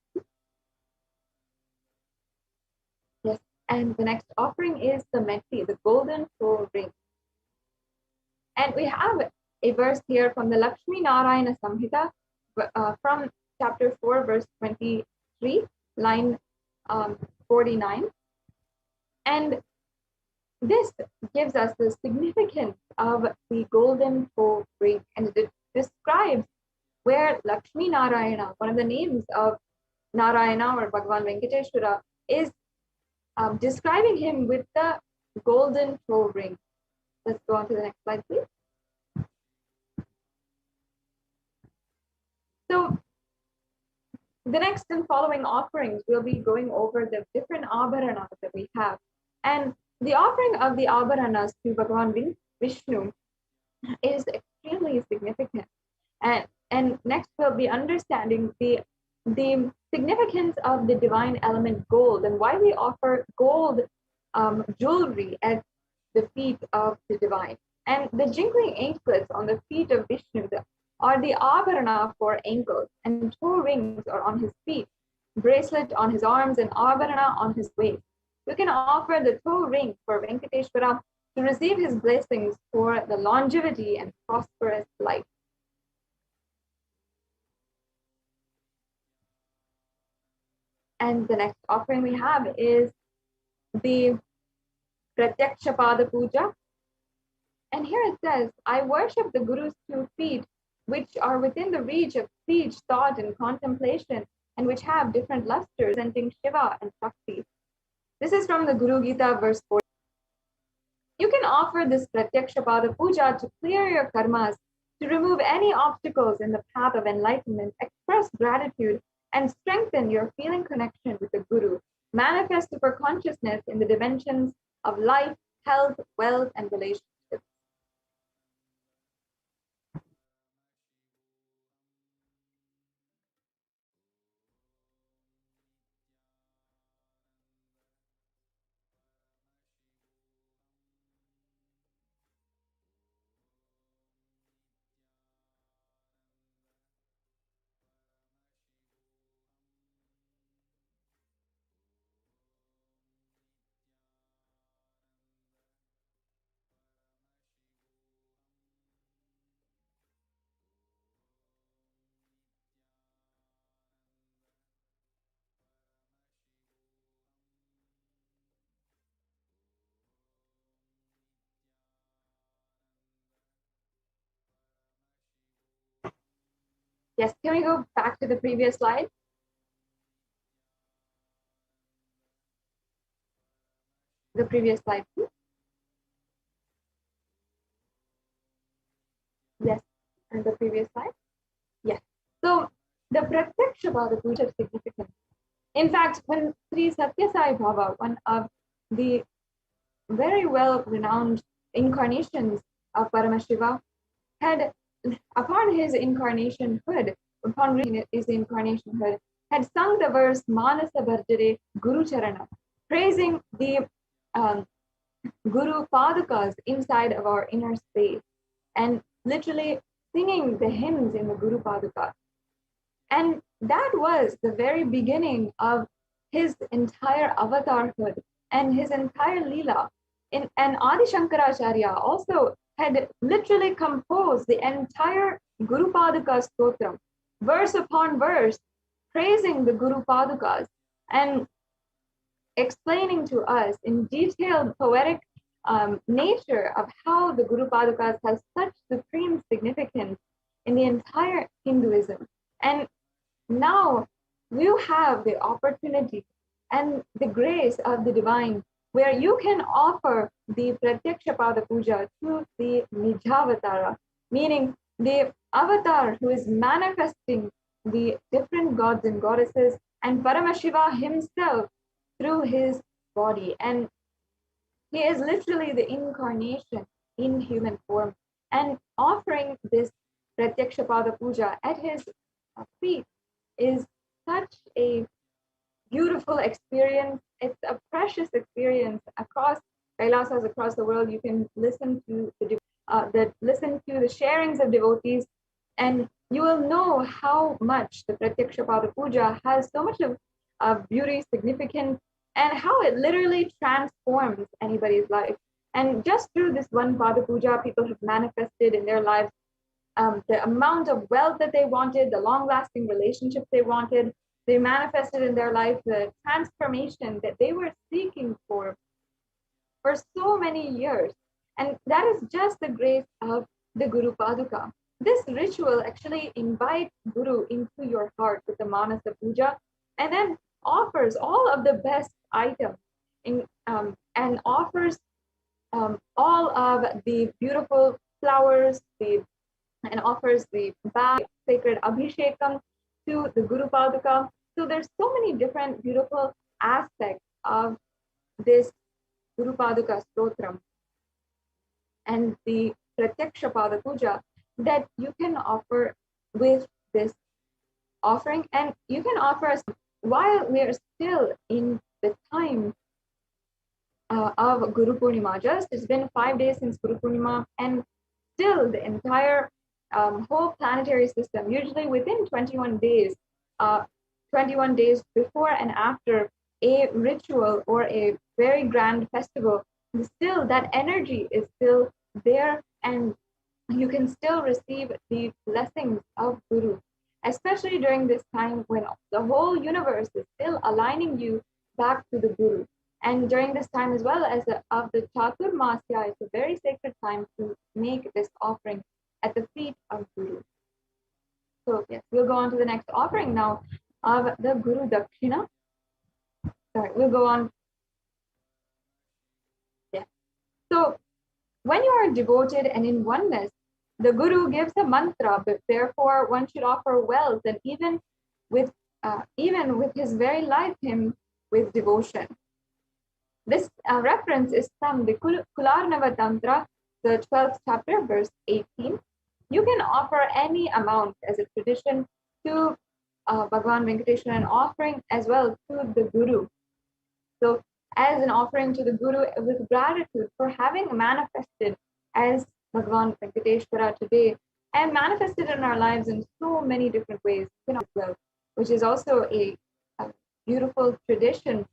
[SPEAKER 6] Yes, and the next offering is the Meti, the golden soul ring. And we have a verse here from the Lakshmi Narayana Samhita from chapter 4, verse 23, line 49. And this gives us the significance of the golden soul ring, and it describes where Lakshmi Narayana, one of the names of Narayana or Bhagavan Venkateshwara, is describing him with the golden toe ring. Let's go on to the next slide, please. So the next and following offerings, we'll be going over the different abharanas that we have. And the offering of the abharanas to Bhagavan Vishnu is extremely significant. And next we'll be understanding the significance of the divine element gold and why we offer gold jewelry at the feet of the divine. And the jingling anklets on the feet of Vishnu are the abharana for ankles, and toe rings are on his feet, bracelet on his arms, and abharana on his waist. You can offer the toe ring for Venkateshwara to receive his blessings for the longevity and prosperous life. And the next offering we have is the Pratyaksha Pada Puja. And here it says, I worship the Guru's 2 feet, which are within the reach of speech, thought, and contemplation, and which have different lusters, representing Shiva and Shakti. This is from the Guru Gita, verse 4. You can offer this Pratyaksha Pada Puja to clear your karmas, to remove any obstacles in the path of enlightenment, express gratitude, and strengthen your feeling connection with the Guru. Manifest super consciousness in the dimensions of life, health, wealth, and relationships. Yes, can we go back to the previous slide? The previous slide, please. Yes, and the previous slide. Yes. So the Pratyaksha Pada Puja is significant. In fact, when Sri Satya Sai Baba, one of the very well-renowned incarnations of Paramashiva, had, upon his incarnationhood, upon reaching his incarnationhood, had sung the verse Manasa Bharjare Guru Charana, praising the Guru Padukas inside of our inner space, and literally singing the hymns in the Guru Paduka. And that was the very beginning of his entire avatarhood and his entire Leela. And Adi Shankaracharya also had literally composed the entire Guru Paduka Stotram, verse upon verse, praising the Guru Padukas and explaining to us in detailed poetic nature of how the Guru Padukas has such supreme significance in the entire Hinduism. And now you have the opportunity and the grace of the divine, where you can offer the Pratyaksha Pada Puja to the Nijavatara, meaning the avatar who is manifesting the different gods and goddesses, and Paramashiva himself through his body. And he is literally the incarnation in human form. And offering this Pratyaksha Pada Puja at his feet is such a beautiful experience. It's a precious experience across Kailasas across the world. You can listen to the sharings of devotees, and you will know how much the Pratyaksha Pada Puja has so much of beauty, significance, and how it literally transforms anybody's life. And just through this one Pada Puja, people have manifested in their lives the amount of wealth that they wanted, the long-lasting relationships they wanted. They manifested in their life the transformation that they were seeking for so many years. And that is just the grace of the Guru Paduka. This ritual actually invites Guru into your heart with the Manasa Puja, and then offers all of the best items and offers all of the beautiful flowers, and offers the sacred Abhishekam to the Guru Paduka. So there's so many different beautiful aspects of this Guru Paduka Stotram and the Pratyaksha Pada Puja that you can offer with this offering. And you can offer us while we are still in the time of Guru Purnima. Just it's been 5 days since Guru Purnima, and still the entire whole planetary system, usually within 21 days, 21 days before and after a ritual or a very grand festival, still that energy is still there, and you can still receive the blessings of Guru, especially during this time when the whole universe is still aligning you back to the Guru. And during this time as well as of the Chatur Masya, it's a very sacred time to make this offering at the feet of Guru. So yes, we'll go on to the next offering now of the Guru Dakshina. Sorry, we'll go on. Yeah. So when you are devoted and in oneness, the Guru gives a mantra, but therefore one should offer wealth, and even with his very life hymn with devotion. This reference is from the Kularnava Tantra, the 12th chapter, verse 18. You can offer any amount as a tradition to Bhagavan Venkateshwara, an offering as well to the Guru. So as an offering to the Guru with gratitude for having manifested as Bhagavan Venkateshwara today and manifested in our lives in so many different ways, which is also a beautiful tradition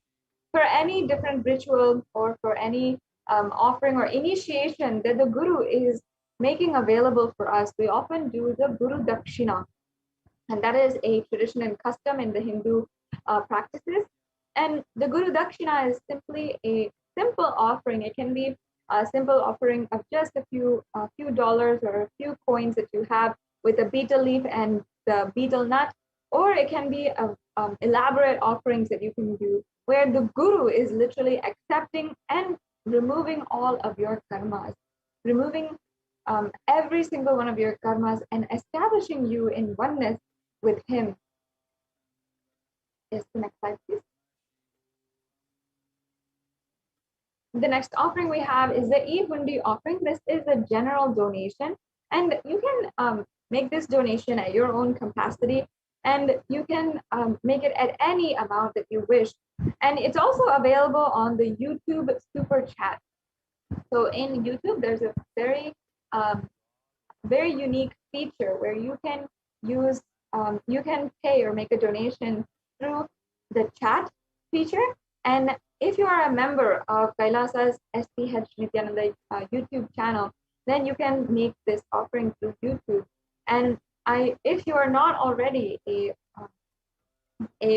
[SPEAKER 6] for any different ritual or for any offering or initiation that the Guru is making available for us. We often do the Guru Dakshina, and that is a tradition and custom in the Hindu practices. And the Guru Dakshina is simply a simple offering. It can be a simple offering of just a few dollars or a few coins that you have with a betel leaf and the betel nut, or it can be elaborate offerings that you can do where the Guru is literally accepting and removing all of your karmas, removing every single one of your karmas and establishing you in oneness with him. Yes, the next slide, please. The next offering we have is the e-hundi offering. This is a general donation, and you can make this donation at your own capacity, and you can make it at any amount that you wish. And it's also available on the YouTube Super Chat. So in YouTube, there's a very unique feature where you can use, you can pay or make a donation through the chat feature. And if you are a member of Kailasa's HDH Nithyananda YouTube channel, then you can make this offering through YouTube. And if you are not already a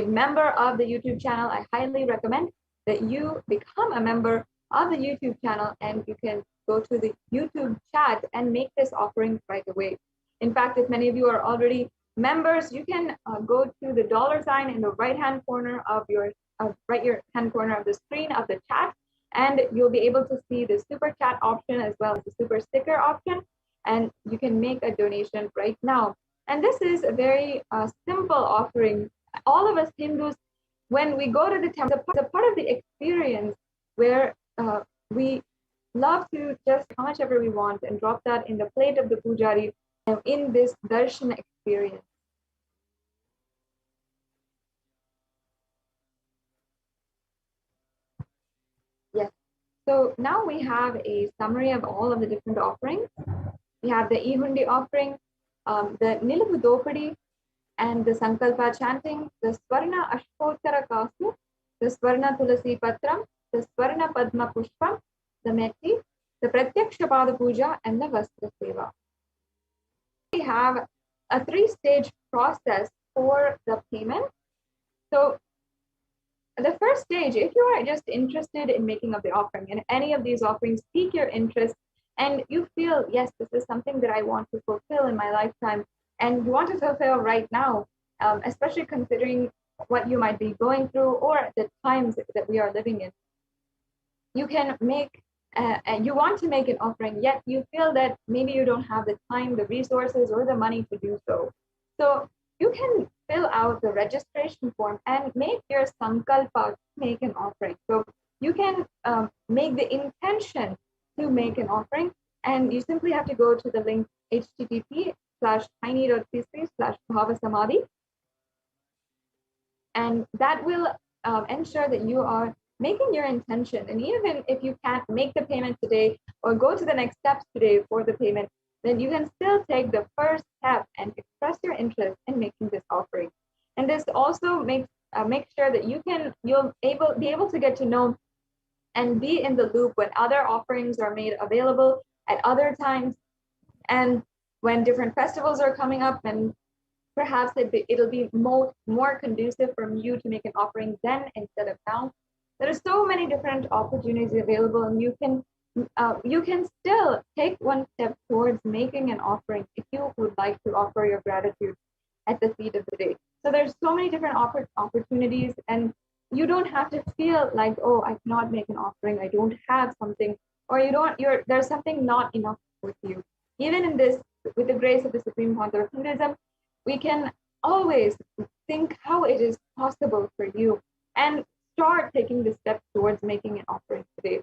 [SPEAKER 6] member of the YouTube channel, I highly recommend that you become a member of the YouTube channel, and you can go to the YouTube chat and make this offering right away. In fact, if many of you are already members, you can go to the $ in the right-hand corner of your right-hand corner of the screen of the chat, and you'll be able to see the super chat option as well as the super sticker option, and you can make a donation right now. And this is a very simple offering. All of us Hindus, when we go to the temple, it's a part of the experience where we love to just how much ever we want and drop that in the plate of the pujari in this darshan experience. Yes. So now we have a summary of all of the different offerings. We have the e-hundi offering, the Nilugu Dopadi, and the Sankalpa chanting, the Swarna Ashkottara Kasu, the Swarna Tulasi Patram, the Swarna Padma Pushpam, the Metti, the Pratyaksha Pada Puja, and the Vastra Seva. We have a 3-stage process for the payment. So the first stage, if you are just interested in making up the offering, and any of these offerings pique your interest, and you feel, yes, this is something that I want to fulfill in my lifetime, and you want to fulfill right now, especially considering what you might be going through or the times that we are living in. You can make, and you want to make an offering, yet you feel that maybe you don't have the time, the resources, or the money to do so. So you can fill out the registration form and make your sankalpa to make an offering. So you can make the intention to make an offering, and you simply have to go to the link http://tiny.cc/BHAVASAMADHI, and that will ensure that you are making your intention. And even if you can't make the payment today or go to the next steps today for the payment, then you can still take the first step and express your interest in making this offering. And this also makes sure that you'll be able to get to know and be in the loop when other offerings are made available at other times, and when different festivals are coming up, and perhaps it'll be more conducive for you to make an offering then instead of now. There are so many different opportunities available, and you can still take one step towards making an offering if you would like to offer your gratitude at the feet of the day. So there's so many different opportunities, and you don't have to feel like, oh, I cannot make an offering, I don't have something, or there's something not enough with you. Even in this, with the grace of the Supreme Concord of Hinduism, we can always think how it is possible for you and start taking the steps towards making an offering today.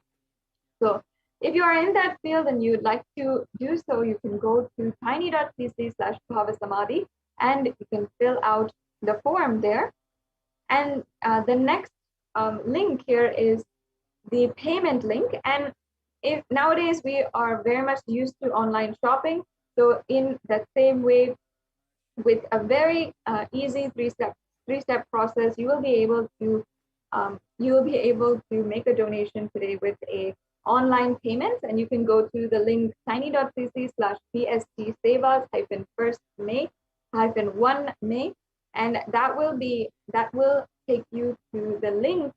[SPEAKER 6] So if you are in that field and you'd like to do so, you can go to tiny.cc/BHAVASAMADHI, and you can fill out the form there. And the next link here is the payment link. And if nowadays we are very much used to online shopping, so in that same way, with a very easy three-step process, you will be able to make a donation today with a online payment, and you can go to the link tiny.cc/bst-savas-1may, and that will take you to the link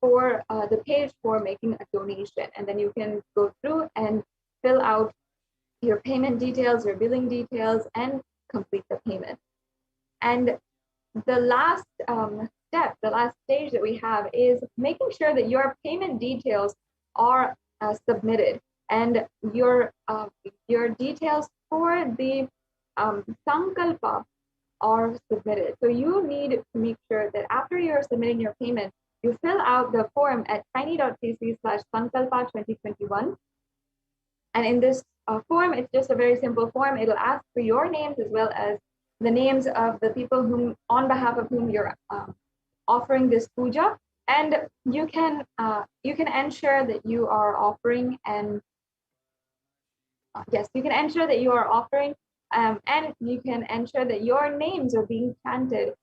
[SPEAKER 6] for the page for making a donation, and then you can go through and fill out your payment details, your billing details, and complete the payment. And the last step, the last stage that we have is making sure that your payment details are submitted, and your details for the sankalpa are submitted. So you need to make sure that after you're submitting your payment, you fill out the form at tiny.cc/sankalpa2021. And in this form, it's just a very simple form. It'll ask for your names as well as the names of the people whom, on behalf of whom you're offering this puja. And you can ensure that you are offering, and yes, you can ensure that you are offering, and you can ensure that your names are being chanted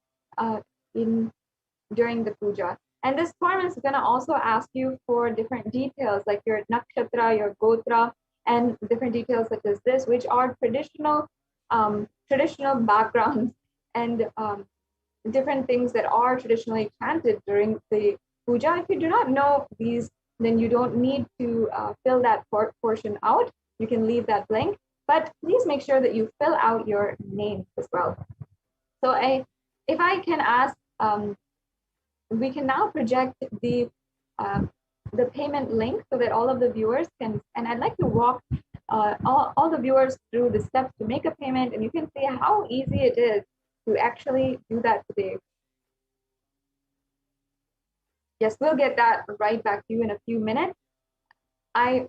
[SPEAKER 6] during the puja. And this form is going to also ask you for different details like your nakshatra, your gotra, and different details such as this, which are traditional backgrounds and different things that are traditionally chanted during the puja. If you do not know these, then you don't need to fill that portion out. You can leave that blank, but please make sure that you fill out your name as well. So if I can ask, we can now project the payment link so that all of the viewers can, and I'd like to walk all the viewers through the steps to make a payment, and you can see how easy it is to actually do that today. Yes, we'll get that right back to you in a few minutes. I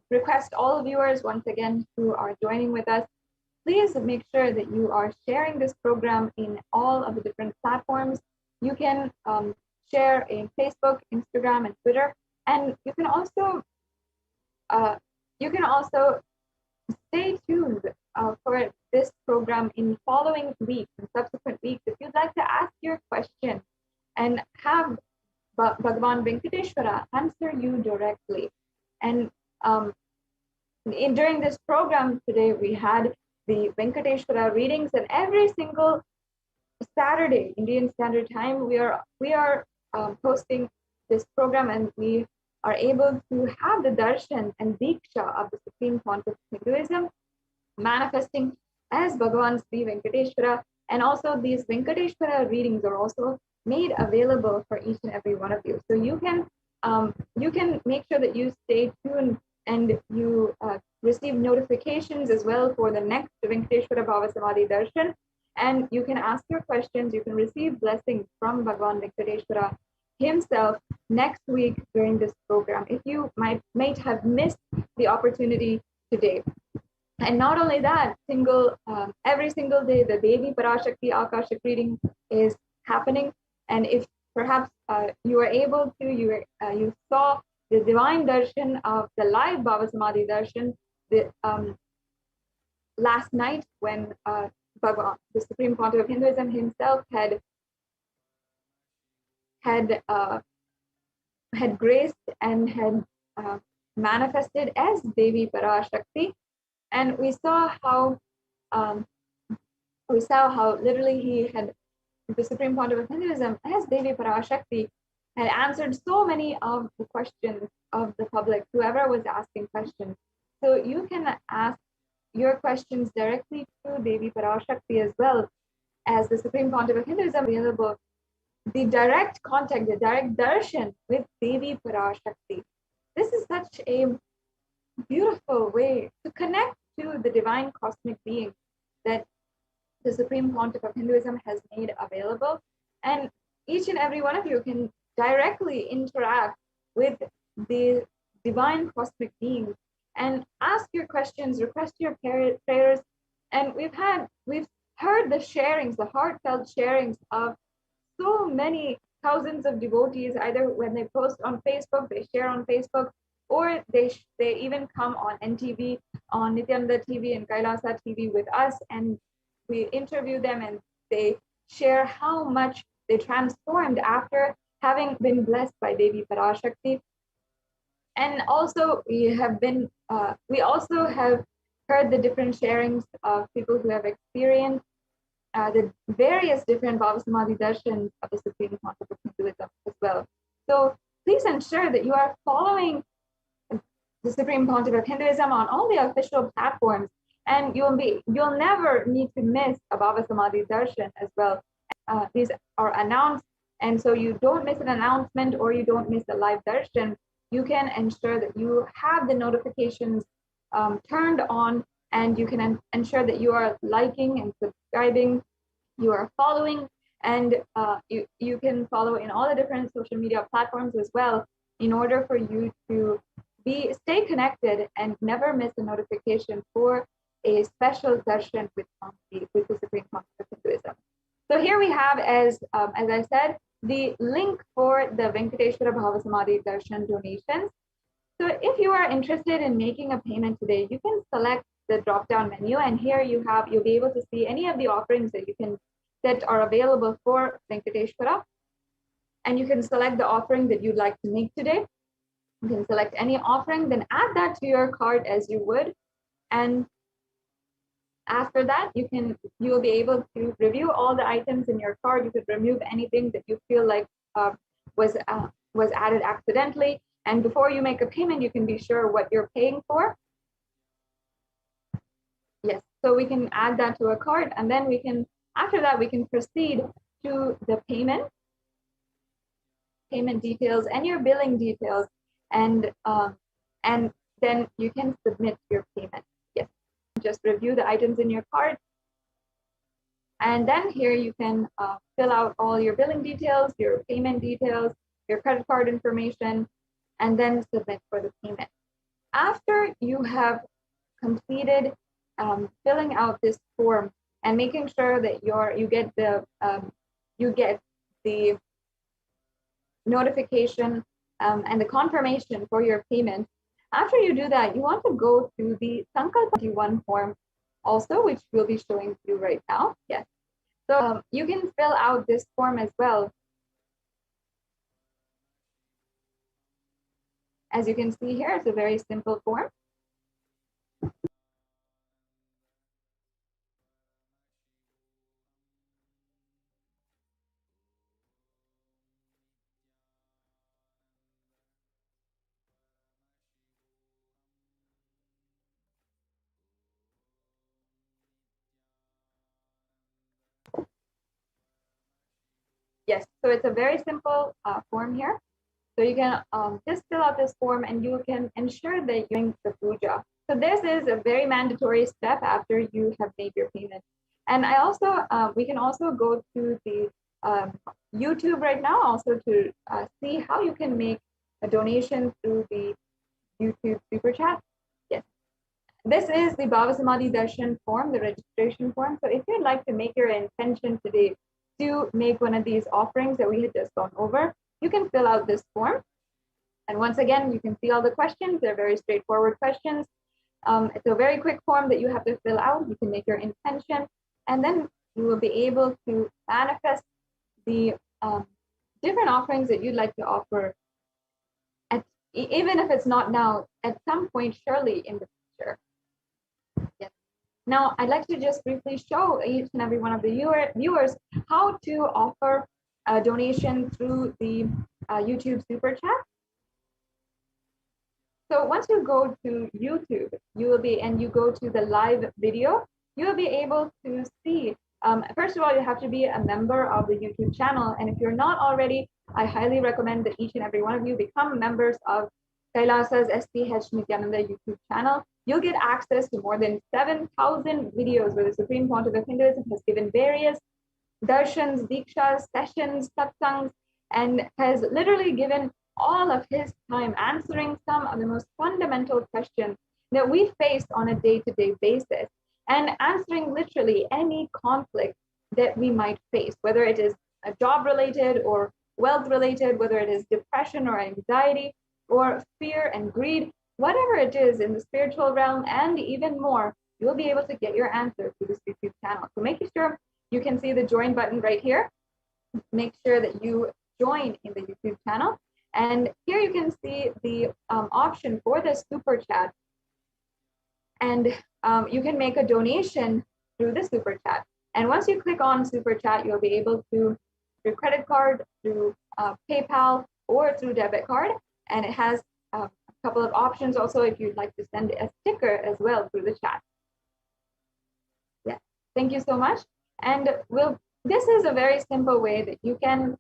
[SPEAKER 6] request all viewers once again who are joining with us, please make sure that you are sharing this program in all of the different platforms. You can share in Facebook, Instagram, and Twitter, and you can also stay tuned for this program in following weeks and subsequent weeks. If you'd like to ask your question and have Bhagavan Venkateshwara answer you directly. And during this program today, we had the Venkateshwara readings, and every single Saturday, Indian Standard Time, we are hosting this program, and we are able to have the darshan and diksha of the Supreme Pontiff of Hinduism manifesting as Bhagavan Sri Venkateshwara. And also these Venkateshwara readings are also made available for each and every one of you. So you can make sure that you stay tuned and you receive notifications as well for the next Venkateshwara BHAVASAMADHI darshan. And you can ask your questions, you can receive blessings from Bhagavan Venkateshwara himself next week during this program, if you might have missed the opportunity today. And not only that, every single day, the Devi Parashakti Akashik reading is happening. And if perhaps you were able to, you saw the divine darshan of the live BHAVASAMADHI darshan last night when Bhagavan, the Supreme Pontiff of Hinduism himself had graced and had manifested as Devi Parashakti. And we saw how literally the Supreme Pontiff of Hinduism as Devi Parashakti had answered so many of the questions of the public, whoever was asking questions. So you can ask your questions directly to Devi Parashakti as well as the Supreme Pontiff of Hinduism available. The direct contact, the direct darshan with Devi Parashakti. This is such a beautiful way to connect to the divine cosmic being that the Supreme Pontiff of Hinduism has made available. And each and every one of you can directly interact with the divine cosmic beings and ask your questions, request your prayers. And we've heard the sharings, the heartfelt sharings of so many thousands of devotees, either when they post on Facebook, they share on Facebook, or they even come on NTV, on Nithyananda TV and Kailasa TV with us, and we interview them and they share how much they transformed after having been blessed by Devi Parashakti. And also we also have heard the different sharings of people who have experienced the various different BHAVASAMADHI darshans of the Supreme Pontiff of Hinduism as well. So please ensure that you are following the Supreme Pontiff of Hinduism on all the official platforms, and you'll never need to miss a BHAVASAMADHI darshan as well. These are announced, and so you don't miss an announcement or you don't miss a live darshan. You can ensure that you have the notifications turned on, and you can ensure that you are liking and subscribing, you are following And you can follow in all the different social media platforms as well, in order for you to stay connected and never miss a notification for a special darshan with the Supreme Council of Hinduism. So here we have, as I said, the link for the Venkateshwara Bhavasamadhi Darshan donations. So if you are interested in making a payment today, you can select the drop-down menu, and here you'll be able to see any of the offerings that are available for Venkateshwara, and you can select the offering that you'd like to make today. You can select any offering, then add that to your cart as you would, and after that, you'll be able to review all the items in your cart. You could remove anything that you feel like was added accidentally. And before you make a payment, you can be sure what you're paying for. Yes, so we can add that to a cart, and then after that, we can proceed to the payment details and your billing details, and then you can submit your payment. Yes, just review the items in your cart, and then here you can fill out all your billing details, your payment details, your credit card information, and then submit for the payment. After you have completed filling out this form and making sure that you get the notification and the confirmation for your payment. After you do that, you want to go to the Sankalpa 21 form also, which we'll be showing to you right now. Yes. So you can fill out this form as well. As you can see here, it's a very simple form. Yes, so it's a very simple form here. So you can just fill out this form, and you can ensure that you're doing the puja. So this is a very mandatory step after you have made your payment. And we can also go to the YouTube right now also to see how you can make a donation through the YouTube super chat. Yes. This is the Bhavasamadhi Darshan form, the registration form. So if you'd like to make your intention today to make one of these offerings that we had just gone over, you can fill out this form. And once again, you can see all the questions. They're very straightforward questions. It's a very quick form that you have to fill out. You can make your intention, and then you will be able to manifest the different offerings that you'd like to offer, even if it's not now, at some point, surely in the future. Yes. Now, I'd like to just briefly show each and every one of the viewers how to offer a donation through the YouTube super chat. So once you go to YouTube, you go to the live video, you will be able to see, first of all, you have to be a member of the YouTube channel. And if you're not already, I highly recommend that each and every one of you become members of Kailasa's HDH Nithyananda YouTube channel. You'll get access to more than 7,000 videos where the Supreme Pontiff of Hinduism has given various darshans, dikshas, sessions, satsangs, and has literally given all of his time answering some of the most fundamental questions that we face on a day-to-day basis, and answering literally any conflict that we might face, whether it is a job-related or wealth-related, whether it is depression or anxiety or fear and greed, whatever it is in the spiritual realm and even more, you'll be able to get your answer through this YouTube channel. So making sure you can see the join button right here. Make sure that you join in the YouTube channel. And here you can see the option for the super chat. And you can make a donation through the super chat. And once you click on super chat, you'll be able to, through credit card, through PayPal, or through debit card. And it has a couple of options also if you'd like to send a sticker as well through the chat. Yeah, thank you so much. And this is a very simple way that you can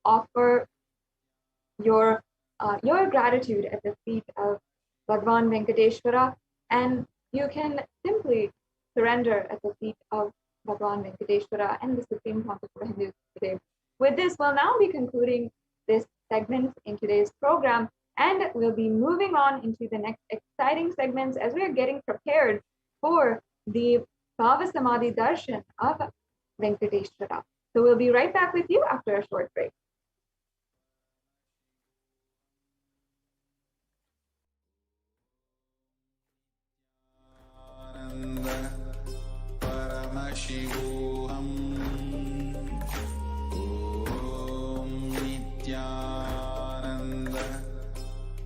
[SPEAKER 6] offer your gratitude at the feet of Bhagwan Venkateshwara, and you can simply surrender at the feet of Bhagavan Venkateshwara and the Supreme Concept of Hinduism today. With this, we'll now be concluding this segment in today's program, and we'll be moving on into the next exciting segments as we are getting prepared for the BHAVASAMADHI Darshan of Venkateshwara. So we'll be right back with you after a short break.
[SPEAKER 4] Paramashivoham. Om Nithyananda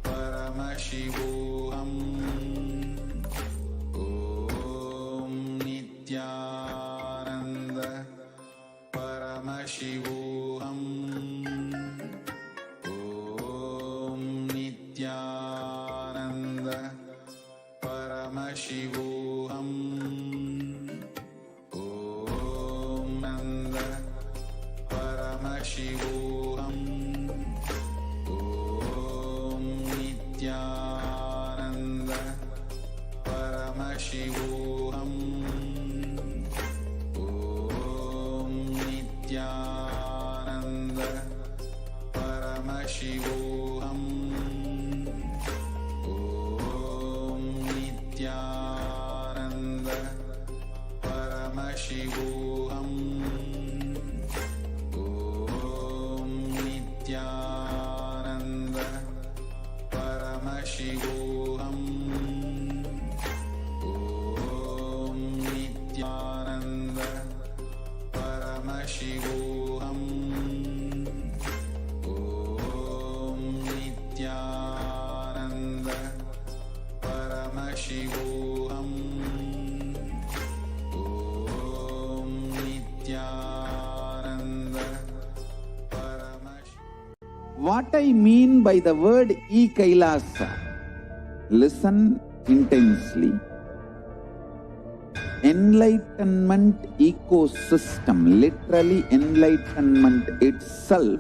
[SPEAKER 4] Paramashivoham. Om Nithyananda Paramashivoham. Om Nithyananda Paramashivoham. Paramashivoham. Om Nithyananda Paramashivoham. Om Nithyananda Paramashivoham. Om Nithyananda Paramashivoham. Nithyananda Paramashivoham. Om Nithyananda Paramashivoham. Om Nithyananda Paramashivoham. Om Nithyananda.
[SPEAKER 1] What I mean by the word Kailasa, listen intensely. Enlightenment ecosystem, literally enlightenment itself,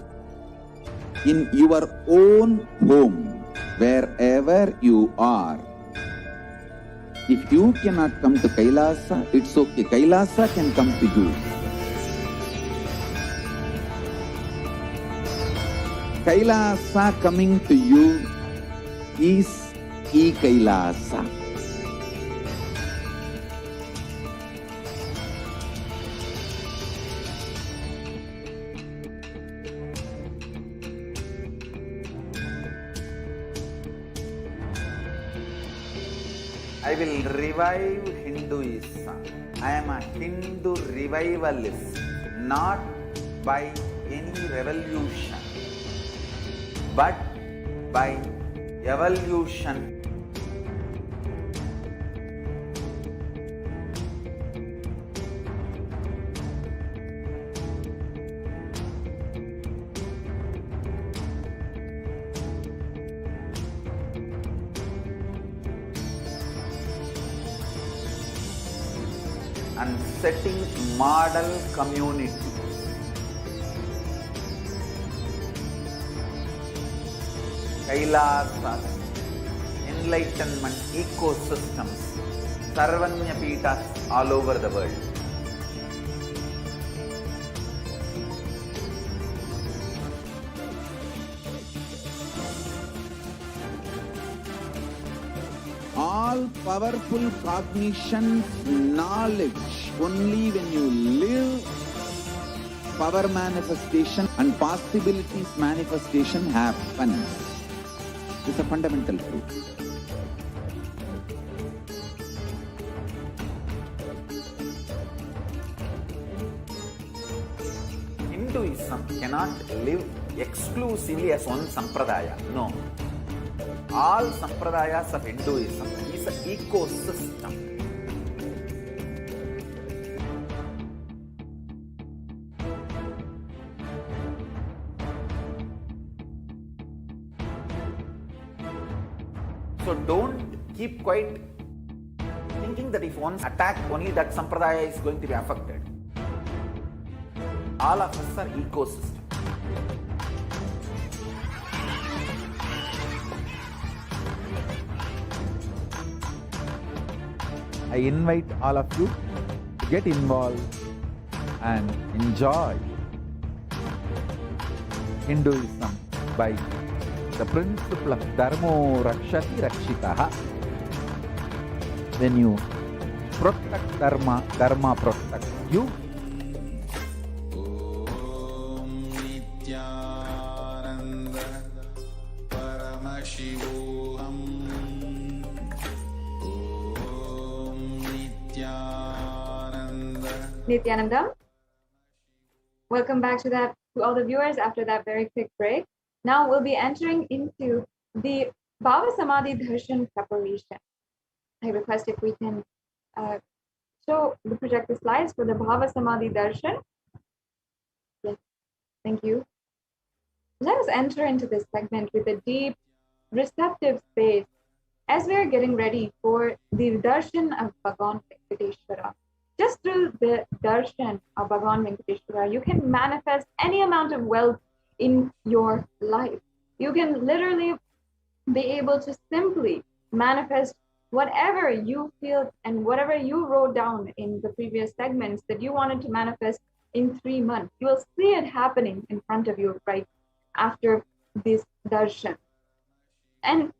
[SPEAKER 1] in your own home, wherever you are. If you cannot come to Kailasa, it's okay. Kailasa can come to you. Kailasa coming to you is Kailasa. I will revive Hinduism. I am a Hindu revivalist, not by any revolution, but by evolution. And setting model community. Kailasa, enlightenment ecosystems, Sarvanya Pitas all over the world. All powerful cognition, knowledge, only when you live, power manifestation and possibilities manifestation happens. It's a fundamental truth. Hinduism cannot live exclusively as one sampradaya. No. All sampradayas of Hinduism is an ecosystem. So don't keep quiet thinking that if one attack only that sampradaya is going to be affected. All of us are ecosystem. I invite all of you to get involved
[SPEAKER 9] and enjoy Hinduism by the principle of Dharmo Rakshati Rakshitaha. When you protect Dharma, Dharma protects you.
[SPEAKER 4] Om Nithyananda Paramashivoham. Om Nithyananda.
[SPEAKER 6] Nithyanandam, welcome back to all the viewers after that very quick break. Now we'll be entering into the BHAVASAMADHI Darshan preparation. I request if we can project the slides for the BHAVASAMADHI Darshan. Yes, thank you. Let us enter into this segment with a deep, receptive space as we are getting ready for the Darshan of Bhagavan Venkateshwara. Just through the Darshan of Bhagavan Venkateshwara, you can manifest any amount of wealth in your life. You can literally be able to simply manifest whatever you feel and whatever you wrote down in the previous segments that you wanted to manifest in 3 months. You will see it happening in front of you right after this darshan. And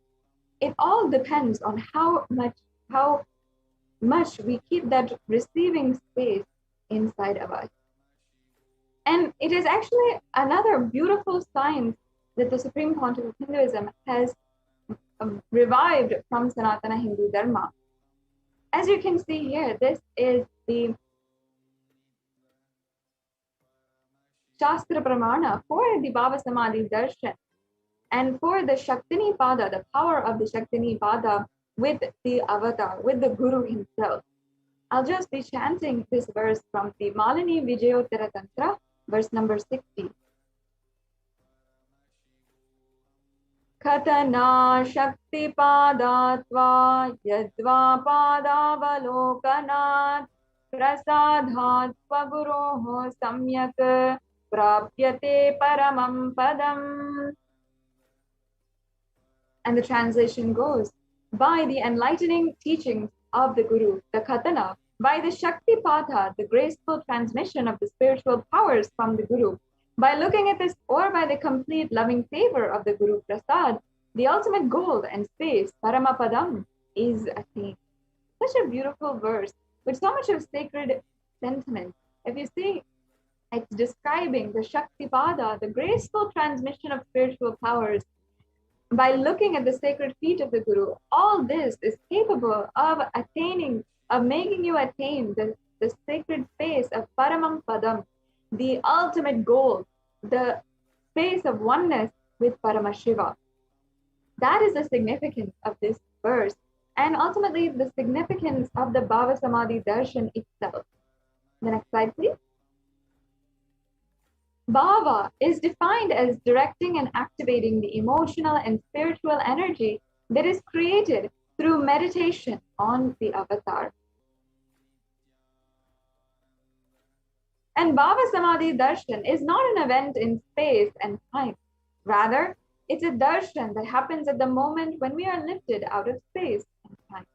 [SPEAKER 6] it all depends on how much we keep that receiving space inside of us. And it is actually another beautiful science that the Supreme Council of Hinduism has revived from Sanatana Hindu Dharma. As you can see here, this is the Shastra Pramana for the BHAVASAMADHI Darshan and for the Shaktini Pada, the power of the Shaktini Pada with the avatar, with the Guru himself. I'll just be chanting this verse from the Malini Vijayottara Tantra, verse number 60. Katana Shakti Padatva Yadva Padavalokanat Prasadhat Swaguroho Samyak Prapyate Paramam Padam. And the translation goes, by the enlightening teachings of the Guru, the Katana, by the Shakti Patha, the graceful transmission of the spiritual powers from the Guru, by looking at this, or by the complete loving favor of the Guru Prasad, the ultimate goal and space, Paramapadam, is attained. Such a beautiful verse with so much of sacred sentiment. If you see, it's describing the Shakti Pada, the graceful transmission of spiritual powers. By looking at the sacred feet of the Guru, all this is capable of attaining, of making you attain the sacred space of Paramam Padam, the ultimate goal, the space of oneness with Paramashiva. That is the significance of this verse, and ultimately the significance of the BHAVASAMADHI Darshan itself. The next slide, please. Bhava is defined as directing and activating the emotional and spiritual energy that is created through meditation on the avatar. And BHAVASAMADHI Darshan is not an event in space and time. Rather, it's a darshan that happens at the moment when we are lifted out of space and time.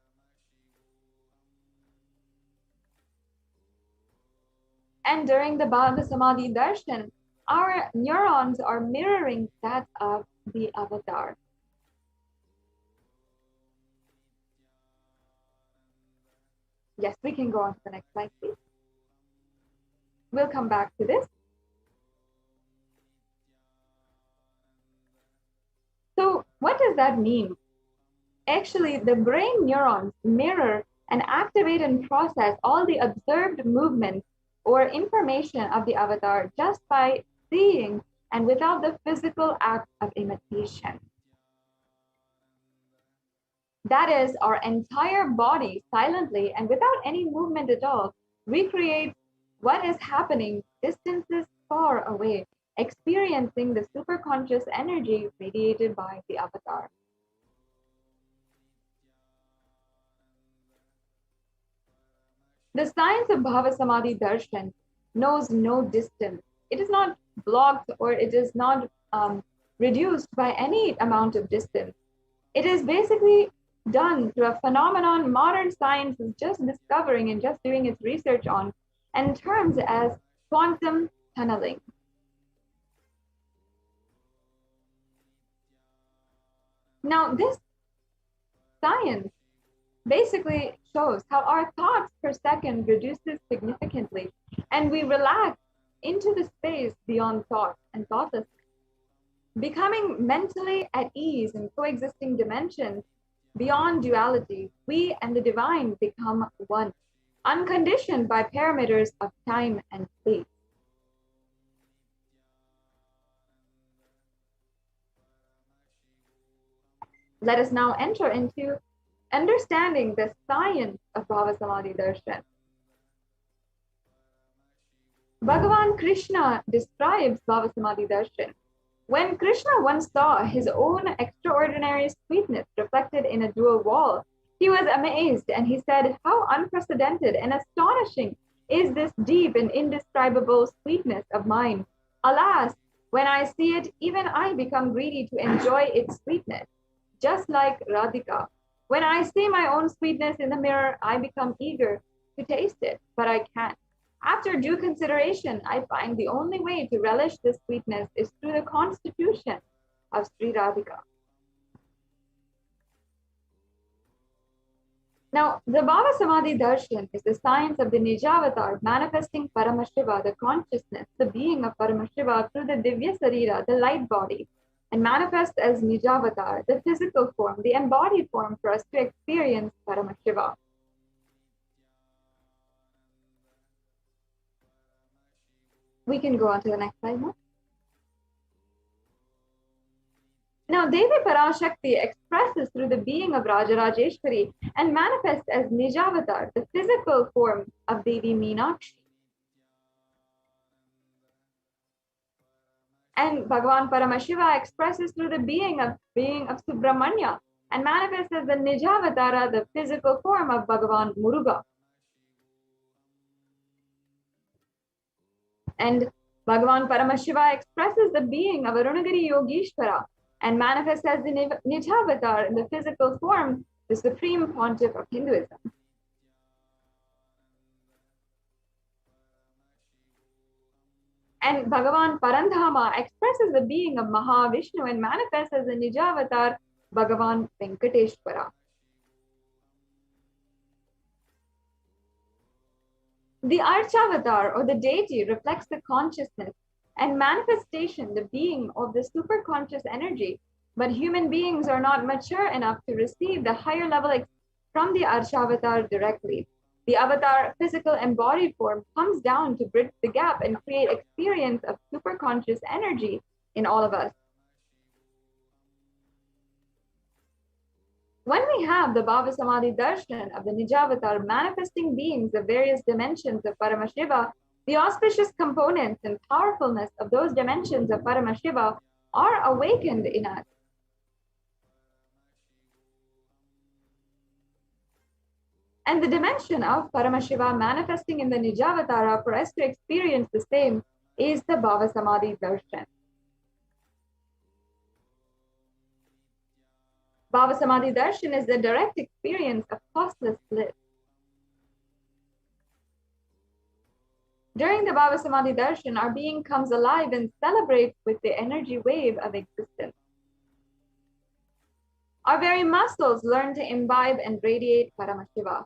[SPEAKER 6] And during the BHAVASAMADHI Darshan, our neurons are mirroring that of the avatar. Yes, we can go on to the next slide, please. We'll come back to this. So what does that mean? Actually, the brain neurons mirror and activate and process all the observed movements or information of the avatar just by seeing and without the physical act of imitation. That is, our entire body silently and without any movement at all recreates what is happening distances far away, experiencing the superconscious energy radiated by the avatar. The science of BHAVASAMADHI Darshan knows no distance. It is not blocked or it is not reduced by any amount of distance. It is basically done through a phenomenon modern science is just discovering and just doing its research on, and terms as quantum tunneling. Now, this science basically shows how our thoughts per second reduces significantly, and we relax into the space beyond thought and thoughtlessness. Becoming mentally at ease in coexisting dimensions beyond duality, we and the divine become one, unconditioned by parameters of time and space. Let us now enter into understanding the science of BHAVASAMADHI darshan. Bhagavan Krishna describes BHAVASAMADHI darshan. When Krishna once saw his own extraordinary sweetness reflected in a dual wall, he was amazed and he said, "How unprecedented and astonishing is this deep and indescribable sweetness of mine. Alas, when I see it, even I become greedy to enjoy its sweetness. Just like Radhika, when I see my own sweetness in the mirror, I become eager to taste it, but I can't. After due consideration, I find the only way to relish this sweetness is through the constitution of Sri Radhika." Now, the BHAVASAMADHI darshan is the science of the Nijavatar manifesting Paramashiva, the consciousness, the being of Paramashiva through the Divya Sarira, the light body, and manifests as Nijavatar, the physical form, the embodied form for us to experience Paramashiva. We can go on to the next slide now. Now, Devi Parashakti expresses through the being of Rajarajeshwari and manifests as Nijavatar, the physical form of Devi Meenakshi. And Bhagavan Paramashiva expresses through the being of Subramanya and manifests as the Nijavatara, the physical form of Bhagavan Muruga. And Bhagavan Paramashiva expresses the being of Arunagiri Yogeshwara and manifests as the Nijavatar in the physical form, the supreme pontiff of Hinduism. And Bhagavan Parandhama expresses the being of Mahavishnu and manifests as the Nijavatar, Bhagavan Venkateshwara. The Archavatar or the deity reflects the consciousness and manifestation, the being of the superconscious energy, but human beings are not mature enough to receive the higher level from the Archavatar directly. The avatar physical embodied form comes down to bridge the gap and create experience of superconscious energy in all of us. When we have the BHAVASAMADHI darshan of the Nijavatar manifesting beings of various dimensions of Paramashiva, the auspicious components and powerfulness of those dimensions of Paramashiva are awakened in us. And the dimension of Paramashiva manifesting in the Nijavatara for us to experience the same is the BHAVASAMADHI darshan. BHAVASAMADHI darshan is the direct experience of costless bliss. During the BHAVASAMADHI darshan, our being comes alive and celebrates with the energy wave of existence. Our very muscles learn to imbibe and radiate Paramashiva.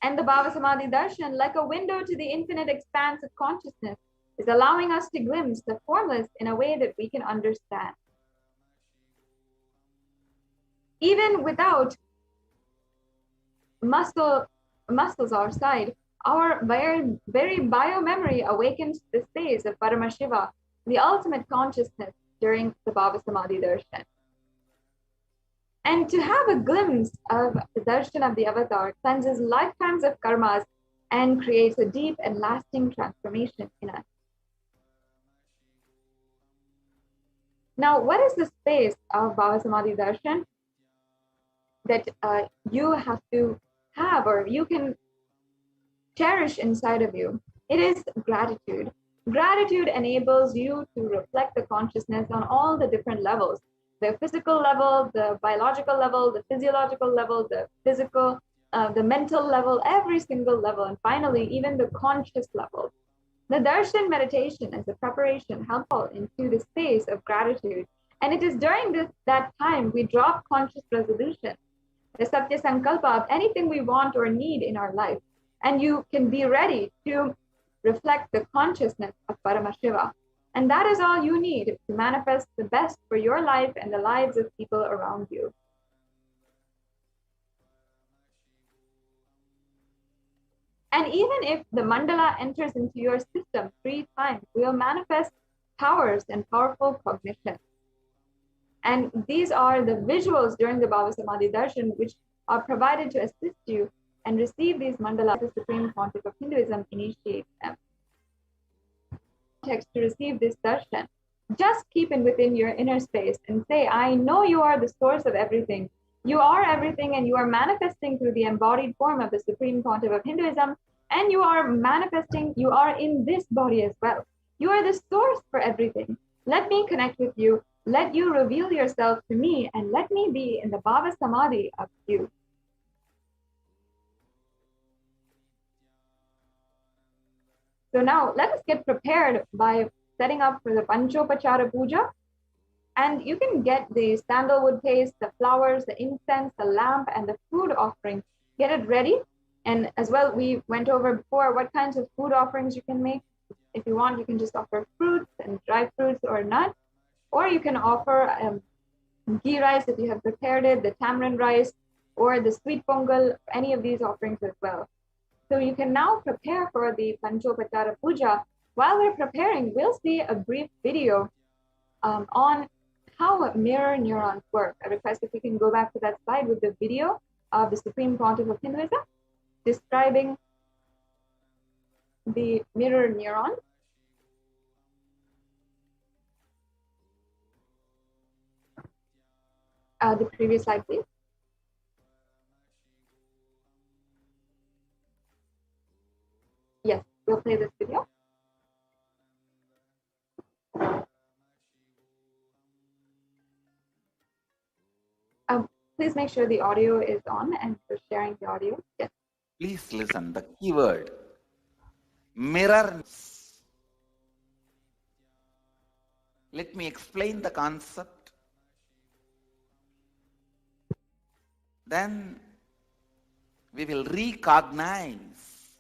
[SPEAKER 6] And the BHAVASAMADHI darshan, like a window to the infinite expanse of consciousness, is allowing us to glimpse the formless in a way that we can understand. Even without muscles our side, our very bio-memory awakens the space of Paramashiva, the ultimate consciousness, during the BHAVASAMADHI darshan. And to have a glimpse of the darshan of the avatar cleanses lifetimes of karmas and creates a deep and lasting transformation in us. Now, what is the space of BHAVASAMADHI darshan that you have to have or you can cherish inside of you? It is gratitude. Gratitude enables you to reflect the consciousness on all the different levels, the physical level, the biological level, the physiological level, the physical the mental level, every single level, and finally, even the conscious level. The darshan meditation is a preparation helpful into the space of gratitude. And it is during that time we drop conscious resolution, the Satya Sankalpa of anything we want or need in our life. And you can be ready to reflect the consciousness of Paramashiva. And that is all you need to manifest the best for your life and the lives of people around you. And even if the mandala enters into your system 3 times, we will manifest powers and powerful cognition. And these are the visuals during the BHAVASAMADHI darshan, which are provided to assist you and receive these mandalas. The Supreme Pontiff of Hinduism initiates them. Text to receive this darshan, just keep it within your inner space and say, I know you are the source of everything. You are everything, and you are manifesting through the embodied form of the Supreme Pontiff of Hinduism, and you are manifesting, you are in this body as well. You are the source for everything. Let me connect with you. Let you reveal yourself to me, and let me be in the Bhava Samadhi of you. So now let us get prepared by setting up for the Panchopachara Puja. And you can get the sandalwood paste, the flowers, the incense, the lamp, and the food offering. Get it ready. And as well, we went over before what kinds of food offerings you can make. If you want, you can just offer fruits and dry fruits or nuts. Or you can offer ghee rice if you have prepared it, the tamarind rice, or the sweet pongal, any of these offerings as well. So you can now prepare for the Panchopachara Puja. While we're preparing, we'll see a brief video on how mirror neurons work. I request if we can go back to that slide with the video of the Supreme Pontiff of Hinduism describing the mirror neuron. The previous slide, please. Yes, we'll play this video. Please make sure the audio is on and we're sharing the audio. Yes.
[SPEAKER 1] Please listen, the keyword, mirror. Let me explain the concept. Then we will recognize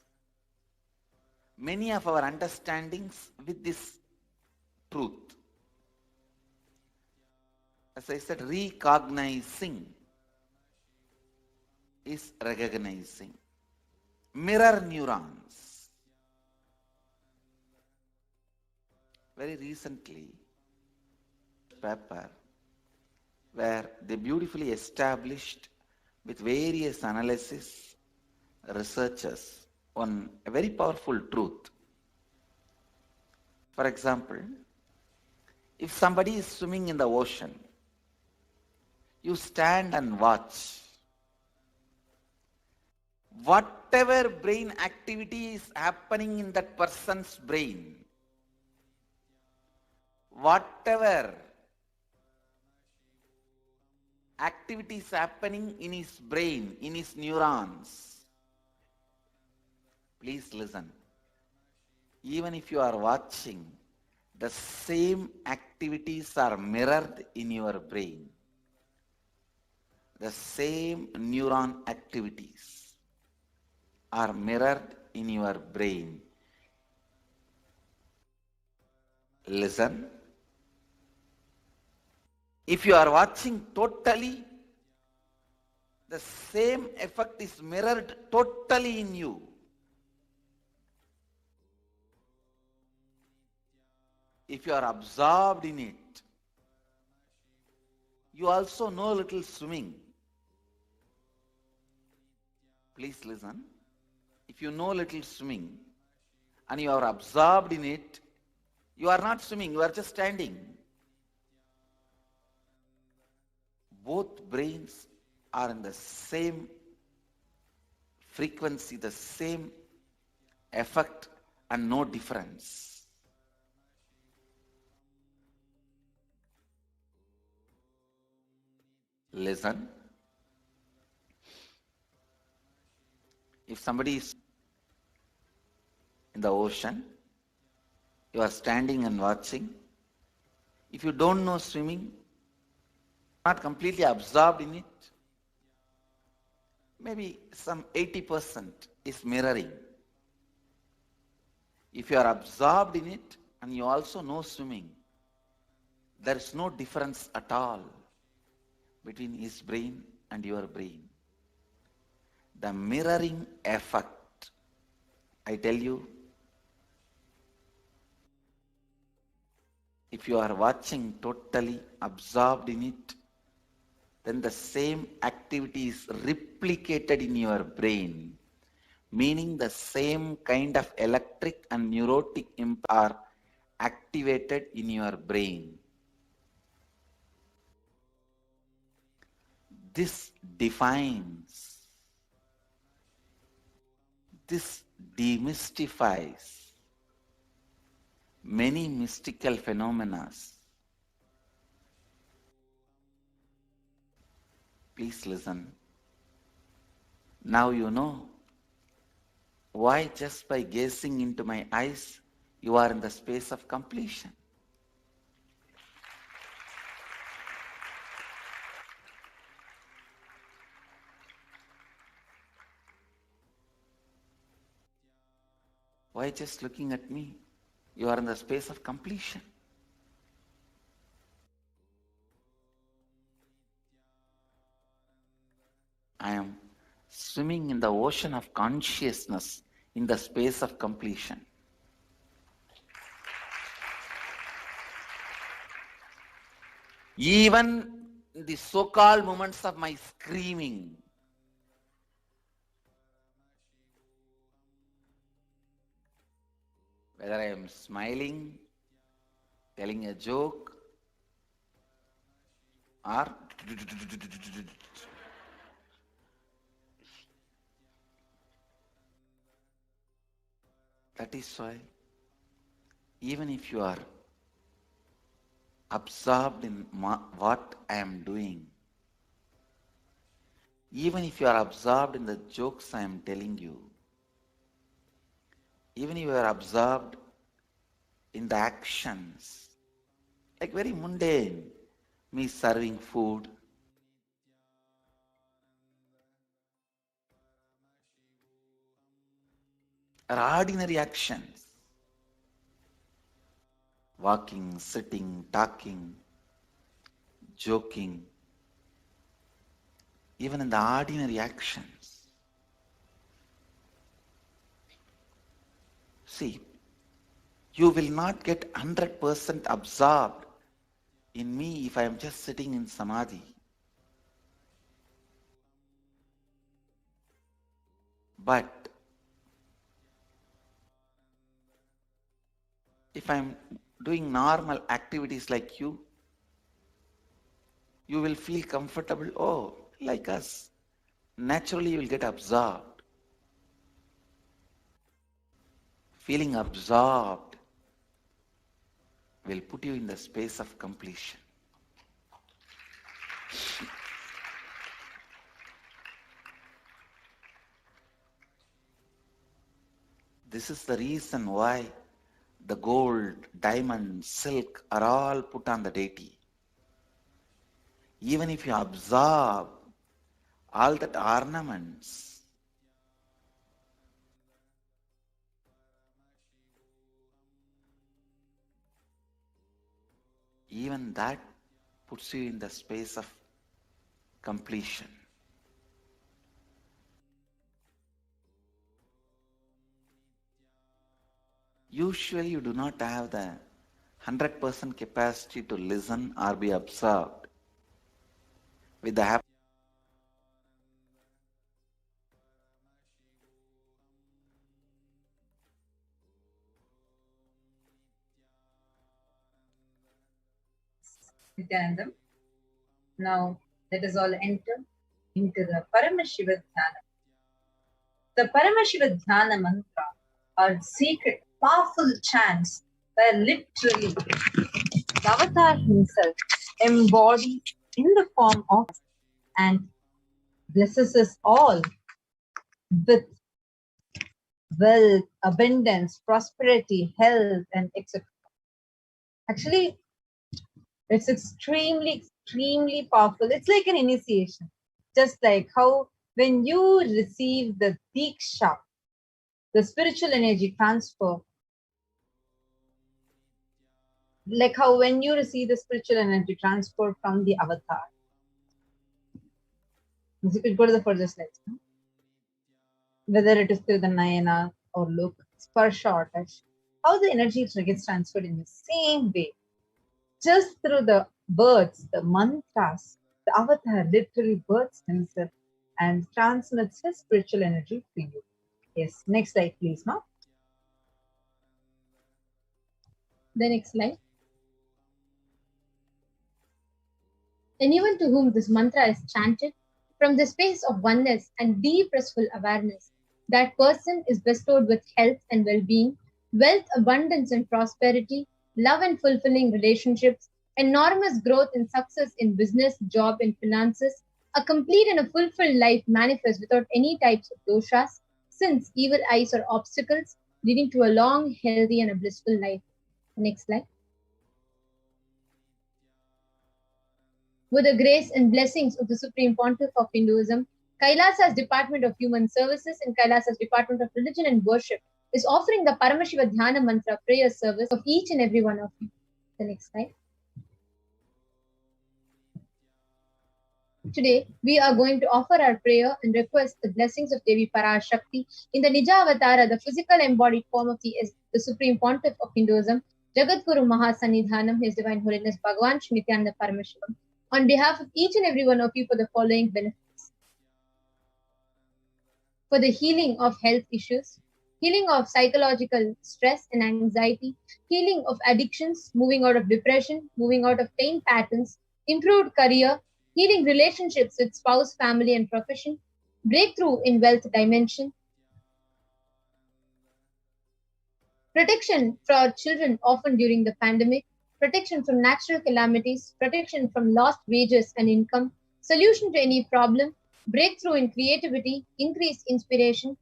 [SPEAKER 1] many of our understandings with this truth. As I said, recognizing is recognizing. Mirror neurons. Very recently, paper where they beautifully established with various analysis, researchers on a very powerful truth. For example, if somebody is swimming in the ocean, you stand and watch. Whatever brain activity is happening in that person's brain, whatever activity is happening in his brain, in his neurons, please listen. Even if you are watching, the same activities are mirrored in your brain. The same neuron activities are mirrored in your brain. Listen. If you are watching totally, the same effect is mirrored totally in you. If you are absorbed in it, you also know a little swimming. Please listen. If you know a little swimming and you are absorbed in it, you are not swimming, you are just standing. Both brains are in the same frequency, the same effect, and no difference. Listen. If somebody is in the ocean, you are standing and watching. If you don't know swimming, not completely absorbed in it, maybe some 80% is mirroring. If you are absorbed in it and you also know swimming, there is no difference at all between his brain and your brain. The mirroring effect, I tell you, if you are watching totally absorbed in it, then the same activity is replicated in your brain, meaning the same kind of electric and neurotic impulses are activated in your brain. This defines, this demystifies many mystical phenomena. Please listen. Now you know why just by gazing into my eyes, you are in the space of completion. Why just looking at me, you are in the space of completion. I am swimming in the ocean of consciousness in the space of completion. Even the so-called moments of my screaming, whether I am smiling, telling a joke, or that is why even if you are absorbed in what I am doing, even if you are absorbed in the jokes I am telling you, even if you are absorbed in the actions, like very mundane, me serving food, or ordinary actions, walking, sitting, talking, joking, even in the ordinary actions. See, you will not get 100% absorbed in me if I am just sitting in samadhi. But if I am doing normal activities like you will feel comfortable. Oh, like us. Naturally, you will get absorbed. Feeling absorbed will put you in the space of completion. This is the reason why the gold, diamond, silk are all put on the deity. Even if you absorb all that ornaments, even that puts you in the space of completion. Usually you do not have the 100% capacity to listen or be absorbed with the
[SPEAKER 10] Nithyanandam. Now let us all enter into the Paramashiva Dhyana. The Paramashiva Dhyana mantra are secret, powerful chants where literally the avatar himself embodies in the form of and blesses us all with wealth, abundance, prosperity, health, and etc. Actually, it's extremely, extremely powerful. It's like an initiation. Just like how when you receive the Diksha, the spiritual energy transfer, like how when you receive the spiritual energy transfer from the avatar. You could go to the further slides. No? Whether it is through the Nayana or look, sparsha or touch, how the energy gets transferred in the same way. Just through the words, the mantras, the avatar literally births himself and transmits his spiritual energy to you. Yes, next slide, please, Ma.
[SPEAKER 2] The next slide. Anyone to whom this mantra is chanted from the space of oneness and deep restful awareness, that person is bestowed with health and well-being, wealth, abundance and prosperity, love and fulfilling relationships, enormous growth and success in business, job and finances, a complete and a fulfilled life manifest without any types of doshas, sins, evil eyes or obstacles, leading to a long, healthy and a blissful life. Next slide. With the grace and blessings of the Supreme Pontiff of Hinduism, Kailasa's Department of Human Services and Kailasa's Department of Religion and Worship is offering the Paramashiva Dhyana Mantra prayer service of each and every one of you. The next slide. Today, we are going to offer our prayer and request the blessings of Devi Parashakti in the Nija Avatara, the physical embodied form of the Supreme Pontiff of Hinduism, Jagadguru Mahasanidhanam, His Divine Holiness Bhagavan Shri Nithyananda Paramashivam, on behalf of each and every one of you for the following benefits. For the healing of health issues, healing of psychological stress and anxiety, healing of addictions, moving out of depression, moving out of pain patterns, improved career, healing relationships with spouse, family, and profession, breakthrough in wealth dimension, protection for our children often during the pandemic, protection from natural calamities, protection from lost wages and income, solution to any problem, breakthrough in creativity, increased inspiration,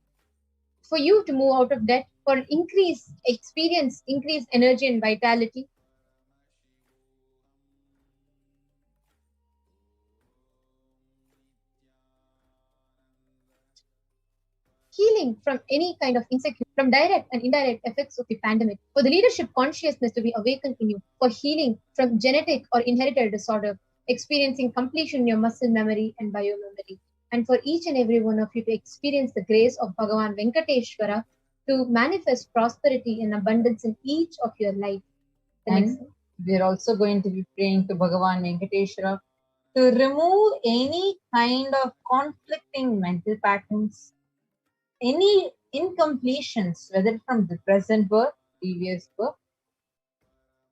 [SPEAKER 2] for you to move out of debt, for increased experience, increased energy and vitality, healing from any kind of insecurity, from direct and indirect effects of the pandemic, for the leadership consciousness to be awakened in you, for healing from genetic or inherited disorder, experiencing completion in your muscle memory and biomemory, and for each and every one of you to experience the grace of Bhagavan Venkateshwara to manifest prosperity and abundance in each of your life.
[SPEAKER 10] And we're also going to be praying to Bhagavan Venkateshwara to remove any kind of conflicting mental patterns, any incompletions, whether from the present birth, previous birth,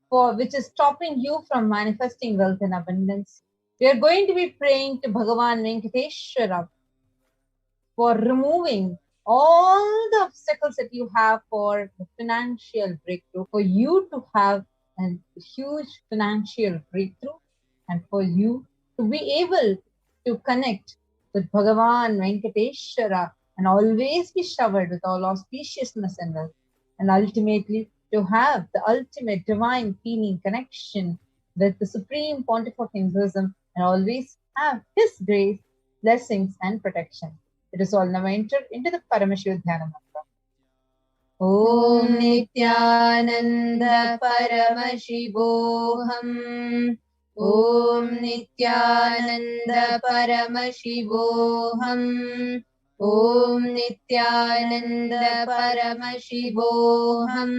[SPEAKER 10] for which is stopping you from manifesting wealth and abundance. We are going to be praying to Bhagavan Venkateshwara for removing all the obstacles that you have for the financial breakthrough, for you to have a huge financial breakthrough, and for you to be able to connect with Bhagavan Venkateshwara and always be showered with all auspiciousness and wealth, and ultimately to have the ultimate divine feeling connection with the Supreme Pontiff of Hinduism and always have his grace, blessings and protection. It is all now entered into the Paramashiva Dhyana Mantra. Om Nithyananda Paramashivoham. Om Nithyananda Paramashivoham. Om Nithyananda Paramashivoham.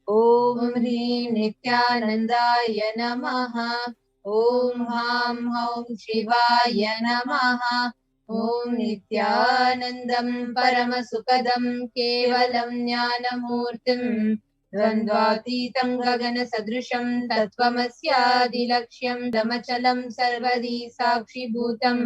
[SPEAKER 10] Om Hrim Nithyanandaya Namaha. Om Ham Haum Shivaya Namaha. Om Nithyanandam Paramasukadam Kevalam Jnanamurtim Dvandvatitam Gagana Sadrusham Tattvamasyaadilaksham Damachalam Sarvadi Sakshi Bhutam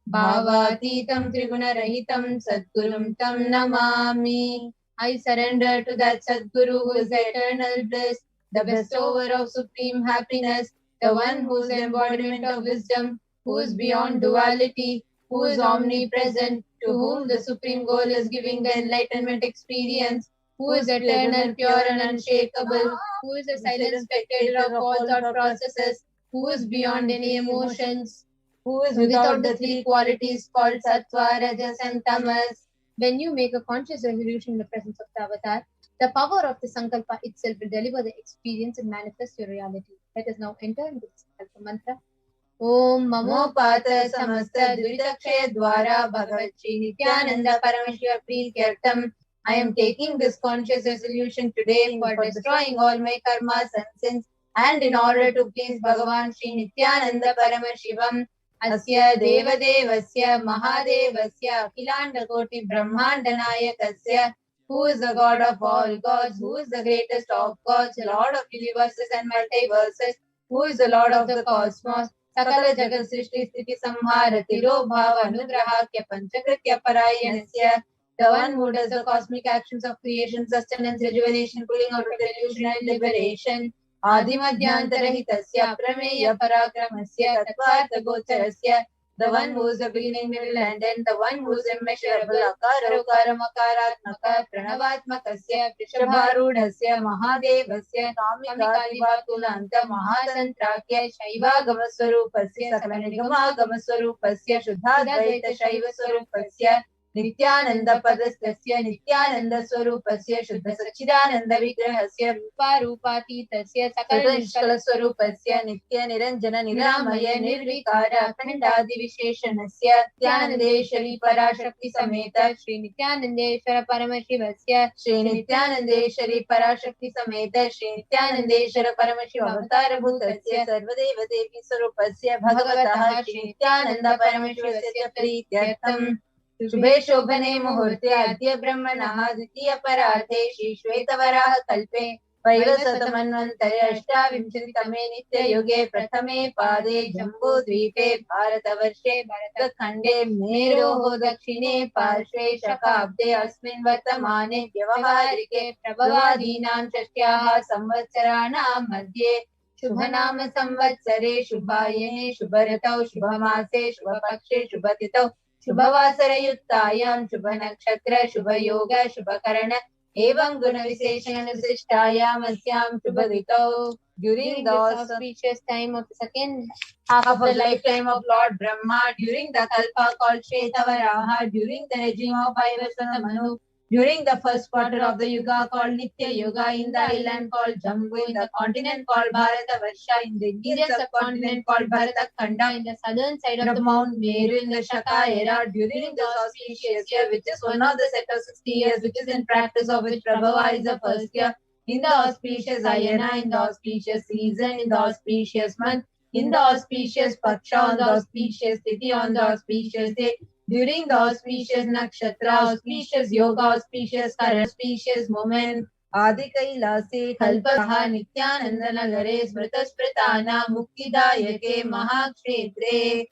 [SPEAKER 10] Bhavatitam Triguna-rahitam Sadgurum Tam Namami. I surrender to that Sadguru who is eternal bliss, the bestower of supreme happiness, the one who is embodiment of wisdom, who is beyond duality,
[SPEAKER 11] who is omnipresent, to whom the supreme goal is giving the enlightenment experience, who is eternal, pure and unshakable, who is a silent spectator of all thought processes, who is beyond any emotions, who is without the three qualities called sattva, rajas and tamas. When you make a conscious resolution in the presence of the avatar, the power of the sankalpa itself will deliver the experience and manifest your reality. Let us now enter into the sankalpa mantra. Om Mamopata Samasta Duritakshaya Dwara Bhagavat Shri Nithyananda Paramashiva Preetyartham. I am taking this conscious resolution today for destroying all my karmas and sins, and in order to please Bhagavan Shri Nithyananda Paramashivam. Asya Deva Devasya Mahadevasya Akhilanda Koti Brahmanda Nayakasya, who is the God of all gods, who is the greatest of gods, the Lord of universes and multiverses, who is the Lord of the cosmos. Sakala Jagat Srishti Sthiti Samhara Tiro Bhava Anugrahakya Panchakritya Parayanasya, the one who does the cosmic actions of creation, sustenance, rejuvenation, pulling out of delusion and liberation. Adimadhyantarhitasya Prameya Parakramasya Tattvartha Gocharasya, the one who is the beginning, middle and end, the one who is immeasurable, Akara Ukara Makaratmaka Pranavatmakasya Vrishabharudhasya Mahadevasya Kamikalivatulanta Mahasantrakya Shaivagamaswarupasya Sakalanigamagamaswarupasya Shuddhadvaita Shaiva Nityananda Padastasya Nityananda Swarupasya Shuddha Sachidananda Vigrahasya Rupa Rupatitasya Sakala Nishkala Swarupasya Nitya Niranjana Niramaya Nirvikara Khandadi Visheshanasya Nityanandeshwari Parashakti Sameta Shri Nityanandeshwara Paramashivasya Shri Nityanandeshwari Parashakti Sameta Shri Nityanandeshwara Paramashiva Avatara Bhutasya Sarvadeva Devi Swarupasya Bhagavataha Shri Nityananda Paramashivasya Preetyartham. शुभे शोभने मुहूर्ते अद्य ब्रह्मणः द्वितीय परार्थे श्री श्वेतवराह कल्पे वैवस्वतमन्वन्तरे अष्टाविंशतितमे नित्ययुगे प्रथमे पादे जम्बूद्वीपे भारतवर्षे भरतखण्डे मेरोः दक्षिणे पार्श्वे शकाब्दे अस्मिन् वर्तमाने व्यवहारिके प्रभवादीनां षष्ट्याः संवत्सराणां मध्ये शुभनाम संवत्सरे शुभायने शुभऋतौ शुभमासे शुभपक्षे शुभतिथौ शुभवासरयुक्तायां शुभ नक्षत्र शुभ योग शुभ करण एवं गुण विशेषण विशिष्टायां अस्यां शुभ ऋतौ. During the auspicious time of the second half of the lifetime of Lord Brahma, during the kalpa called Shetavaraha, during the regime of Vaivasana Manu, during the first quarter of the Yuga called Nitya Yuga, in the island called Jambu, in the continent called Bharatavarsha, in the Indian subcontinent called Bharatakhanda, in the southern side of the Mount Meru, in the Shaka era, during the auspicious year, which is one of the set of 60 years, which is in practice of which Prabhava is the first year, in the auspicious Ayana, in the auspicious season, in the auspicious month, in the auspicious Paksha, on the auspicious Tithi, on the auspicious day, during the auspicious Nakshatra, auspicious Yoga, auspicious Kara, auspicious moment, Adi Kailase, Kalpaha, Nityananda Nagare, Smritaspritana, Muktidayake, Mahakshetre.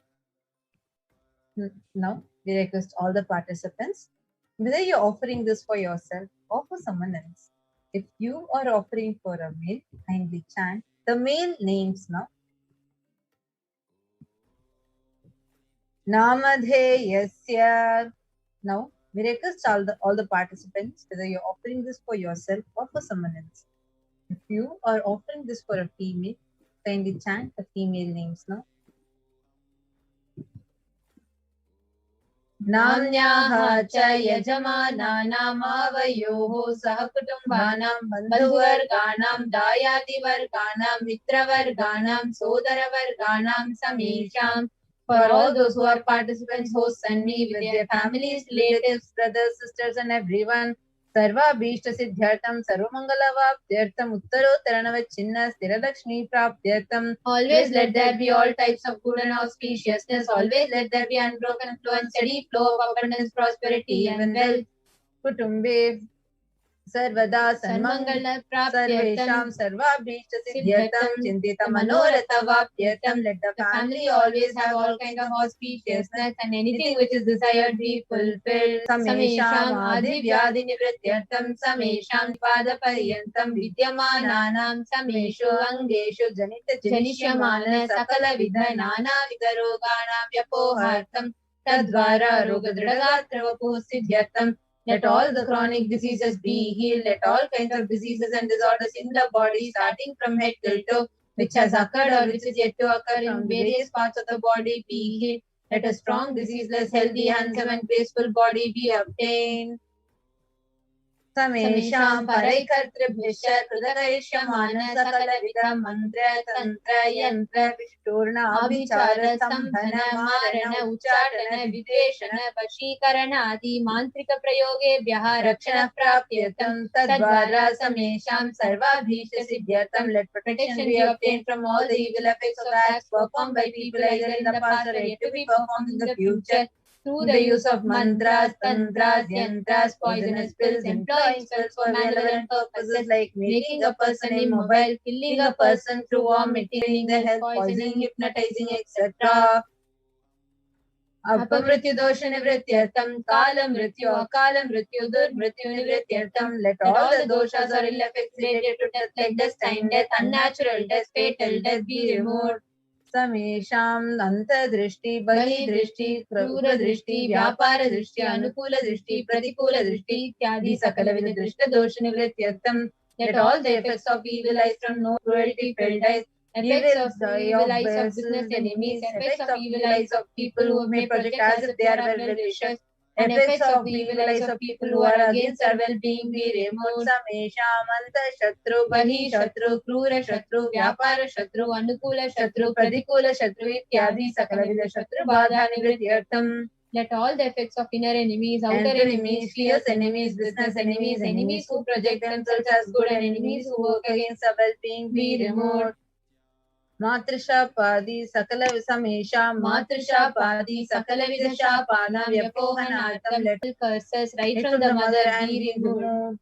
[SPEAKER 11] Now, we request all the participants, whether you're offering this for yourself or for someone else. If you are offering for a male, kindly chant the male names now. Namadheyasya. Now, we request all the participants, whether you're offering this for yourself or for someone else. If you are offering this for a female, kindly chant the female names now. Namnyaha cha yajamana namavayoho sahakutumbanam bandhuvarganam dayadivarganam mitravarganam sodaravarganam samesham. For all those who are participants, hosts and me with their families, relatives, brothers, sisters and everyone, Sarva Bhishta Siddhyartham Sarvamangalavaptyartham Uttarottaranavat-chinna Sthiralakshmi Praptyartham. Always let there be all types of good and auspiciousness. Always let there be unbroken flow and steady flow of abundance, prosperity and wealth. Kutumbe Sarvada Sanmangala Sarvesham Sarvabhishta Siddhyartham Chintita Manoratha Vaptyartham. Let the family always have all kind of auspiciousness and anything which is desired be fulfilled. Samesham Adi Vyadi Nivrityartham Samesham Pada Paryantam Vidyamananam Sameshu Angeshu Janita Janishyamana Sakala Vidha Nana Vidaroganam Vyapohartham Tadvara Rogadridagatravapuh Siddhyartham. Let all the chronic diseases be healed. Let all kinds of diseases and disorders in the body, starting from head till toe, which has occurred or which is yet to occur in various parts of the body, be healed. Let a strong, diseaseless, healthy, handsome, and graceful body be obtained. Samesham Paraikartribhyascha Krudakayishyamana Sakalavidam Mantra Tantra Yantra Vishturna Abhichara Sambhana Marana Uchatana Videshana Vashikarana Adi Mantrika Prayogebhyaha Rakshana Prapyatam Tadvara Samesham Sarvabhisha Siddhyartham. Let protection be obtained from all the evil effects of acts performed by people either in the past or yet to be performed in the future, through the use of mantras, tantras, yantras, poisonous pills, employing spells for malevolent purposes like making a person immobile, killing a person through vomiting, their health poisoning, hypnotizing, etc. Apamrityu dosha nivrityartham, kala mrityu, akala mrityu, durmrityu nivrityartham. Let all the doshas or ill effects related to death like destined death, unnatural death, fatal death be removed. Samesham Anta Drishti, Bali Drishti, Krura Drishti, Vyapara Drishti, Anukula Drishti, Pratikula Drishti, Ityadi Sakalavidha Drishta Dosha Nivrityartham. Let all the effects of evil eyes from no cruelty, felt eyes, effects of the evil eyes of business enemies, effects of evil eyes of people who may project as if they are well-wishers, and effects of the evil eyes of people who are against our well-being be removed. Samesham Anta Shatru, Bahi Shatru, Krura Shatru, Vyapara Shatru, Anukula Shatru, Pradikula Shatru, Ityadi Sakalavidha Shatru Badha Nivrityartham. Let all the effects of inner enemies, outer enemies, fierce enemies, business enemies, enemies who project themselves as good, and enemies who work against our well-being be removed. Matrisha Padi Sakala Visamesha Matrisha Padi Sakala Vidasha Pana Vyapohanatam. Let curses right from the mother and be removed.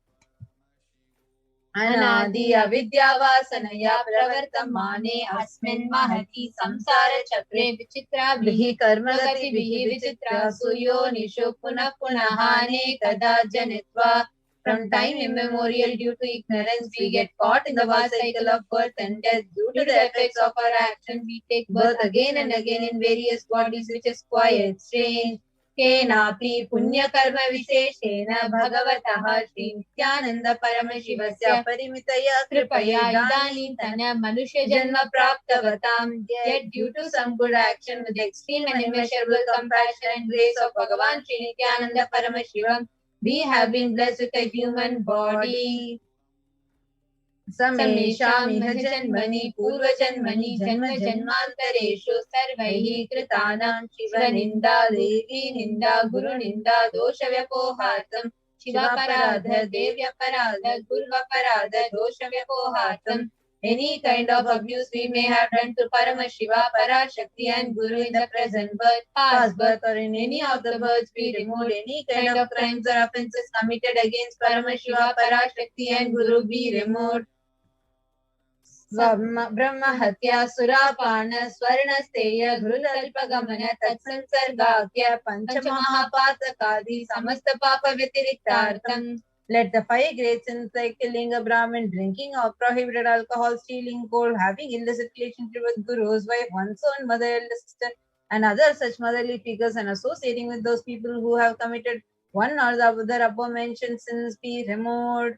[SPEAKER 11] Anadi Avidyavasanaya Pravartamane Asmin Mahati Samsara Chakre Vichitra Vihi Karmagati Vihi Vichitra Suyo Nishu Punah Punahane Kada Janitva. From time immemorial, due to ignorance, we get caught in the vast cycle of birth and death. Due to the effects of our action, we take birth again and again in various bodies, which is quite strange. Kenapi punya karma visheshena bhagavataha Shri Nithyananda Paramashivasya parimitaya kripaya idanintana manusya janma praptavatam. Yet due to some good action with extreme and immeasurable compassion and grace of Bhagavan Shri Nithyananda Paramashivam, we have been blessed with a human body. Samesham iha janmani purva janmani janma janmantareshu sarvaihi kritanam shiva ninda devi ninda guru ninda dosha vyapohatam shiva paradha devya paradha gurva paradha dosha vyapohatam. Any kind of abuse we may have done to Paramashiva, Parashakti and Guru in the present birth, past birth, or in any of the births, we removed any kind of crimes or offences committed against Paramashiva, Parashakti and Guru be removed. Brahma Hatya Surapana Swarnasteya Gurutalpagamana Tatsansargakya Panchamahapatakadi Samasta Papa Vyatiritartham. Let the 5 great sins like killing a Brahmin, drinking or prohibited alcohol, stealing gold, having illicit relationship with Guru's wife, one's own mother, elder sister, and other such motherly figures, and associating with those people who have committed one or the other above mentioned sins be removed.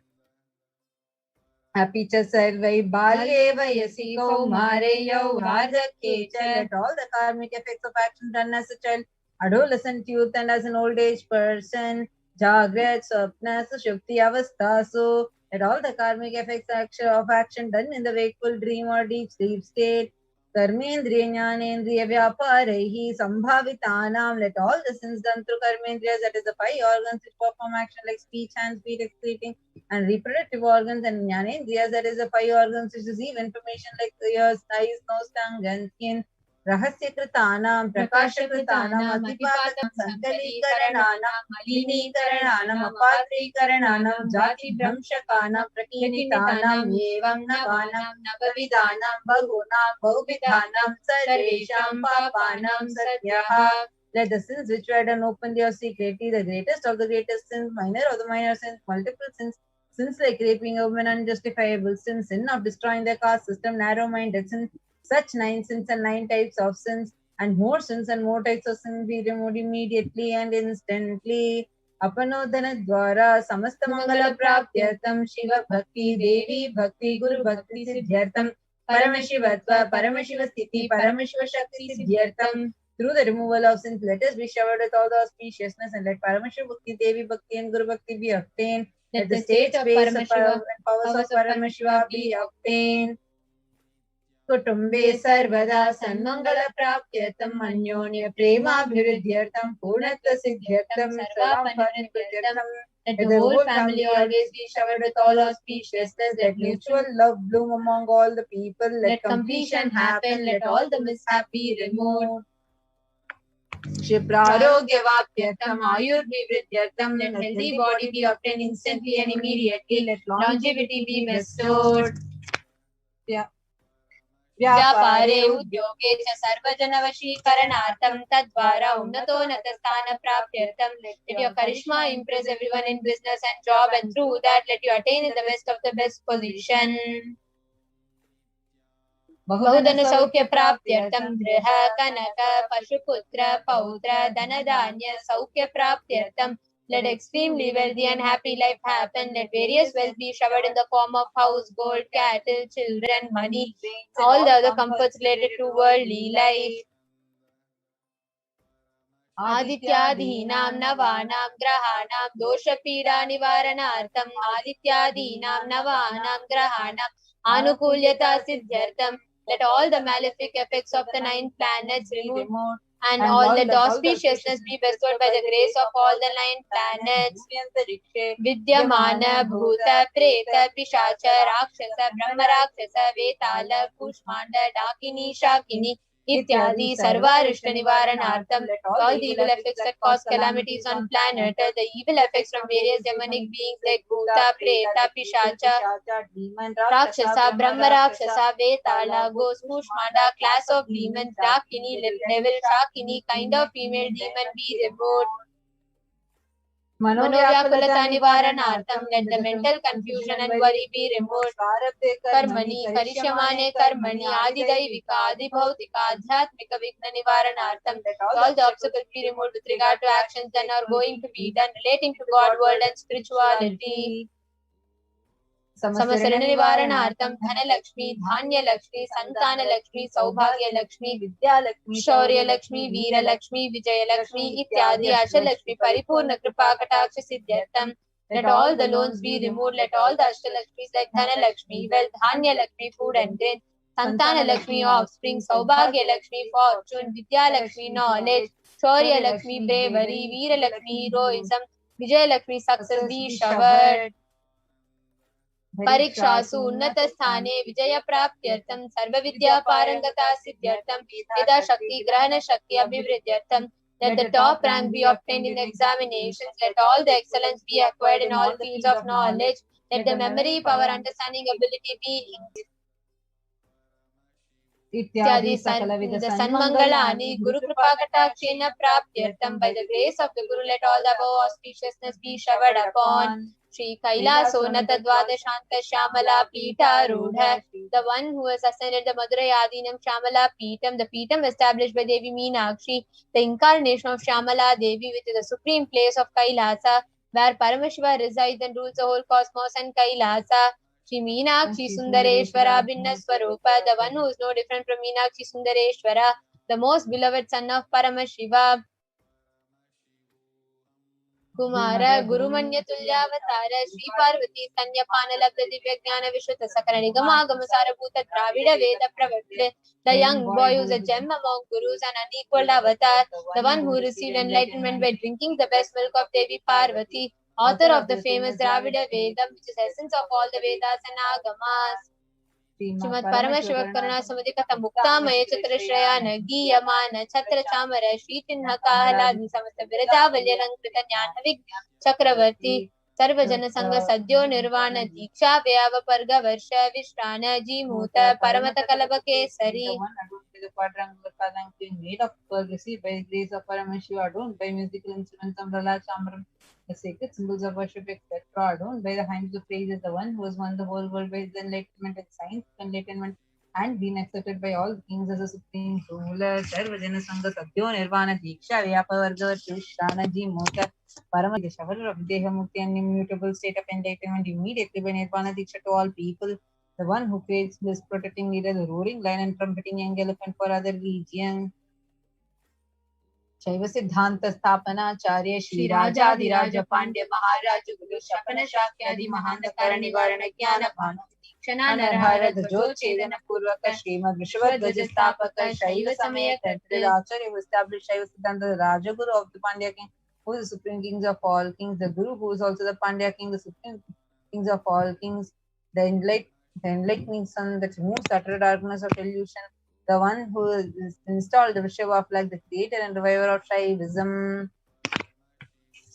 [SPEAKER 11] Happy Sarvai Balye Vayasi Kaumare Yauvardhake. Let all the karmic effects of action done as a child, adolescent, youth, and as an old age person, Jagrat, Swapna, Sushupti, Avastasu. Let all the karmic effects of action done in the wakeful dream or deep sleep state, Karmendriya Jnanendriya Vyaparehi Sambhavitanam. Let all the sins done through Karmendriyas, that is the 5 organs which perform action like speech, hands, feet, excreting, and reproductive organs, and Jnanendriyas, that is the 5 organs which receive information like ears, eyes, nose, tongue, and skin. Rahasya Kritanam, Prakasha Kritanam, Atipatam, Sankalikarananam, Malinikarananam, Apatrikarananam, Jati Brahmshakanam, Prakinitanam, Yevam Navanam, Navavidanam, Bhagunam, Bhuvidhanam, Sarvesham Papanam, Satyaha. Let the sins which were done openly or secretly, the greatest of the greatest sins, minor of the minor sins, multiple sins, sins like raping a woman, unjustifiable sins, sin of destroying the caste system, narrow-minded sins, such 9 sins and 9 types of sins, and more sins and more types of sin be removed immediately and instantly. Apanodana dwara samasta mangala praptyartam Shiva Bhakti Devi Bhakti Guru Bhakti Siddhyartam Paramashivatva Paramashiva Sthiti Paramashiva Shakti Siddhyartam. Through the removal of sins, let us be showered with all the auspiciousness and let Paramashiva Bhakti Devi Bhakti and Guru Bhakti be obtained. Let the states, space, and powers of Paramashiva be obtained. कुटुम्बे सर्वदा सन्मंगल प्राप्त्यर्थम अन्योन्य प्रेमाभिवृद्ध्यर्थम पूर्णत्व सिद्ध्यर्थम सर्वापरिवर्त्यर्थम. Let the whole family always be showered with all auspiciousness. Let mutual love bloom among all the people. Let completion happen. Let all the mishap be removed. Kshiprarogya-vapyatam ayurvivridyartam. Let healthy body be obtained instantly and immediately. Let longevity be bestowed. Yeah. व्यापारे उद्योगे च सर्वजनवशीकरणार्थं तद्वारा उन्नतोन्नतस्थान प्राप्त्यर्थं. Let your charisma impress everyone in business and job, and through that let you attain in the best of the best position. बहुधन सौख्य प्राप्त्यर्थं गृह कनक पशुपुत्र पौत्र धन धान्य सौख्य प्राप्त्यर्थं. Let extremely wealthy and happy life happen. Let various wealth be showered in the form of house, gold, cattle, children, money, all the other comforts related to worldly life. आदित्यादीनां नवानां ग्रहाणां दोषपीडा निवारणार्थं आदित्यादीनां नवानां ग्रहाणां आनुकूल्यता सिद्ध्यर्थं. Let all the malefic effects of the 9 planets be removed, and all let the auspiciousness be bestowed by the grace of all the 9 planets. Vidyamana bhuta preta pishacha rakshasa brahma rakshasa vetala kushmanda dakini shakini ityadi sarvarishta nivaranartham. All the evil effects that cause calamities on planet, the evil effects from various demonic beings like bhuta preta pishacha rakshasa brahma rakshasa vetala ghost kushmanda class of demons dakini devil shakini kind of female demon be removed. Manovyakulata nivaranartham. Let the mental confusion and worry be removed. Karmani karishyamane karmani adidaivika adibhautika adhyatmika vigna nivaranartham. All the obstacles be removed with regard to actions done or going to be done relating to God, world and spirituality. समसरण निवारणार्थं Dhanlaxmi Dhanyalakshmi Santanalakshmi सौभाग्यलक्ष्मी Vidyalakshmi शौर्यलक्ष्मी Veerlakshmi Vijayalakshmi इत्यादि अष्टलक्ष्मी परिपूर्ण कृपा कटाक्ष सिद्ध्यर्थं. Let all the loans be removed. Let all the ashtalakshmis like dhanalakshmi, wealth, dhanyalakshmi, food and grain, santanalakshmi, offspring, saubhagyalakshmi, fortune, vidyalakshmi, knowledge, shaurya-lakshmi, bravery, veera-lakshmi, heroism, vijaya-lakshmi, success be showered. परीक्षासु उन्नत स्थाने विजय प्राप्त्यर्थं सर्व विद्या पारंगता सिद्ध्यर्थं वेदा शक्ति ग्रहण शक्ति अभिवृद्ध्यर्थं. Let the top rank be obtained in examinations. Let all the excellence be acquired in all fields of knowledge. Let the memory, power, understanding, ability be इत्यादि सकलविध सन्मंगलानि गुरु कृपा कटाक्षेण प्राप्त्यर्थं. By the grace of the Guru, let all the above auspiciousness be showered upon. Shri Kailaso Natadvadashanta Shyamala Peetarudha, the one who has ascended the Madurai Adinam Shyamala Peetam, the Peetam established by Devi Meenakshi, the incarnation of Shyamala Devi, which is the supreme place of Kailasa, where Paramashiva resides and rules the whole cosmos and Kailasa. Shri Meenakshi Sundareshwara Bhinna Swarupa, the one who is no different from Meenakshi Sundareshwara, the most beloved son of Paramashiva. Kumara Gurumanya Tulyavatara Shri Parvati Sanyapana Labda Divya Jnana Vishwata Sakara Nigama Gamasara Bhuta Dravida Veda Pravartite, the young boy who is a gem among gurus and unequaled avatar, the one who received enlightenment by drinking the best milk of Devi Parvati, author of the famous Dravida Vedam, which is essence of all the Vedas and Agamas. Srimad Paramashiva Karuna Samadhi Katha Mukta Maya Chatra Shrayana Giyamana Chatra Chamara Shri Chinha Kahaladi Samasta Virajavalya Lankrita Jnana Vigna Chakravarti Sarva Jana Sangha Sadhyo Nirvana Diksha Vyava Parga Varsha Vishrana Jimuta Paramata Kalaba Kesari.
[SPEAKER 10] The quadrangular palanquin made of pearl received by the grace of Paramashiva, adorned by musical instruments, umbrella, chamram, the sacred symbols of worship, etc., adorned by the hymns of praise, is the one who has won the whole world by his enlightenment and science. Enlightenment and been accepted by all kings as a supreme ruler. Sarvajana Sangha Sabhyo Nirvana Diksha Vyapavarga Shanaji Mota Parama the shower of Deha Mukti and immutable state of enlightenment immediately by Nirvana Diksha to all people. The one who creates bliss, protecting leader, the roaring lion and trumpeting young elephant for other regions. शैव सिद्धांत स्थापनाचार्य श्री राजाधिराज पांड्य महाराज गुरु शपन शाक्यादि महांधकार निवारण ज्ञान भानु दीक्षणा नरहर ध्वजोच्छेदन पूर्वक श्रीमद् विश्वध्वज स्थापक शैव समय आचार्य who established Shaiva Siddhanta, the Rajaguru of the Pandya king, who is the supreme kings of all kings, the Guru who is also the Pandya king, the supreme kings of all kings, the enlightening sun that removes the utter darkness of illusion, the one who is installed the Vishwa like the creator and reviver of Shaivism.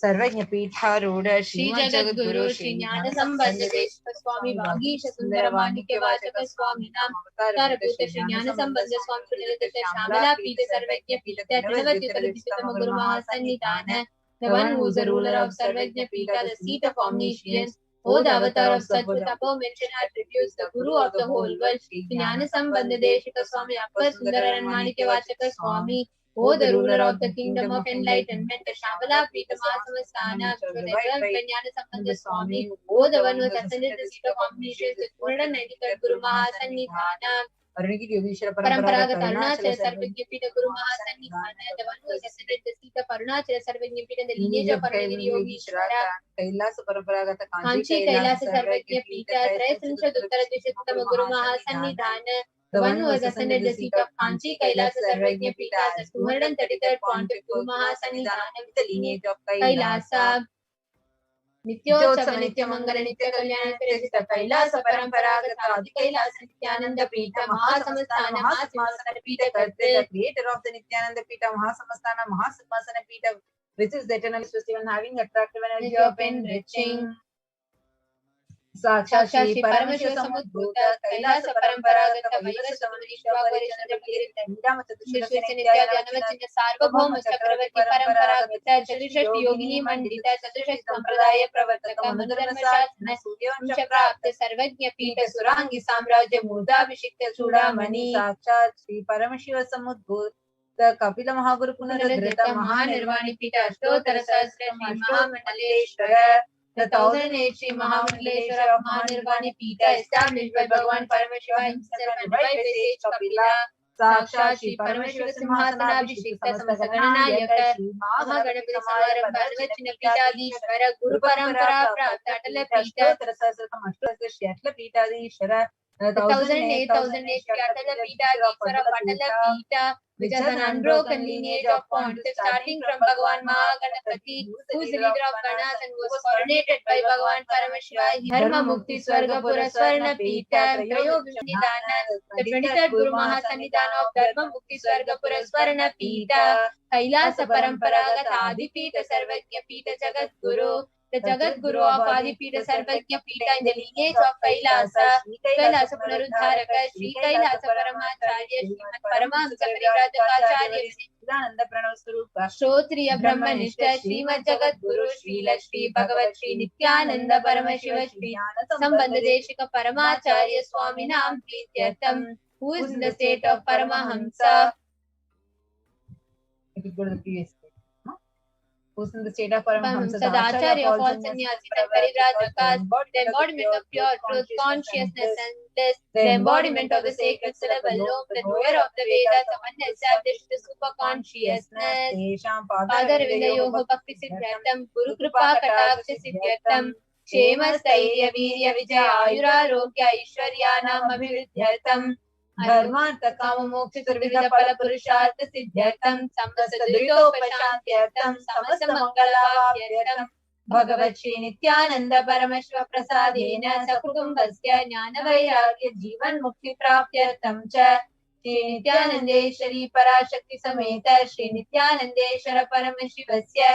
[SPEAKER 10] Sarvajna Pitharudha Shri Jagat Guru Shri Jnana Sambandha Deshika Swami Vagisha Sundara Manikya Vachaka Swami Nam Taraputa Shri Jnana Sambandha Swami Punilata Shamala Pita Sarvajna Pita Tinavati Tarvitama Guru Mahasannidhana, the one who is the ruler of Sarvajna Pita, the seat of omniscience. O the avatar of Satguru above mentioned attributes, the Guru of the whole world, Jnana Sambandha Deshika Swami Appa Sundara and Manikya Vachaka Swami. O the ruler of the kingdom of enlightenment, the Shambhala Pita Mahasamastana, Jnana Sambandha Swami. O the one who has ascended the seat of omniscience, the 293rd Guru Mahasannidhana. Paramparagat Arunachala Sarvajna Pita Guru Mahasannidhana, the one who has ascended the seat of Arunachala Sarvajna Pita, the lineage of Arunagiri Yogeshwara. Kailasa Paramparagat Kanchi Kailasa Sarvajna Pita, Traisancha Uttara Dvishattama Guru Mahasannidhana, the one who has ascended the seat of Kanchi Kailasa Sarvajna Pita, the 233rd Pontiff Guru Mahasannidhana, with the lineage of Kailasa. Nityotsava Nityamangala Nitya Kalyana Virazita Kailasa Paramparagata Adi Kailasa Nithyananda Pita Mahasamastana Mahasimhasana Pita Karte, the creator of the Nithyananda Pita Mahasamastana Mahasimhasana Pita, which is the eternal festival having attractive energy of enriching. Sakshat Shri Paramashivoham Kailasa Paramparagata Vaivasata Manishwara Vishwasya Nityananda Sarvabhauma Chakravarti Paramparagata Chaturshashti Yogini Mandita Chaturshashti Sampradaya Pravartaka Manudharma Shasana Vanchaprapta Sarvajna Pita Surangi Samrajya Murda Abhishekta Chudamani. Sakshat Shri Paramashivoham the Kapila Mahaguru Punaradhrita Mahanirvani Pita Ashtotara Sahasra Shri Mahamangaleshwara, the 1008 Shri Mahamangaleshwara of Mahanirvani Pita, established by Bhagavan Paramashiva himself and by the sage Kapila. Sakshat Shri Paramashiva Simhasana Abhishekta Samasagananayaka Mahaganapati Samarambha Anvachina Pitadishwara Guru Parampara Prapta Atala Pita Shri Atala Pitadishwara, the 1008 Shri Atala Pitadishwara of Atala Pita, which has an unbroken lineage of pontiffs starting from Bhagavan Mahaganapati, who is the leader of Ganas and was coronated by Bhagavan Paramashiva. Dharma Mukti Swargapura Swarna Pita Prayogamnidhana, the 23rd Guru Mahasannidhana of Dharma Mukti Swargapura Swarna Pita. Kailasa Paramparagata Adi Pita Sarvajna Pita Jagat Guru, the Jagat Guru of Adi Pita Sarvajna Pita in the lineage of Kailasa. Kailasa Punarudharaka Shri Kailasa Paramacharya Srimad Paramahamsa Parivrajakacharya Siddhananda Pranavaswarupa Shrotriya Brahmanishta Srimad Jagat Guru Shri Lakshmi Bhagavat Shri Nithyananda Paramashiva Shri Sambandha Deshika Paramacharya Swami Nam Prityartham, who is in the state of Paramahamsa. If you go to the previous state, who's in the state of Paramahamsa, the Acharya of all sannyasi, the Parivrajaka, the embodiment of pure truth, consciousness and bliss, the embodiment of the sacred syllable, the knower of the Vedas, the one established the super consciousness. Father Vindayoho Bhakti Siddhyartham, Guru Kripa Kataksha Siddhyartham, Shema Stairya Virya Vijaya Ayura Rogya Aishwaryanam Abhividhyartham, Dharmartha Kama Moksha Sarvida Pala Purushartha Siddhyartham, Samasta Dritopashantyartham, Samasta Mangalavapyartham, Bhagavat Shri Nithyananda Paramashiva Prasadena Sakutumbasya Jnana Vairagya Jivan Mukti Praptyartham cha Shri Nithyanandeshwari Parashakti Sameta Shri Nithyanandeshwara Paramashivasya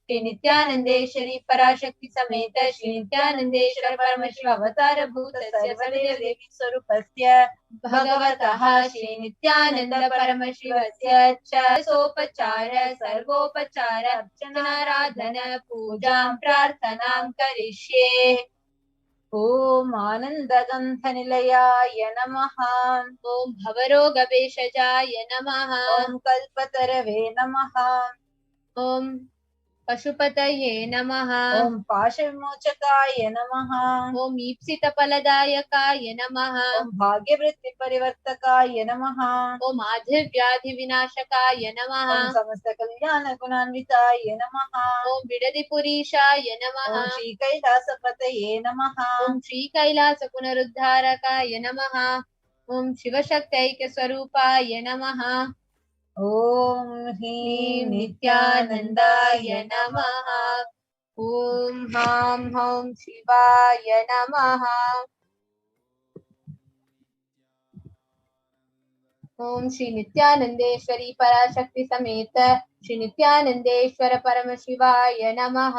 [SPEAKER 10] Shri Nithyanandeshwari Parashakti Sameta Shri Nithyanandeshwara Paramashiva Avatara Bhutasya Savidya Devi Swarupasya Bhagavataha Shri Nithyananda Paramashivasya cha Sopachara Sarvopachara Archana Radhana Pujam Prarthanam Karishye.
[SPEAKER 11] ॐ आनन्दगन्धनिलयाय नमः।
[SPEAKER 12] ॐ भवरोगभेषजाय नमः।
[SPEAKER 11] ॐ कल्पतरवे नमः।
[SPEAKER 12] ॐ पशुपतये नमः।
[SPEAKER 11] ॐ पाशविमोचकाय नमः।
[SPEAKER 12] ॐ ईप्सितफलदायकाय नमः।
[SPEAKER 11] ॐ भाग्यवृत्तिपरिवर्तकाय नमः।
[SPEAKER 12] ॐ आधिर्व्याधिविनाशकाय नमः।
[SPEAKER 11] ॐ समस्तकल्याणगुणान्विताय नमः।
[SPEAKER 12] ॐ बिडदिपुरीशाय नमः।
[SPEAKER 11] ॐ श्रीकैलासपतये नमः।
[SPEAKER 12] ॐ श्रीकैलासपुनरुद्धारकाय नमः। ॐ शिवशक्त्यैक्यस्वरूपाय नमः।
[SPEAKER 11] ॐ ह्रीं नित्यानन्दाय
[SPEAKER 12] नमः। ॐ हां हौं शिवाय नमः। ॐ श्री नित्यानन्देश्वरी पराशक्ति समेत श्री नित्यानन्देश्वर परमशिवाय नमः।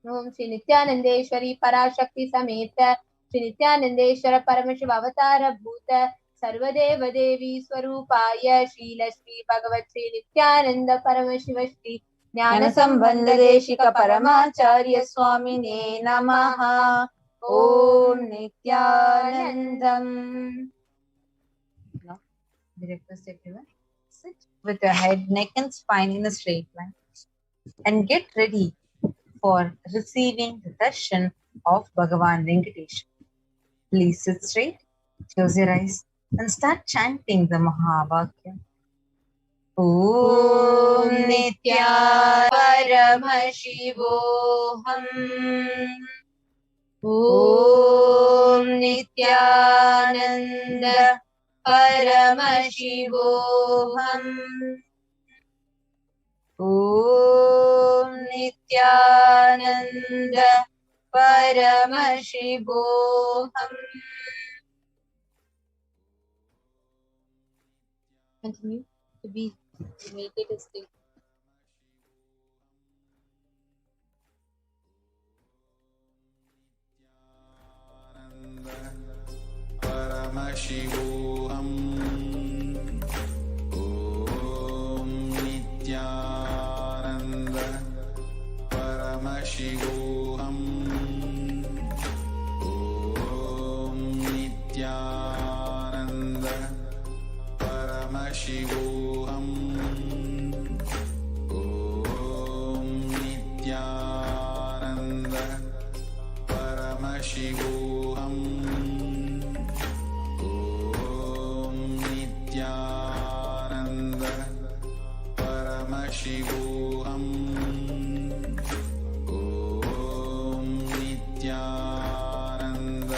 [SPEAKER 12] ॐ श्री नित्यानन्देश्वरी पराशक्ति समेत श्री नित्यानन्देश्वर परमशिव अवतार भूत सर्वदेव देवी स्वरूपाय श्रील श्री भगवत श्री नित्यानंद परमशिव श्री ज्ञान संबंध देशिक
[SPEAKER 11] परमाचार्य स्वामिने नमः। ॐ नित्यानन्दम्। Now, we request everyone sit with your head, neck and spine in a straight line and get ready for receiving the darshan of Bhagavan Venkatesh. Please sit straight, close your eyes and start chanting the Mahavakya. Om Nithyananda Paramashivoham. Om Nithyananda Paramashivoham. Om Nithyananda Paramashivoham.
[SPEAKER 12] Continue to be meditative state.
[SPEAKER 4] Paramashivoham. Om Nithyananda Paramashivoham. Om Nithyananda Paramashivoham. Om Nithyananda Paramashivoham. Om Nithyananda Paramashivoham. Om Nithyananda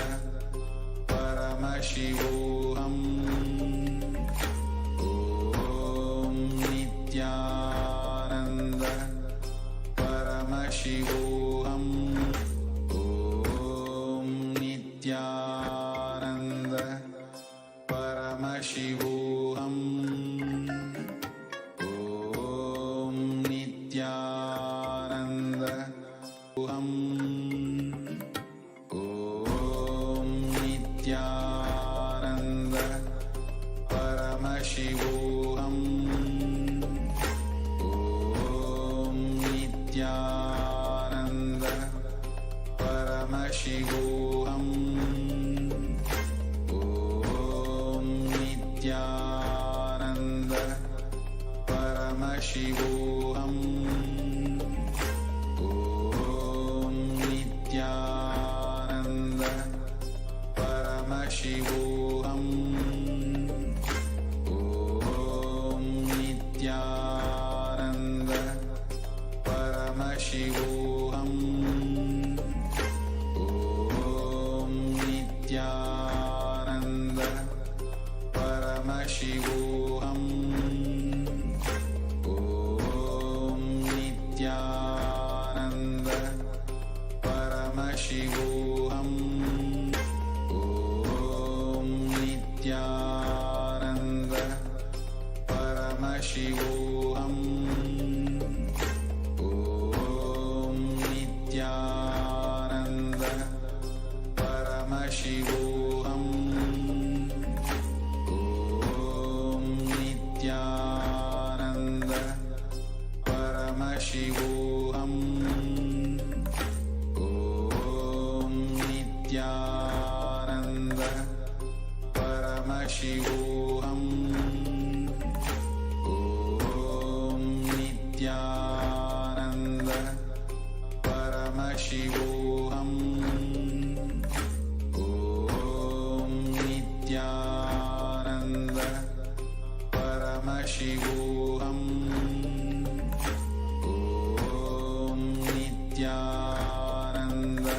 [SPEAKER 4] Paramashivoham. Om Nithyananda Paramashivoham. Om Nithyananda Paramashivoham. Om Nithyananda Om Nithyananda Paramashivoham. Om Nithyananda Paramashivoham. Om Nithyananda Paramashivoham. Om Nithyananda Paramashivoham. Om Nithyananda Paramashivoham. Om Nithyananda Paramashivoham. Om Nithyananda Paramashivoham. Om Nithyananda Paramashivoham. Om Nithyananda Paramashivoham. Om Nithyananda Paramashivoham. Om Nithyananda Paramashivoham. Om Nithyananda Paramashivoham. Om Nithyananda Paramashivoham. Om Nithyananda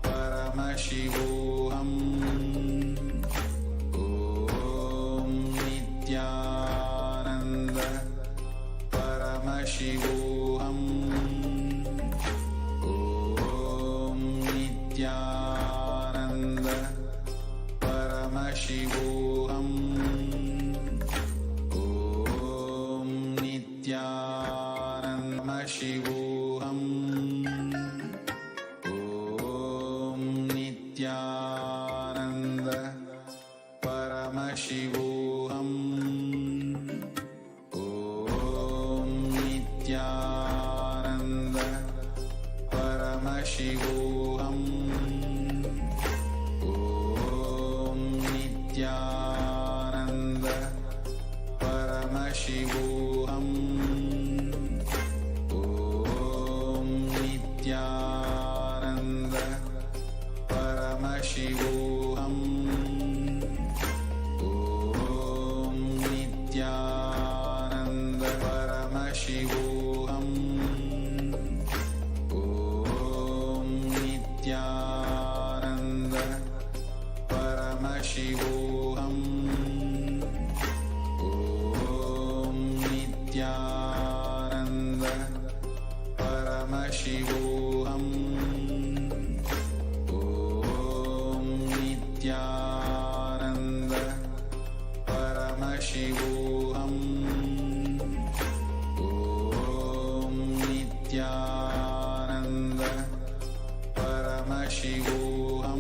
[SPEAKER 4] Paramashivoham. Om Nithyananda Paramashivoham. Om Nithyananda Paramashivoham. Om Nithyananda Shivoham. Om Nithyananda Paramashivoham. Om Nithyananda Paramashivoham. Om Nithyananda Paramashivoham. Om Nithyananda Paramashivoham. Om Nithyananda Paramashivoham. Om Nithyananda Paramashivoham. Om Nithyananda Paramashivoham. Om Nithyananda Paramashivoham. Om Nithyananda Paramashivoham.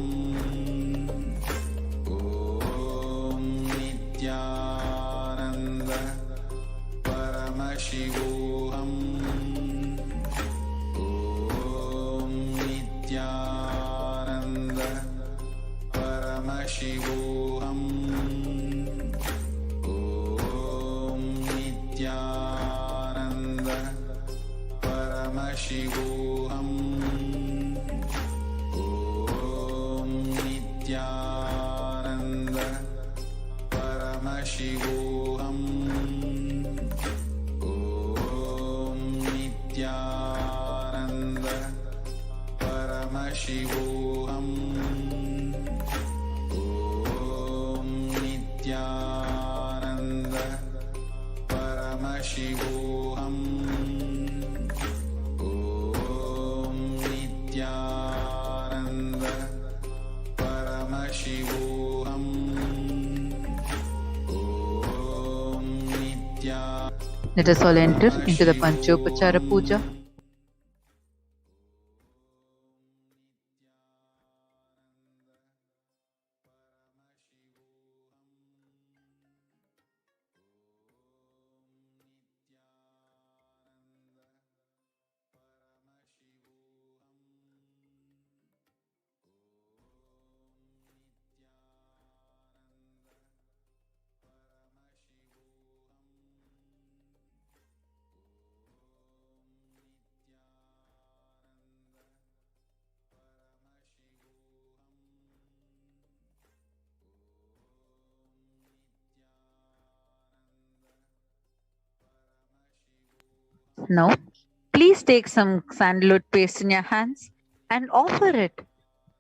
[SPEAKER 4] Om Nithyananda Paramashivoham. Om Nithyananda Paramashivoham. Om Nithyananda Paramashivoham. Om Nithyananda Paramashivoham. Om Nithyananda Paramashivoham. Om Nithyananda Paramashivoham. Om Nithyananda Paramashivoham. Om Nithyananda.
[SPEAKER 13] Let us all enter into the Panchopachara Puja. Now, please take some sandalwood paste in your hands and offer it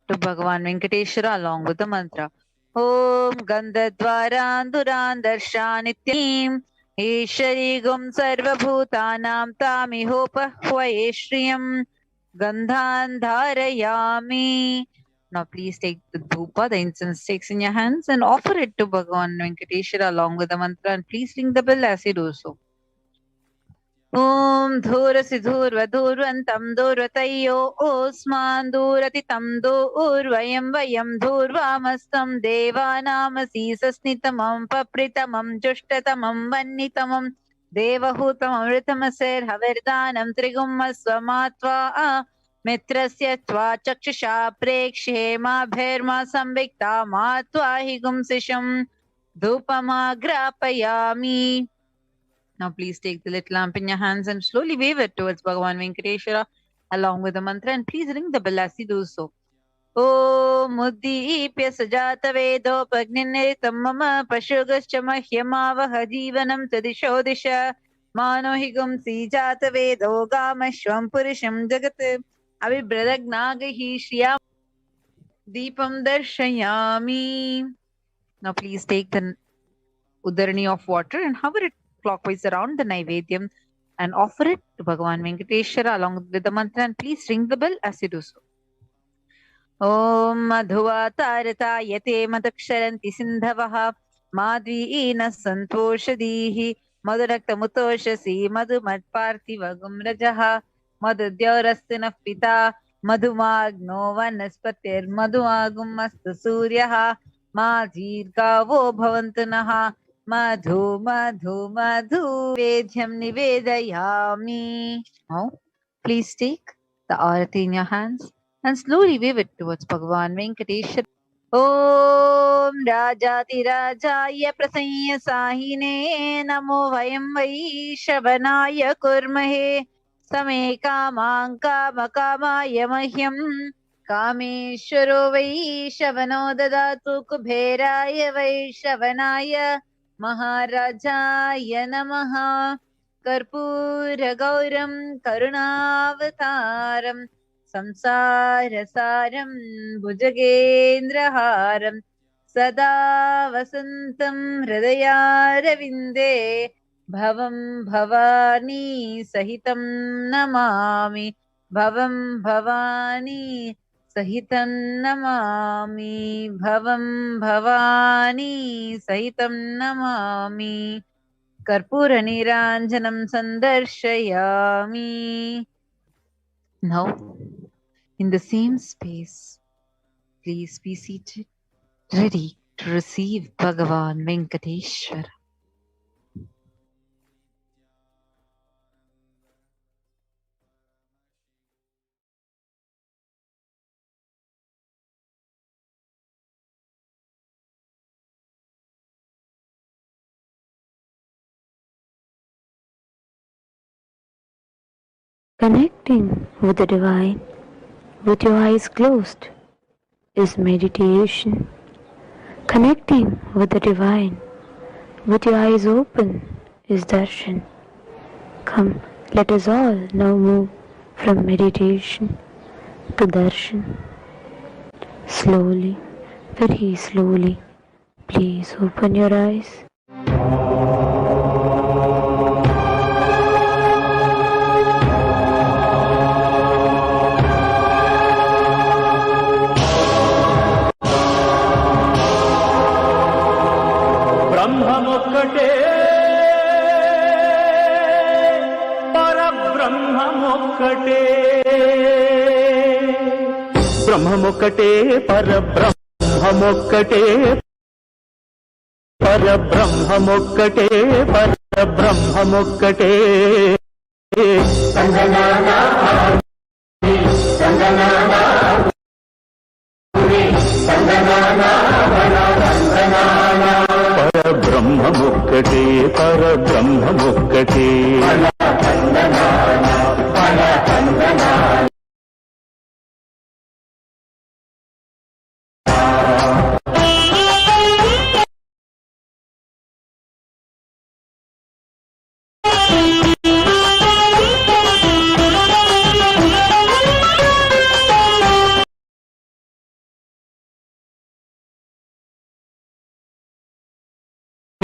[SPEAKER 13] to Bhagavan Venkateshwara along with the mantra. Om Gandhadvaran Duran Darshanityam Esharigum Sarva Bhutanam Tamihopahvaye Shriyam Gandhan Dharayami. Now please take the dhupa, the incense sticks in your hands and offer it to Bhagavan Venkateshwara along with the mantra, and please ring the bell as you do so. Om Dhurasi Dhurvantam Dhurvatayo Osman Dhuratitam Dhurvayam Vayam Dhurvamastam Devanamasi Sasnitamam Papritamam Jushtatamam Vannitamam Devahutamam Ritamasir Havirdanam Trigumma Swamatva मित्रस्य त्वा चक्षुषा प्रेक्षे माभिर्मा संविक्ता मा त्वा हि गुंसिषम् धूपमाग्रापयामि. Now please take the little lamp in your hands and slowly wave it towards Bhagavan Venkateshwara along with the mantra, and please ring the bell as you do so. Om Uddipya Sajata Vedopagniniritam Mama Pashugascha Mahyamavaha Jivanam Tadisho Disha Manohigum Sijata Vedo Gamashvam Purisham Jagat Abhibradagnagahi Shriya Deepam Darshayami. Now please take the udarani of water and hover it clockwise around the Naivedyam and offer it to Bhagavan Venkateshwara along with the mantra, and please ring the bell as you do so. Om Madhuva Tarata Yate Madaksharanti Sindhavaha Madviina Santoshadihi Madhurakta Mutoshasi Madhumatparthiva Gumrajaha Madhudyaurastina Pita Madhumagno Vanaspatir Madhumagumasta Suryaha Madhirgavo Bhavantanaha Madhu Madhu Madhu Vedhyam Nivedayami. Now, please take the arati in your hands and slowly wave it towards Bhagavan Venkateshwara. Om Rajati Rajaya Prasanya Sahine Namo Vayam Vaishavanaya Kurmahe Same Kamang Kama Kamaya Mahyam Kameshwaro Vaishavano Dadatu Kubheraya Vaishavanaya Maharajaya Namaha Karpura Gauram Karunavataram Samsarasaram Bhujagendraharam Sada Vasantam Hridayarvinde Bhavam Bhavani Sahitam Namami Bhavam Bhavani Sahitam Namami Bhavam Bhavani Sahitam Namami Karpura Niranjanam Sandarshayami. Now, in the same space, please be seated, ready to receive Bhagavan Venkateshwara.
[SPEAKER 14] Connecting with the divine with your eyes closed is meditation. Connecting with the divine with your eyes open is darshan. Come, let us all now move from meditation to darshan. Slowly, very slowly, please open your eyes.
[SPEAKER 15] బ్రహ్మమొక్కటే పరబ్రహ్మమొక్కటే పరబ్రహ్మమొక్కటే పరబ్రహ్మమొక్కటే పరబ్రహ్మమొక్కటే పరబ్రహ్మమొక్కటే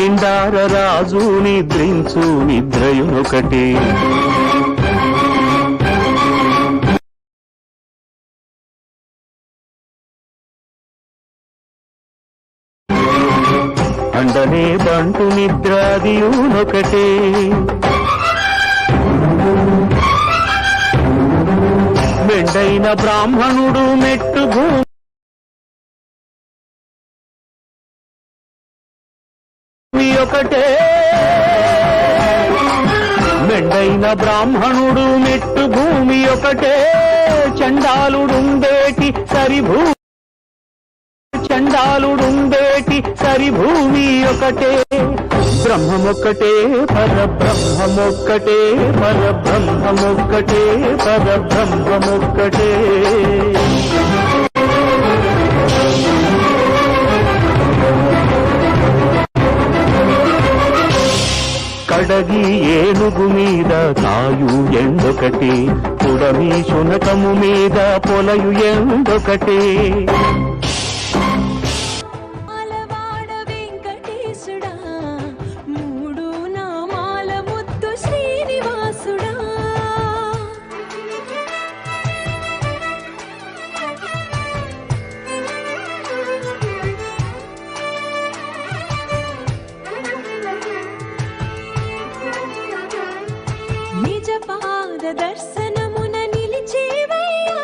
[SPEAKER 15] నిండార రాజు నిద్రించు నిద్రయునొకటి అండనే బంటు నిద్రాదియునొకటే మెండైన బ్రాహ్మణుడు మెట్టు భూమి ఒకటే మెండైన బ్రాహ్మణుడు మెట్టు భూమి ఒకటే చండాలుడుండేటి సరిభూమి ఒకటే, బ్రహ్మమొక్కటే పరబ్రహ్మమొక్కటే, పరబ్రహ్మమొక్కటే పరబ్రహ్మమొక్కటే. కడగి ఏనుగు మీద కాయు ఎండొకటి, పుడమి శునకము మీద పొలయు ఎండొకటి.
[SPEAKER 16] దర్శనమున నిలిచేవయ్యా,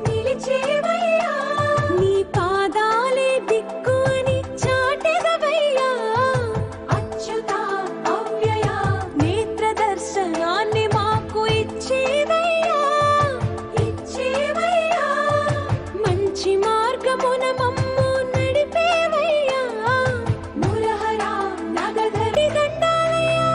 [SPEAKER 16] నిలిచేవయ్యా, నీ పాదాలే దిక్కు అని చాటెదవయ్యా. అచ్యుత అవ్యయ నేత్ర దర్శనాన్ని మాకు ఇచ్చేవయ్యా, ఇచ్చేవయ్యా. మంచి మార్గమున మమ్ము నడిపేవయ్యా. మురహర నగధరి దండాలయ్యా.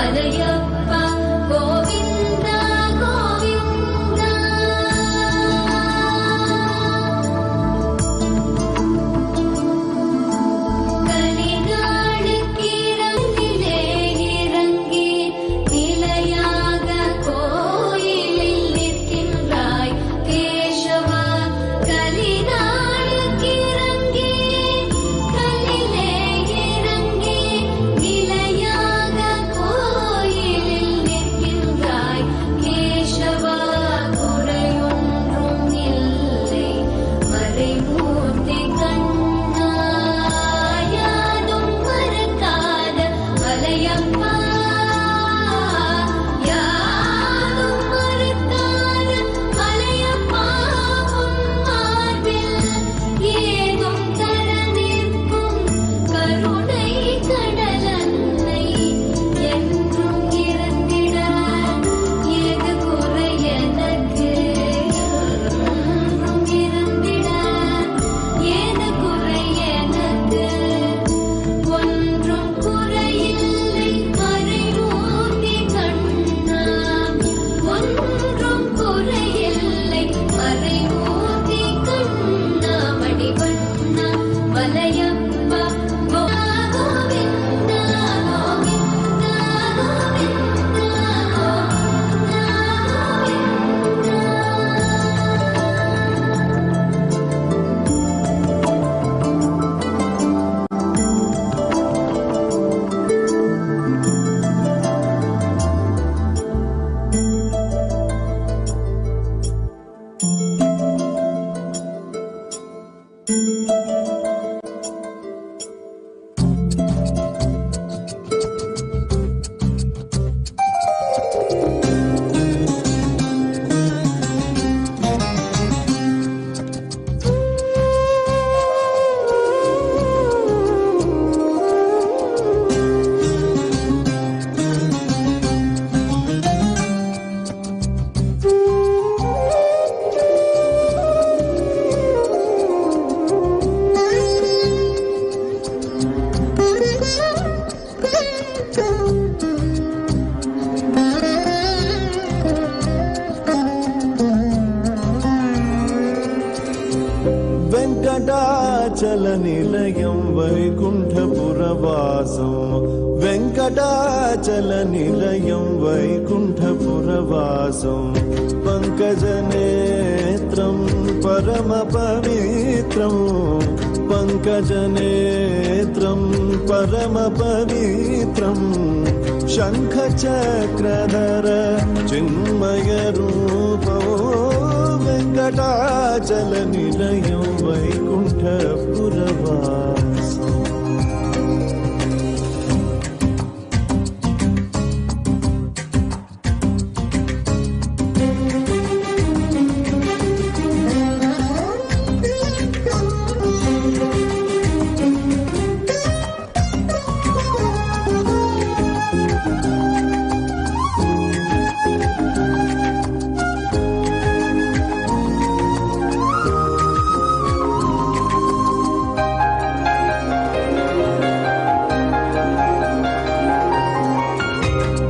[SPEAKER 16] மலையப்பா கோவிந்தா கோவிந்தா. கலிநாளுக்கு இறங்கிலே இறங்கி நிலையாக கோயிலில் நிற்கின்றாய் கேசவா. கலிநாளுக்கு இறங்கி கல்லிலே இறங்கி நிலையாக கோயிலில் நிற்கின்றாய் கேசவா. குறையொன்றும் இல்லை மறைமூர்த்தி கண்ணா. யாதும் மறக்காத மலையப்பா. யாதும் மறக்காத மலையப்பா. உன் மார்பில் ஏதும் தர நிற்கும் கருணை கடலன்னை என்றும் இருந்திட. ஏது குறை எனக்கு என்றும் இருந்திட. ஏது குறை எனக்கு ஒன்றும் குறையில்லை மறைமூர்த்தி கண்ணா. ஒன்றும் குறையில்லை மறைமூர்த்தி கண்ணா. மணிவண்ணா மலையப்பா கோவிந்தா கோவிந்தா
[SPEAKER 17] వెంకటాచల నిలయం వైకుంఠపురవాసం. వెంకటాచల నిలయం వైకుంఠపురవాసం. పంకజనేత్రం పరమ పవిత్రం. పంకజనేత్రం పరమ పవిత్రం. శంఖచక్రధర చిన్మయ రూపో. వెంకటాచల నిలయం వైకుంఠపురవాసం.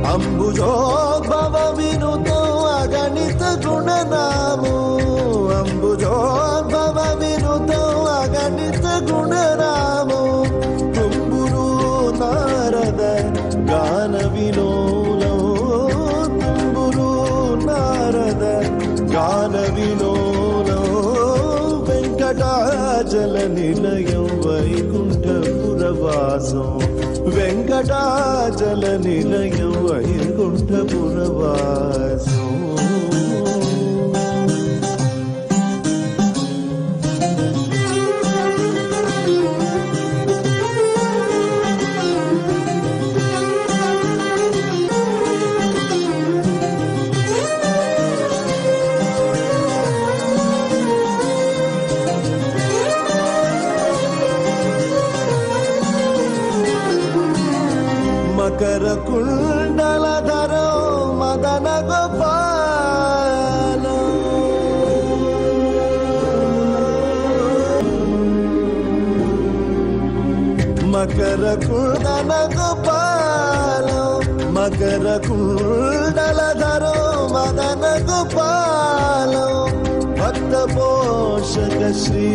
[SPEAKER 17] అంబుజోద్భవ వినుతో అగణిత గుణనామో. అంబుజోద్భవ వినుతో అగణిత గుణనామో. తుంబురు నారద గాన విలోలో. తుంబురు నారద గాన విలోలో. వెంకటాచల నిలయం వైకుంఠపురవాసం. వెంకటాచల నిలయం వైకుంఠపురవాసం. మకర కుండలధరో మదన గోపాల. మకర కుండల గోపాల. మకర కుండలధరో మదన గోపాలం భక్త పోషక శ్రీ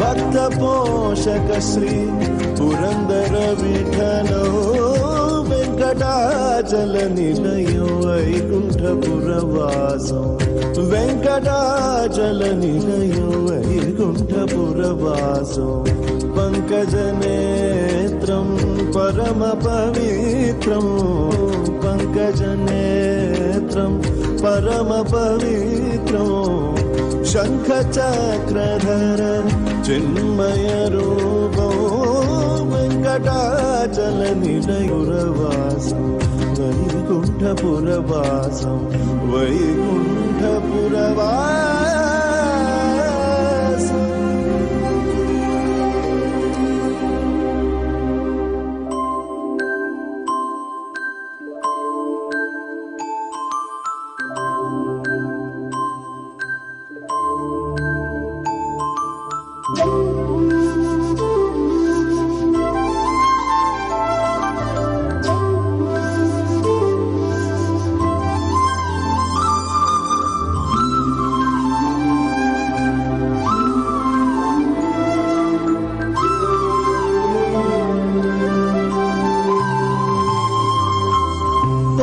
[SPEAKER 17] భక్త పోషక శ్రీ పురందర విఠలో వెంకటాచల నిలయం వైకుంఠపురవాసం వెంకటాచల నిలయం వైకుంఠపురవాసం పంకజనేత్రం పరమ పవిత్రం పంకజనేత్రం పరమ పవిత్రం శంఖ చక్రధర చిన్మయ రూపం వెంకటాచల నిలయురవాసం వైకుంఠపురవాసం వైకుంఠపురవాసం.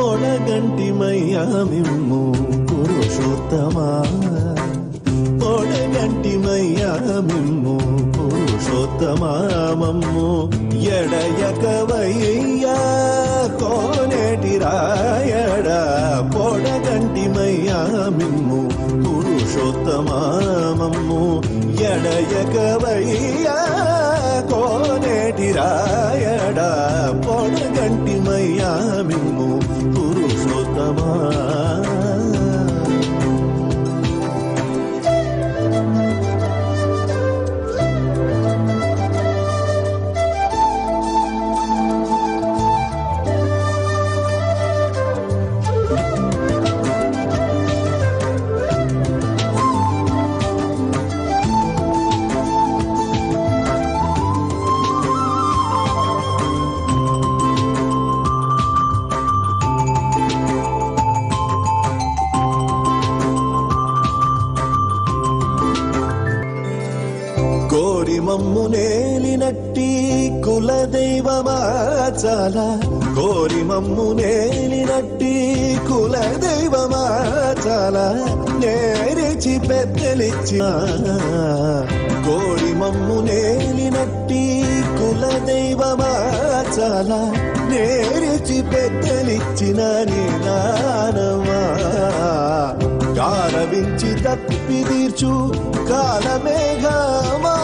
[SPEAKER 17] పొడగంటిమయ్యా మిమ్ము పురుషోత్తమా పొడగంటిమయ్యా మిమ్ము పురుషోత్తమా మమ్ము ఎడయకవయ్యా కోనేటి రాయడ పొడగంటిమయ్యా మిమ్ము పురుషోత్తమా మమ్ము ఎడయకవయ్యా కోనేటి రాయడ పొడగంటిమయ్యా మిమ్ము పురుషోత్తమా. కోరి మమ్ము నేలినట్టి కులదైవమా చాలా కోరి మమ్ము నేలినట్టి కులదైవమా చాలా నేరిచి పెద్దలిచ్చి కోరి మమ్ము నేలినట్టి కులదైవమా చాలా నేరిచి పెద్దలిచ్చిన నీ నానమా గారవించి తప్పి తీర్చు కాలమేఘమా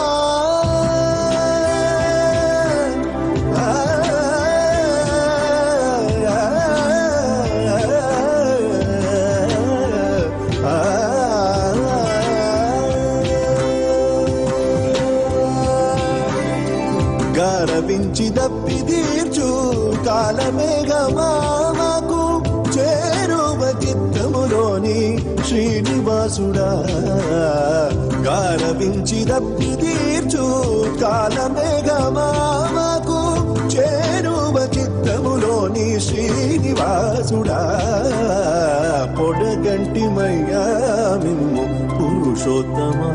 [SPEAKER 17] గారవించి తప్పి తీర్చు కాలమేఘమా మాకు చేరువ చిత్తములోని శ్రీనివాసుడా గారవించి తప్పి తీర్చు కాలమేఘమా మాకు చేరువ చిత్తములోని శ్రీనివాసుడా పొడగంటిమయ్యా మిమ్ము పురుషోత్తమా.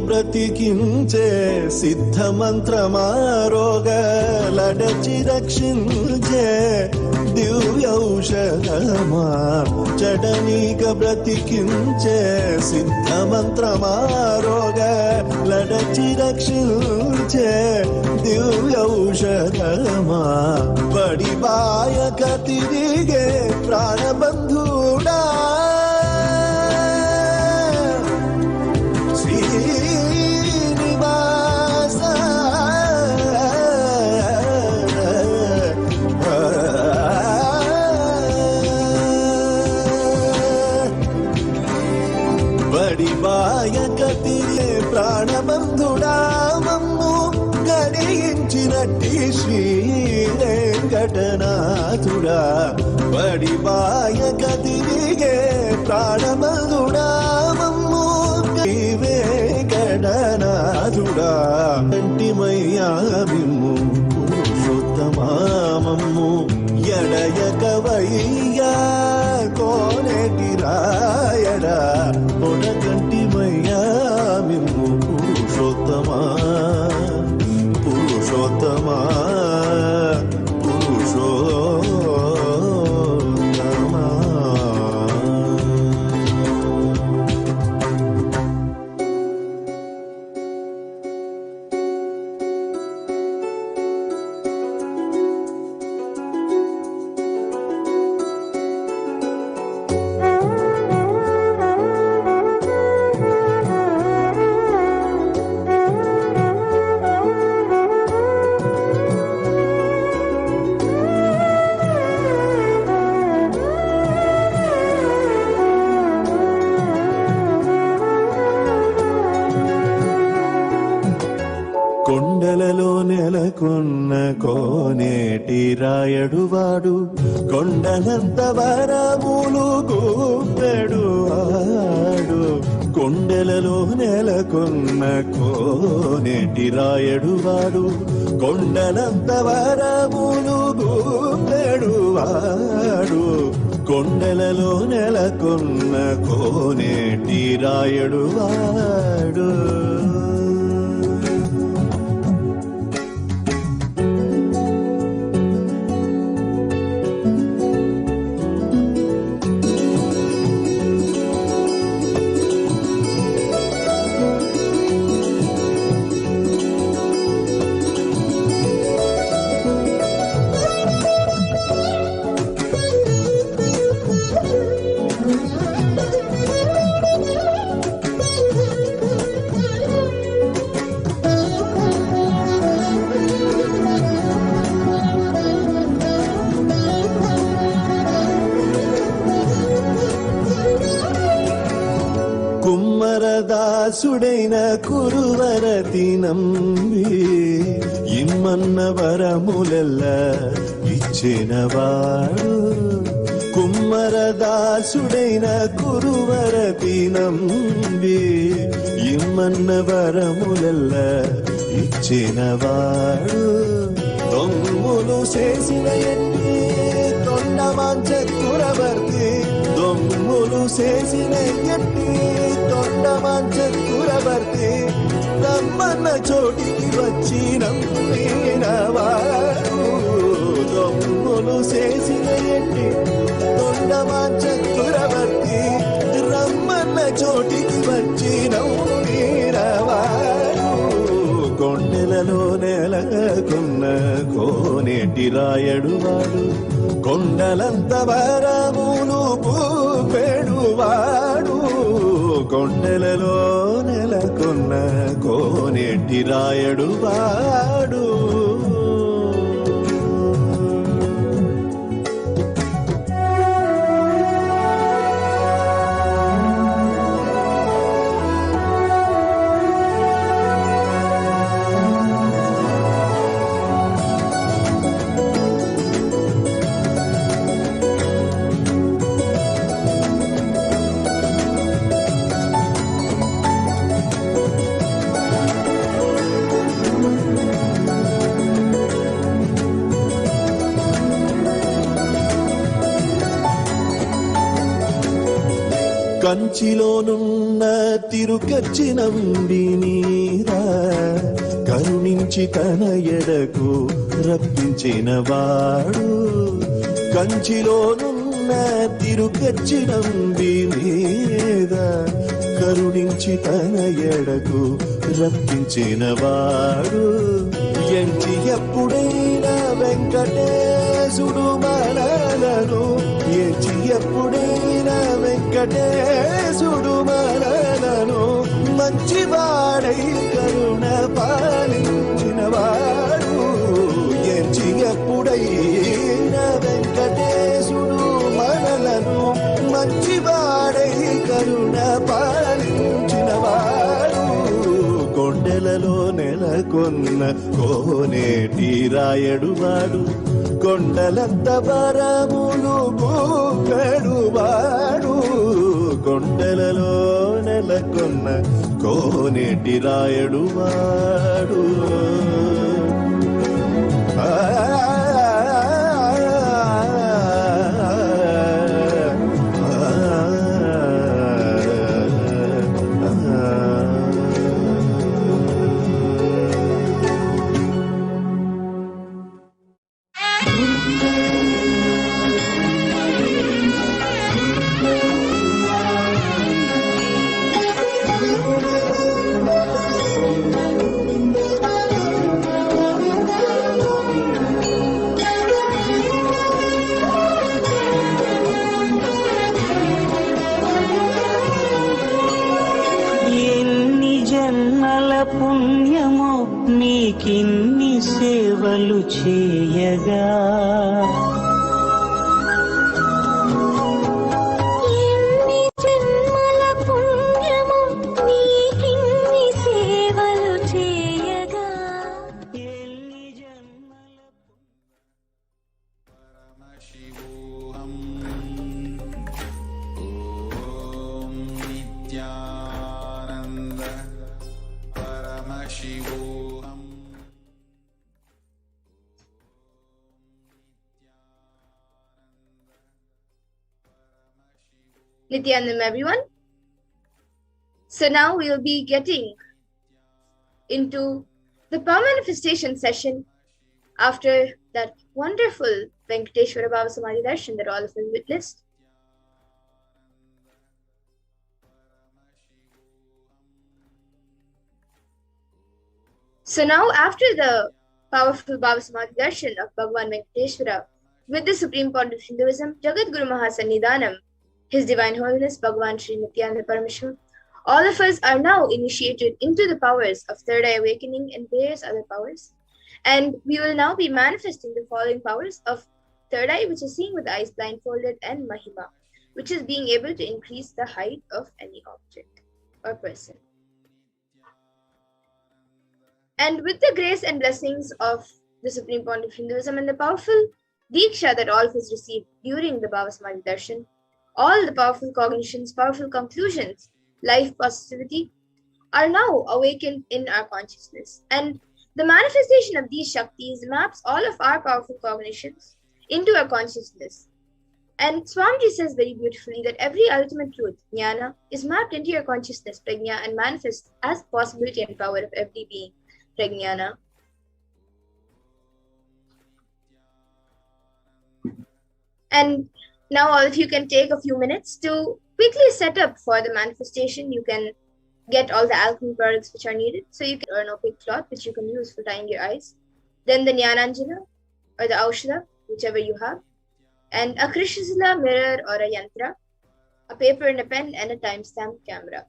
[SPEAKER 17] బ్రతికించే సిద్ధమంత్రమా రోగలడచి రక్షించే దివ్యౌషధమా చెడనీక బ్రతికించే సిద్ధమంత్రమా రోగలడచి రక్షించే దివ్యౌషధమా బడిబాయక తిరిగే ప్రాణబంధుడా శ్రీనివాస బడిబాయక తిరిగే ప్రాణబంధుడా మమ్ము గడియించినట్టి శ్రీ వెంకటనాథుడా బడిబాయక తిరిగే ప్రాణబంధుడా మమ్ము వెంకటనాథుడా కంటిమయ్యా విమ్ము పురుషోత్తమామమ్ము ఎడయకవయ్యా కోనేటి రాయడా కొడకంటిమయ్యా విమ్ము పురుషోత్తమా పురుషోత్తమా పురుషోత్తమా కొండలలో నెలకొన్న కోనేటి రాయడువాడు కొండలంత వరములు గూపెడువాడు కొండలలో నెలకొన్న కోనేటి రాయడువాడు కొండలంత వరములు గూపెడువాడు కొండలలో నెలకొన్న కోనేటి రాయడువాడు కుమ్మరదాసుడైన కురువరతి నంబి ఇమ్మన్న వరములెల్ల ఇచ్చినవాడు కుమ్మరదాసుడైన కురువరతి నంబి ఇమ్మన్న వరములెల్ల ఇచ్చినవాడు దొంగులు చేసిన ఎన్ని తొండమాంచ కురవర్తి దొంగులు చేసిన ఎన్ని తొండమాంచ కురవర్తి రమ్మన్న చోటికి వచ్చి నమ్మినవాడు దొంగులు చేసిన ఎన్ని తొండమాంచ కురవర్తి రమ్మన్న చోటికి వచ్చి నమ్మినవాడు కొండలలో నెలకొన్న కోనేటి రాయడువాడు కొండలంత వరములు పూపెడువాడు కొండలలో నెలకొన్న కోనేటి రాయడువాడు కంచిలోనున్న తిరుకచ్చి నంబి నీరా కరుణించి తన ఎడకు రప్పించిన వాడు. కంచిలోనున్న తిరుకచ్చి నంబి మీద కరుణించి తన ఎడకు రప్పించిన వాడు. ఎంచి ఎప్పుడైనా వెంకటేశుడు మనలను, ఎంచి ఎప్పుడైనా వెంకటేశుడు మనలను మంచివాడై కరుణ పాలించిన వాడు. ఎంచి ఎప్పుడైనా వెంకటేశుడు మనలను మంచివాడై కరుణ పాలించిన వాడు. కొండలలో నెలకొన్న కోనేటి రాయడు వాడు, కొండలంత వరములు గూపెడు వాడు. కొండలలో నెలకొన్న కోనేటి రాయడు వాడు.
[SPEAKER 18] పుణ్యమో మీకిన్ని సేవలు చేయగా,
[SPEAKER 16] ఎన్ని జన్మల పుణ్యమో మీకిన్ని సేవలు చేయగా.
[SPEAKER 4] Paramashivoham. Om Nithyananda Paramashivoham.
[SPEAKER 2] Nithyanandam, everyone. So now we will be getting into the power manifestation session after that wonderful Venkateshwara BHAVASAMADHI darshan that all of us witnessed. So now, after the powerful BHAVASAMADHI darshan of Bhagavan Venkateshwara with the Supreme Pontiff of Hinduism, Jagat Guru Mahasannidhanam, His Divine Holiness Bhagavan Sri Nithyananda Paramashivam, all of us are now initiated into the powers of Third Eye Awakening and various other powers. And we will now be manifesting the following powers of Third Eye, which is seeing with eyes blindfolded, and Mahima, which is being able to increase the height of any object or person. And with the grace and blessings of the Supreme Pontiff of Hinduism and the powerful Diksha that all of us received during the BHAVASAMADHI darshan, all the powerful cognitions, powerful conclusions, life positivity are now awakened in our consciousness. And the manifestation of these Shaktis maps all of our powerful cognitions into our consciousness. And Swamiji says very beautifully that every ultimate truth, Jnana, is mapped into your consciousness, Prajna, and manifests as possibility and power of every being, Prajnana. And now all of you can take a few minutes to quickly set up for the manifestation. You can get all the alchemy products which are needed. So you can earn a big cloth which you can use for tying your eyes. Then the Jnananjana or the Aushadha, whichever you have. And a Krishnasila mirror or a yantra, a paper and a pen, and a timestamp camera.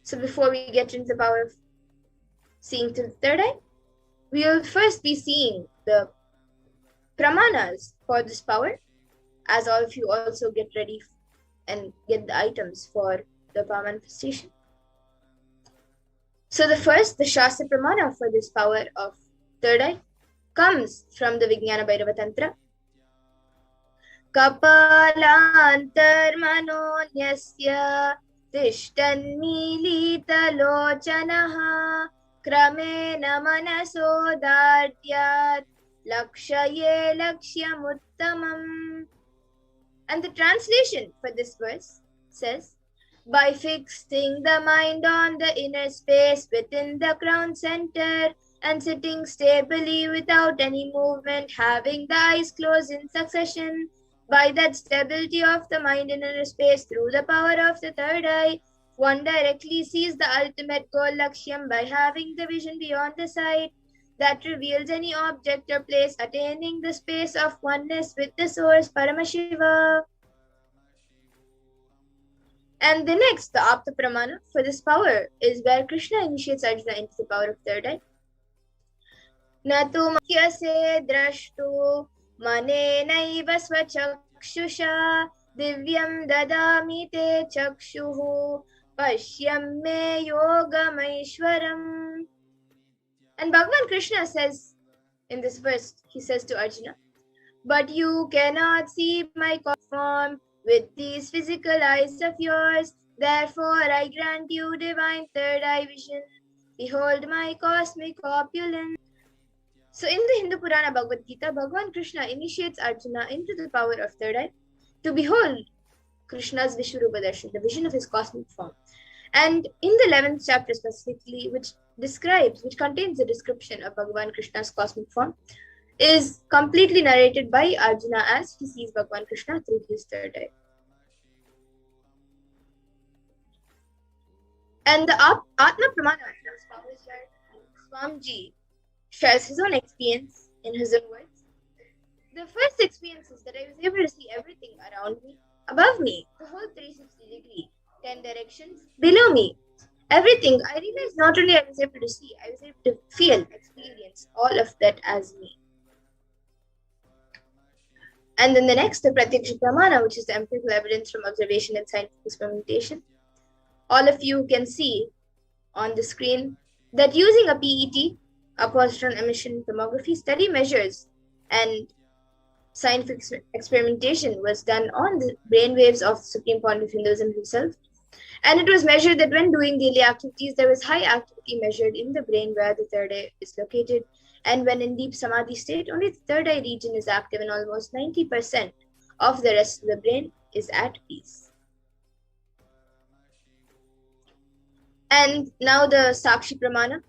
[SPEAKER 2] So before we get into the power of seeing to the third eye, we will first be seeing the pramanas for this power, as all of you also get ready and get the items for the power manifestation. So the first, the Shastra Pramana for this power of third eye comes from the Vijnana Bhairava Tantra. Kapalantarmanonyasya tishtannilitalochanaha kramena manasodadyat lakshaye lakshyamuttamam. And the translation for this verse says, by fixing the mind on the inner space within the crown center and sitting stably without any movement, having the eyes closed in succession, by that stability of the mind in inner space through the power of the third eye, one directly sees the ultimate goal Lakshyam by having the vision beyond the sight that reveals any object or place, attaining the space of oneness with the source Paramashiva. And the next, the Apta Pramana for this power is where Krishna initiates Arjuna into the power of third eye. Natu makyase drashtu manenaiva swachakshusha divyam dadami te chakshuhu pashyam me yogamaishwaram. And Bhagavan Krishna says in this verse, he says to Arjuna, but you cannot see my form with these physical eyes of yours. Therefore, I grant you divine third eye vision. Behold my cosmic opulence. So, in the Hindu Purana Bhagavad Gita, Bhagavan Krishna initiates Arjuna into the power of third eye to behold Krishna's Vishwarupa Darshan, the vision of his cosmic form. And in the 11th chapter specifically, which contains the description of Bhagavan Krishna's cosmic form, is completely narrated by Arjuna as he sees Bhagavan Krishna through his third eye. And the Atma Pramana is where Swamiji shares his own experience in his own words. The first experience is that I was able to see everything around me, above me, the whole 360 degree, 10 directions, below me. Everything, I realized not only I was able to see, I was able to feel, experience all of that as me. And then the next, the Pratyaksha Pramana, which is the empirical evidence from observation and scientific experimentation. All of you can see on the screen that using a PET, a positron emission tomography, study measures and scientific experimentation was done on the brainwaves of the Supreme Pontiff Hinduism himself. And it was measured that when doing daily activities, there was high activity measured in the brain where the third eye is located. And when in deep samadhi state, only the third eye region is active and almost 90% of the rest of the brain is at peace. And now the Sakshi Pramana,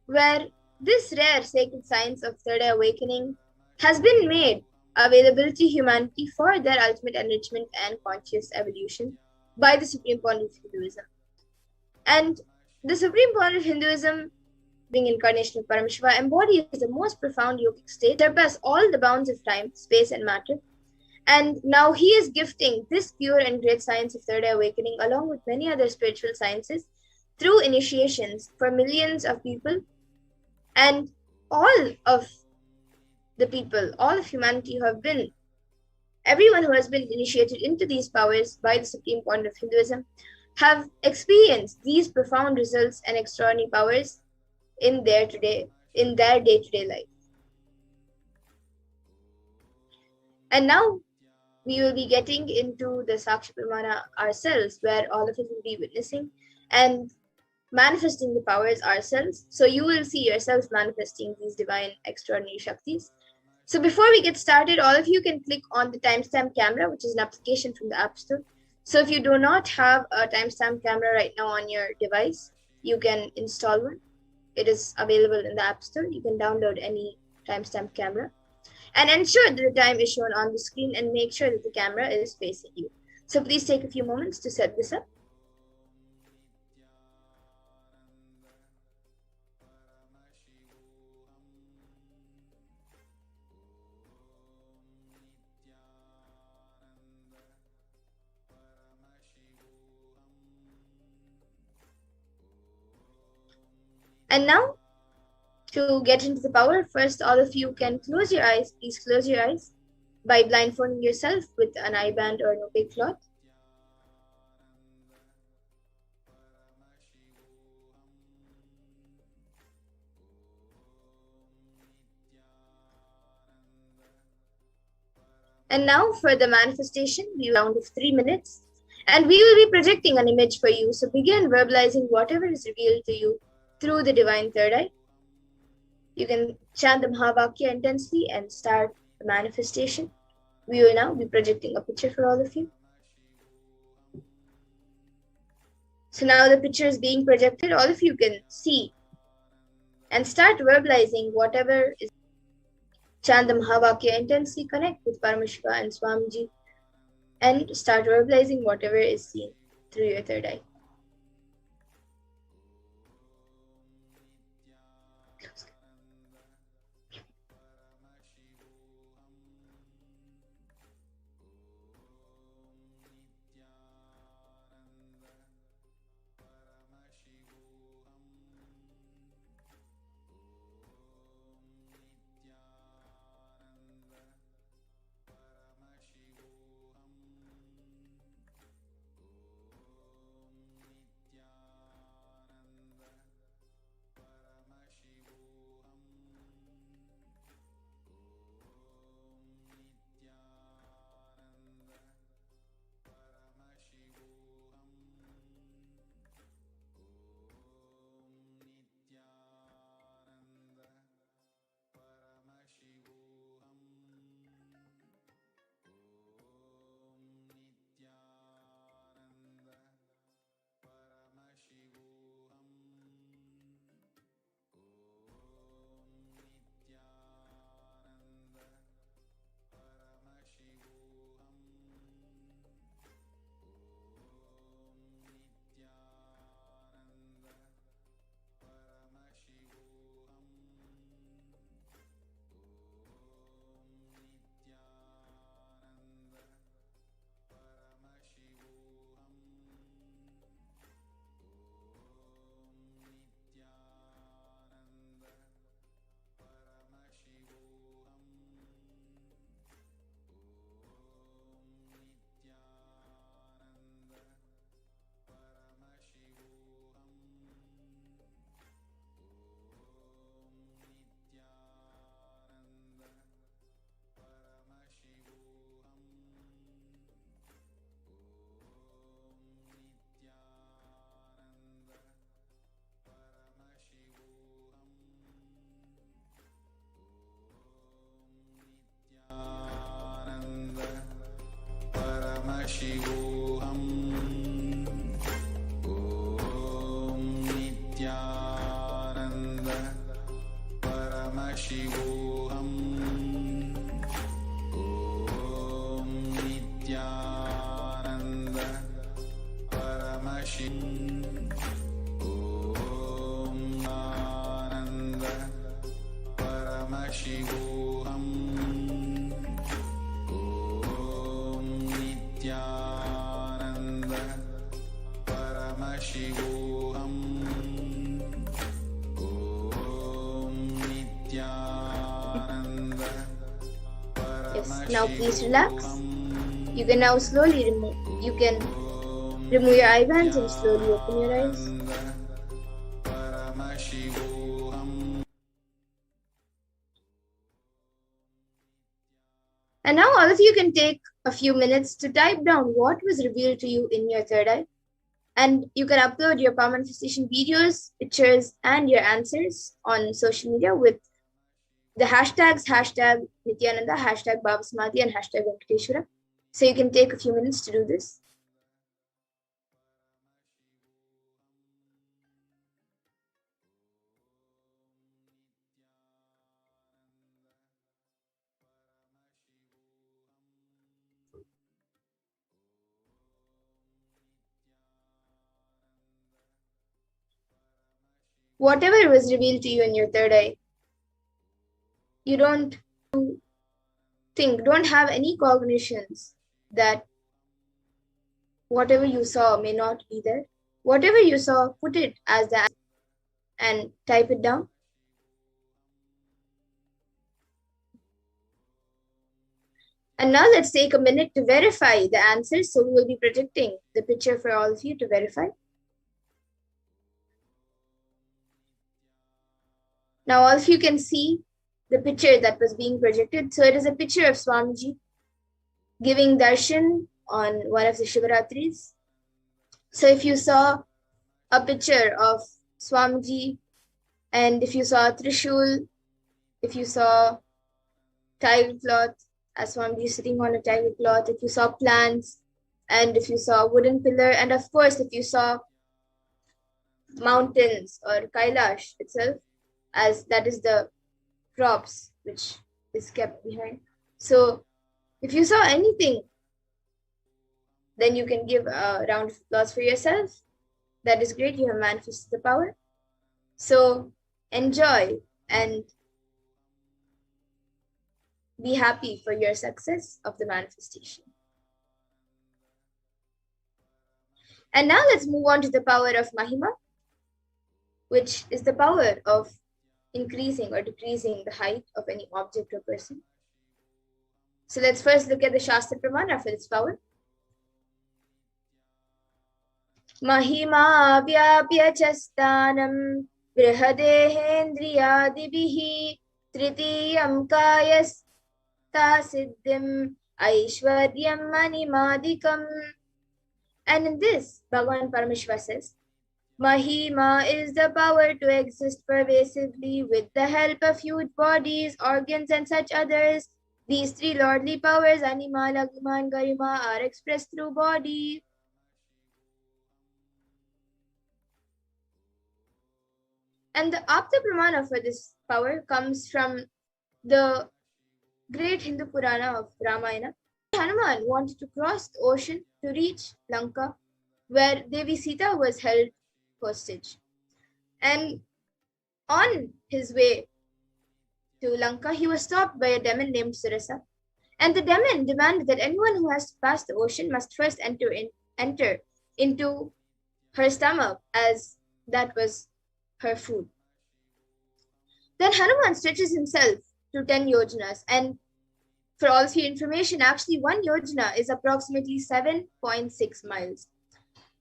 [SPEAKER 2] where this rare sacred science of third eye awakening has been made available to humanity for their ultimate enrichment and conscious evolution by the Supreme Pontiff Hinduism. And the Supreme Pontiff Hinduism, being incarnation of Paramashiva, embodies the most profound yogic state, surpass all the bounds of time, space, and matter. And now he is gifting this pure and great science of third eye awakening along with many other spiritual sciences through initiations for millions of people. And all of the people, all of humanity everyone who has been initiated into these powers by the Supreme Pontiff of Hinduism have experienced these profound results and extraordinary powers in their day-to-day life. And now we will be getting into the Sakshi Pramana ourselves, where all of us will be witnessing and manifesting the powers ourselves. So you will see yourselves manifesting these divine extraordinary Shaktis. So before we get started, all of you can click on the timestamp camera, which is an application from the App Store. So if you do not have a timestamp camera right now on your device, you can install one. It is available in the App Store. You can download any timestamp camera and ensure that the time is shown on the screen and make sure that the camera is facing you. So please take a few moments to set this up. And now, to get into the power, first all of you can close your eyes. Please close your eyes by blindfolding yourself with an eye band or an opaque cloth. And now for the manifestation, we have a round of 3 minutes. And we will be projecting an image for you. So begin verbalizing whatever is revealed to you through the divine third eye. You can chant the Mahavakya intensely and start the manifestation. We will now be projecting a picture for all of you. So now the picture is being projected. All of you can see and start verbalizing whatever is. Chant the Mahavakya intensely, connect with Paramashiva and Swamiji, and start verbalizing whatever is seen through your third eye.
[SPEAKER 4] Paramashivoham. Om Nithyananda Paramashivoham. Om Nithyananda Paramashivoham. Om Ananda Paramashivoham. Nithyananda Paramashivoham. Om Nithyananda
[SPEAKER 2] Yes, now please relax. You can now slowly remove. You can remove your eye bands and slowly open your eyes. And now all of you can take a few minutes to type down what was revealed to you in your third eye. And you can upload your power manifestation videos, pictures, and your answers on social media with the hashtags #Nithyananda, #BHAVASAMADHI, and #Venkateshwara. So you can take a few minutes to do this. Whatever was revealed to you in your third eye, you don't have any cognitions that whatever you saw may not be there. Whatever you saw, put it as the answer and type it down. And now let's take a minute to verify the answers. So we will be projecting the picture for all of you to verify. Now all of you can see the picture that was being projected. So it is a picture of Swamiji giving darshan on one of the Shivaratris. So if you saw a picture of Swamiji and if you saw a Trishul if you saw tiger cloth, as Swamiji sitting on a tiger cloth, if you saw plants, and if you saw a wooden pillar, and of course, if you saw mountains or Kailash itself, as that is the props which is kept behind. So if you saw anything, then you can give a round of applause for yourself. That is great, you have manifested the power. So enjoy and be happy for your success of the manifestation. And now let's move on to the power of Mahima, which is the power of increasing or decreasing the height of any object or person. So let's first look at the Shastra Pramana for this power. Mahima vyapya chastanam brihadehendriyadibihi tritiyam kayasta siddhim aishwaryam manimadikam. And in this, Bhagavan Paramashiva says, Mahima is the power to exist pervasively with the help of huge bodies, organs, and such others. These three lordly powers, Anima, Lagima, and Garima, are expressed through body. And the Apta Pramana for this power comes from the great Hindu Purana of Ramayana. Hanuman wanted to cross the ocean to reach Lanka, where Devi Sita was held hostage. And on his way to Lanka, he was stopped by a demon named Surasa. And the demon demanded that anyone who has to pass the ocean must first enter into her stomach, as that was her food. Then Hanuman stretches himself to 10 yojanas, and for all of your information, actually 1 yojana is approximately 7.6 miles.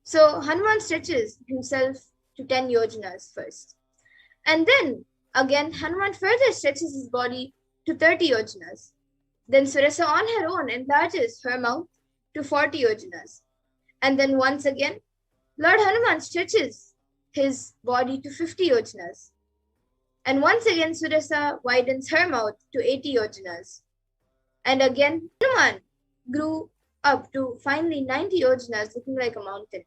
[SPEAKER 2] So Hanuman stretches himself to 10 yojanas first. And then again, Hanuman further stretches his body to 30 yojanas. Then Surasa on her own enlarges her mouth to 40 yojanas. And then once again, Lord Hanuman stretches his body to 50 yojanas. And once again, Surasa widens her mouth to 80 yojanas. And again, Hanuman grew up to finally 90 yojanas, looking like a mountain.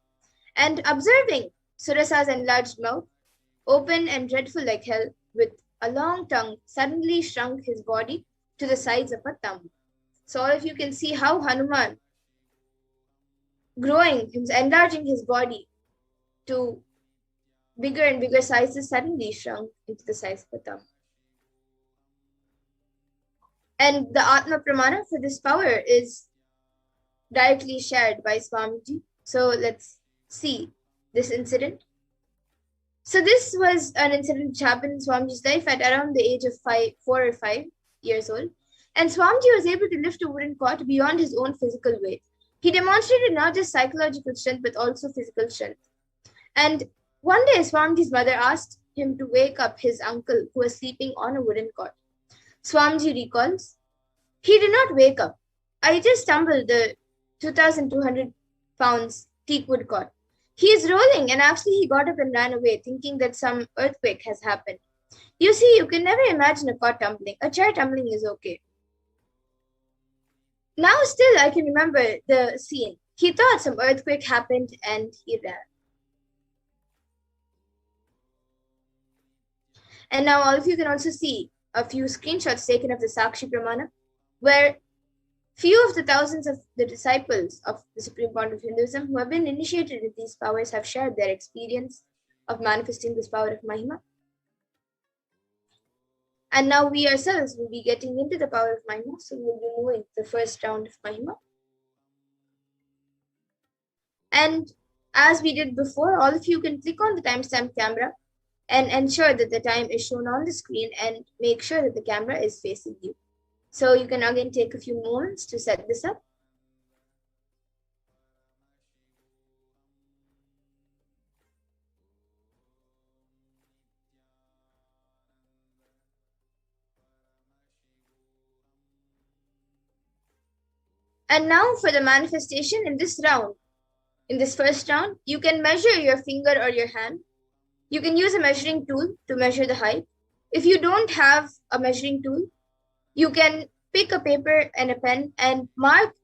[SPEAKER 2] And observing Surasa's enlarged mouth, open and dreadful like hell, with a long tongue, suddenly shrunk his body to the size of a thumb. So all of you can see how Hanuman, enlarging his body to bigger and bigger sizes, suddenly shrunk into the size of a thumb. And the Atma Pramana for this power is directly shared by Swamiji. So let's see this incident. So this was an incident which happened in Swamiji's life at around the age of 4 or 5 years old. And Swamiji was able to lift a wooden cot beyond his own physical weight. He demonstrated not just psychological strength, but also physical strength. And one day, Swamiji's mother asked him to wake up his uncle who was sleeping on a wooden cot. Swamiji recalls, he did not wake up. I just stumbled the 2,200 pounds teak wood cot. He is rolling, and actually he got up and ran away, thinking that some earthquake has happened. You see, you can never imagine a cot tumbling. A chair tumbling is okay. Now still I can remember the scene. He thought some earthquake happened and he ran. And now all of you can also see a few screenshots taken of the Sakshi Pramana, where few of the thousands of the disciples of the Supreme Fount of Hinduism who have been initiated with these powers have shared their experience of manifesting this power of Mahima. And now we ourselves will be getting into the power of Mahima, so we'll be moving the first round of Mahima. And as we did before, all of you can click on the timestamp camera and ensure that the time is shown on the screen and make sure that the camera is facing you. So you can again take a few moments to set this up. And now for the manifestation in this round. In this first round, you can measure your finger or your hand. You can use a measuring tool to measure the height. If you don't have a measuring tool, you can pick a paper and a pen and mark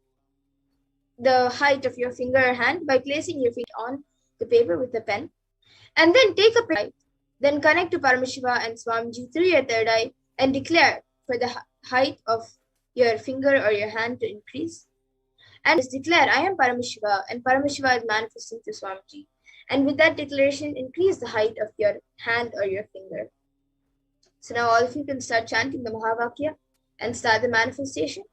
[SPEAKER 2] the height of your finger or hand by placing your feet on the paper with the pen. And then take a height. Then connect to Paramashiva and Swamiji through your third eye and declare for the height of your finger or your hand to increase. And just declare, I am Paramashiva, and Paramashiva is manifesting to Swamiji. And with that declaration, increase the height of your hand or your finger. So now all of you can start chanting the Mahavakya and start the manifestation.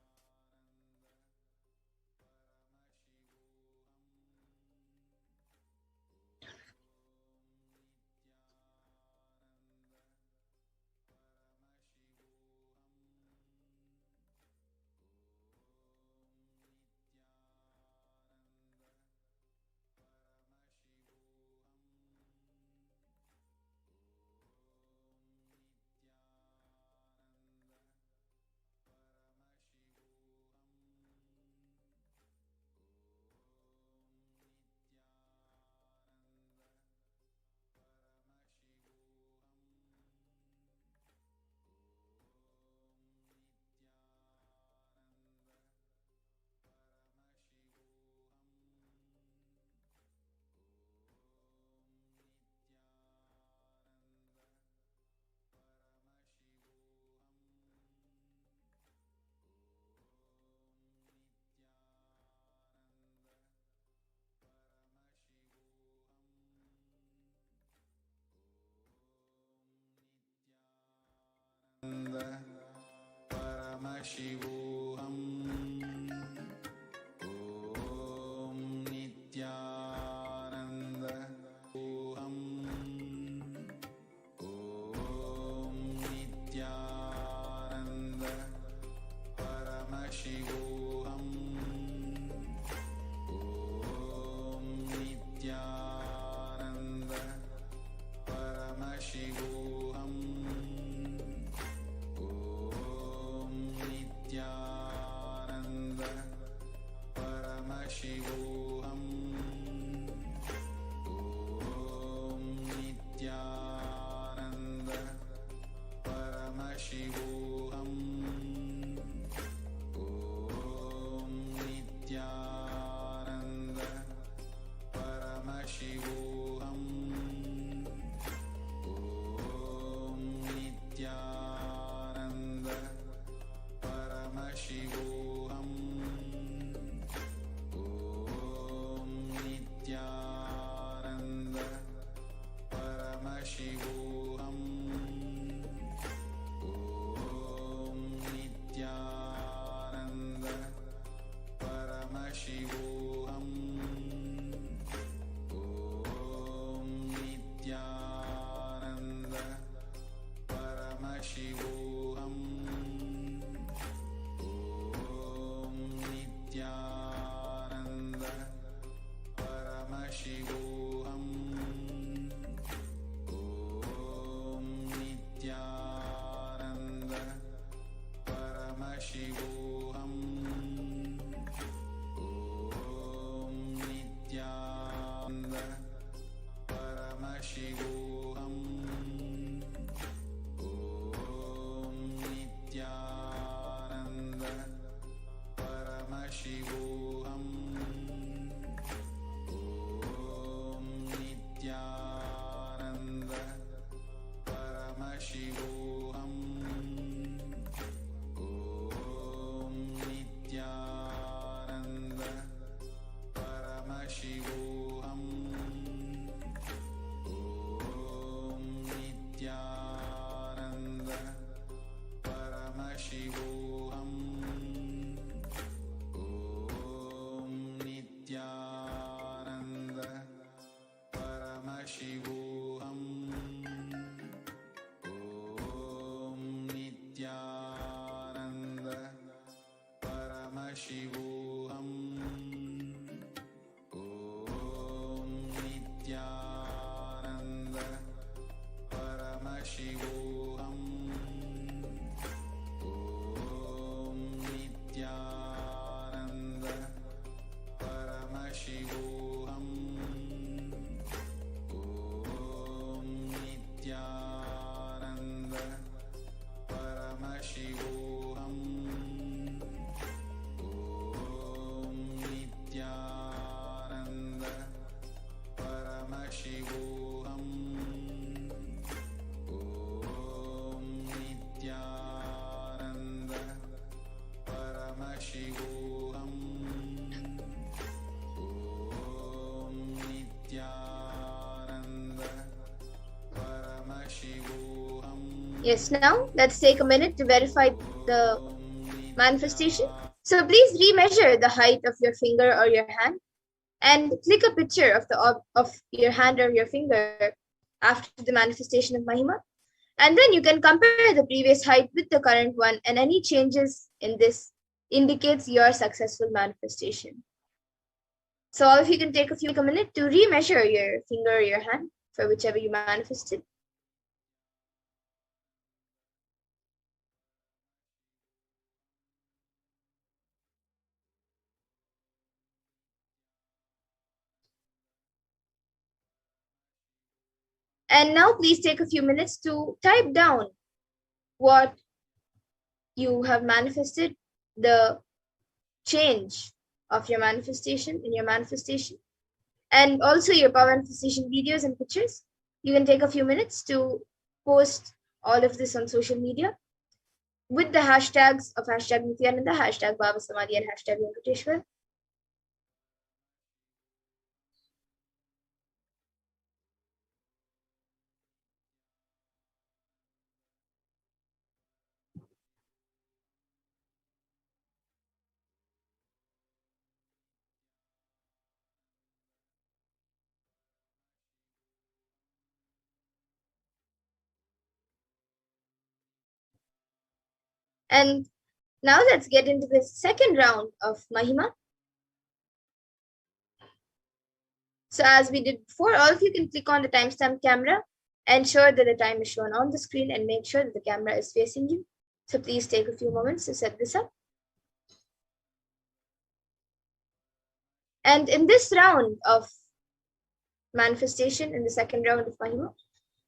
[SPEAKER 4] Paramashivoham. Om Nithyananda Oham. Om Nithyananda Paramashivoham. Om Nithyananda Paramashivoham. Om Nithyananda
[SPEAKER 2] Yes, now let's take a minute to verify the manifestation. So please remeasure the height of your finger or your hand and click a picture of your hand or your finger after the manifestation of Mahima. And then you can compare the previous height with the current one, and any changes in this indicates your successful manifestation. So all of you can take a minute to remeasure your finger or your hand for whichever you manifested. And now please take a few minutes to type down what you have manifested, the change of your manifestation in your manifestation, and also your power manifestation videos and pictures. You can take a few minutes to post all of this on social media with the hashtags of hashtag Nithyananda, hashtag BHAVASAMADHI, and hashtag Venkateshwar. And now let's get into the second round of Mahima. So as we did before, all of you can click on the timestamp camera, ensure that the time is shown on the screen, and make sure that the camera is facing you. So please take a few moments to set this up. And in this round of manifestation, in the second round of Mahima,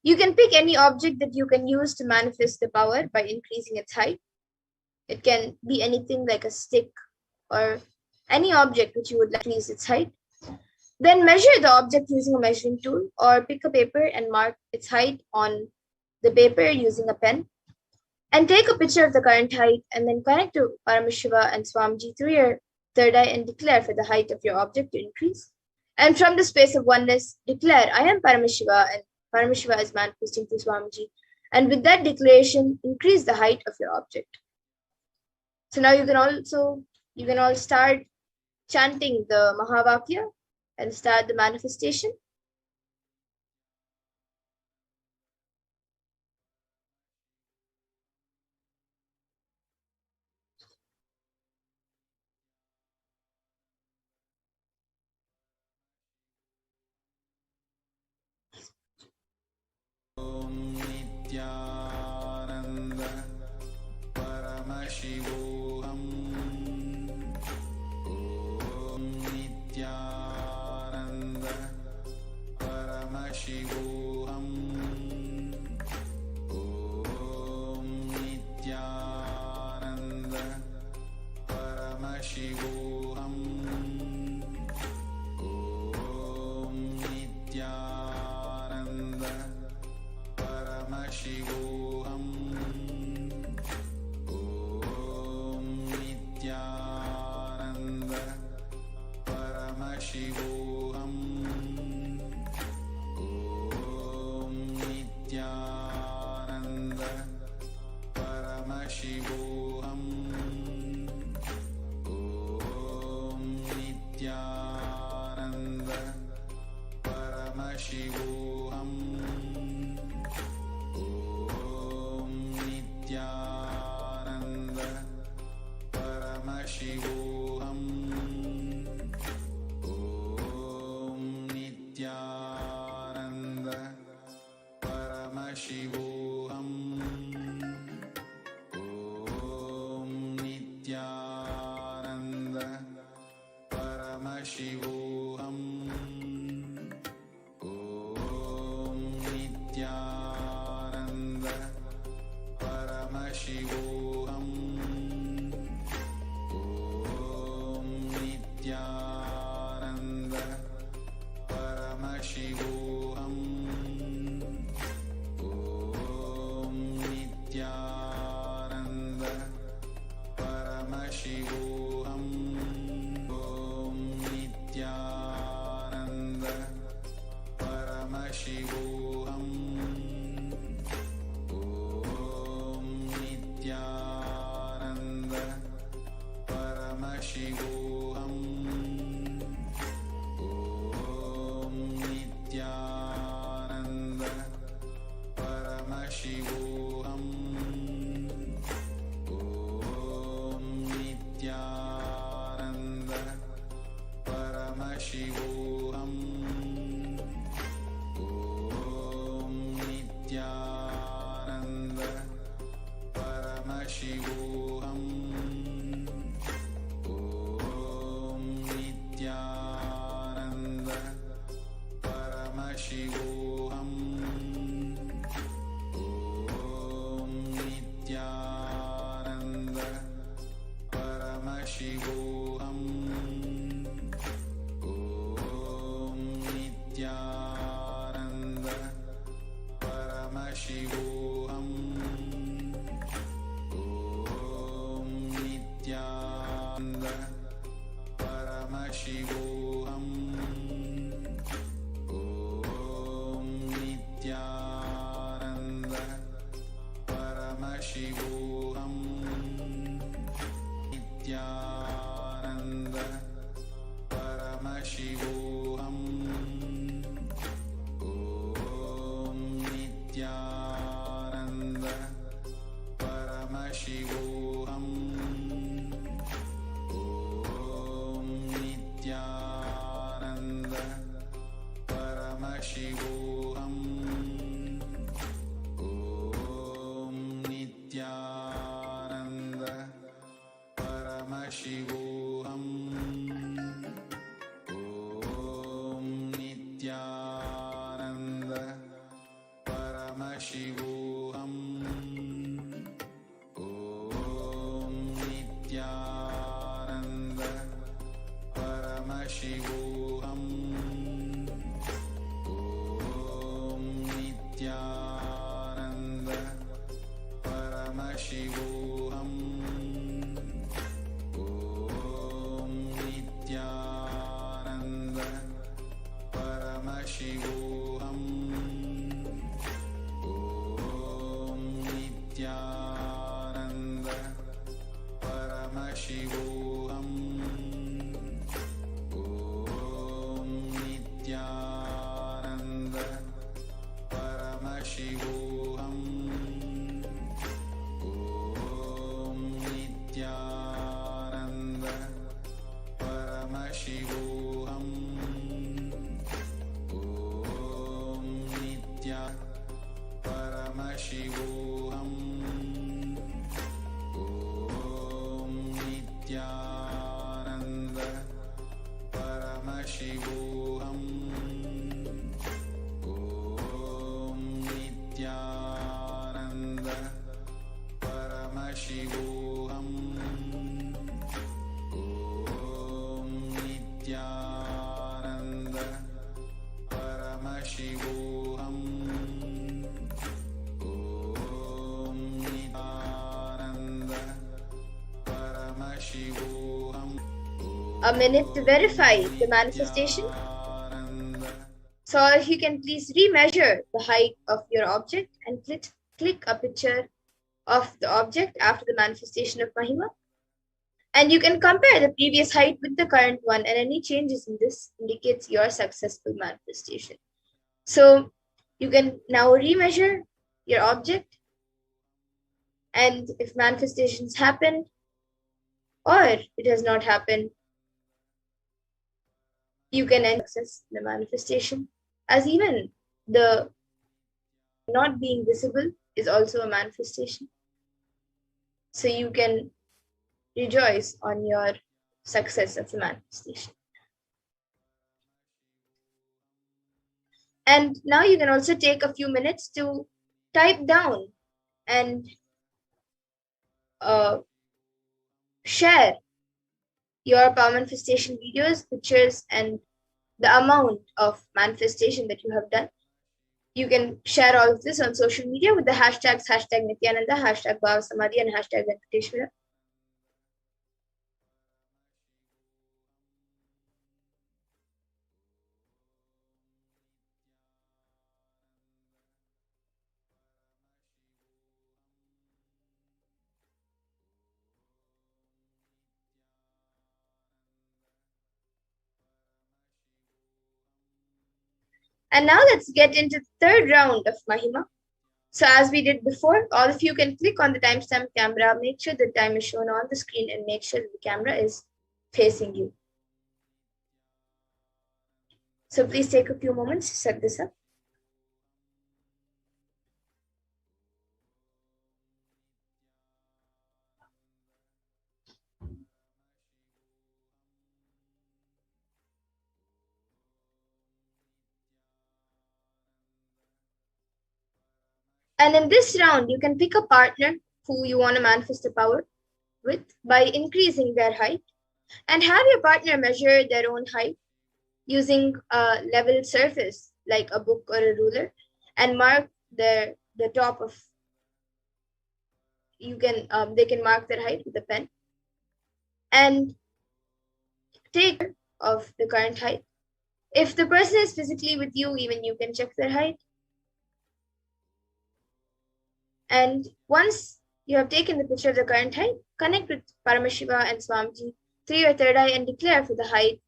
[SPEAKER 2] you can pick any object that you can use to manifest the power by increasing its height. It can be anything like a stick or any object which you would like to increase its height. Then measure the object using a measuring tool, or pick a paper and mark its height on the paper using a pen. And take a picture of the current height and then connect to Paramashiva and Swamiji through your third eye and declare for the height of your object to increase. And from the space of oneness, declare, I am Paramashiva, and Paramashiva is manifesting through Swamiji. And with that declaration, increase the height of your object. So now you can all start chanting the Mahavakya and start the manifestation.
[SPEAKER 4] Nithyananda Paramashivoham. Om Nithyananda Paramashivoham. Om Nithyananda Paramashivoham. Om Nithyananda Paramashivoham. Om Nithyananda Paramashivoham. Om Nithyananda Paramashivoham. Om Nithyananda Paramashivoham. Om Nithyananda Paramashivoham. Om Nithyananda Paramashivoham. Om Nithyananda Paramashivoham. Om Nithyananda Paramashivoham. Om Nithyananda Paramashivoham. Om Nithyananda Paramashivoham. Om Nithyananda Paramashivoham. Om Paramashivoham. Om Nithyananda Paramashivoham. Om Nithyananda Paramashivoham. Om Nithyananda Paramashivoham. Om Nithyananda Paramashivoham. Nithyananda Paramashivoham. Om Nithyananda Paramashivoham. Om Nithyananda Paramashivoham. Om Nithyananda Paramashivoham. Om Nithyananda Paramashivoham. Om Nithyananda Paramashivoham. Om Nithyananda Paramashivoham. Om Nithyananda Paramashivoham. Om Nithyananda Paramashivoham. Om Nithyananda Paramashivoham. Om Nithyananda Paramashivoham. Om Nithya Paramashivoham. Om Nithyananda Paramashivoham. Om Nithyananda Paramashivoham. Om Nithyananda Paramashivoham. Om Nithyananda Paramashivoham.
[SPEAKER 2] A minute to verify the manifestation. So if you can please remeasure the height of your object and click a picture of the object after the manifestation of Mahima. And you can compare the previous height with the current one, and any changes in this indicates your successful manifestation. So you can now remeasure your object, and if manifestations happen or it has not happened, you can access the manifestation, as even the not being visible is also a manifestation. So you can rejoice on your success of the manifestation. And now you can also take a few minutes to type down and share your power manifestation videos, pictures, and the amount of manifestation that you have done. You can share all of this on social media with the hashtags #Nithyananda, #BHAVASAMADHI, and #Venkateshwara. And now let's get into the third round of Mahima. So as we did before, all of you can click on the timestamp camera, make sure the time is shown on the screen, and make sure that the camera is facing you. So please take a few moments to set this up. And in this round, you can pick a partner who you want to manifest the power with by increasing their height, and have your partner measure their own height using a level surface like a book or a ruler, and mark the top of, they can mark their height with a pen and take of the current height. If the person is physically with you, even you can check their height. And once you have taken the picture of the current height, connect with Paramashiva and Swamiji through your third eye and declare for the height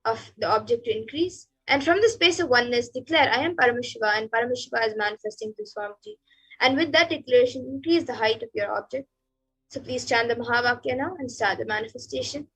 [SPEAKER 2] of the object to increase. And from the space of oneness, declare, I am Paramashiva, and Paramashiva is manifesting through Swamiji. And with that declaration, increase the height of your object. So please chant the Mahavakya now and start the manifestation.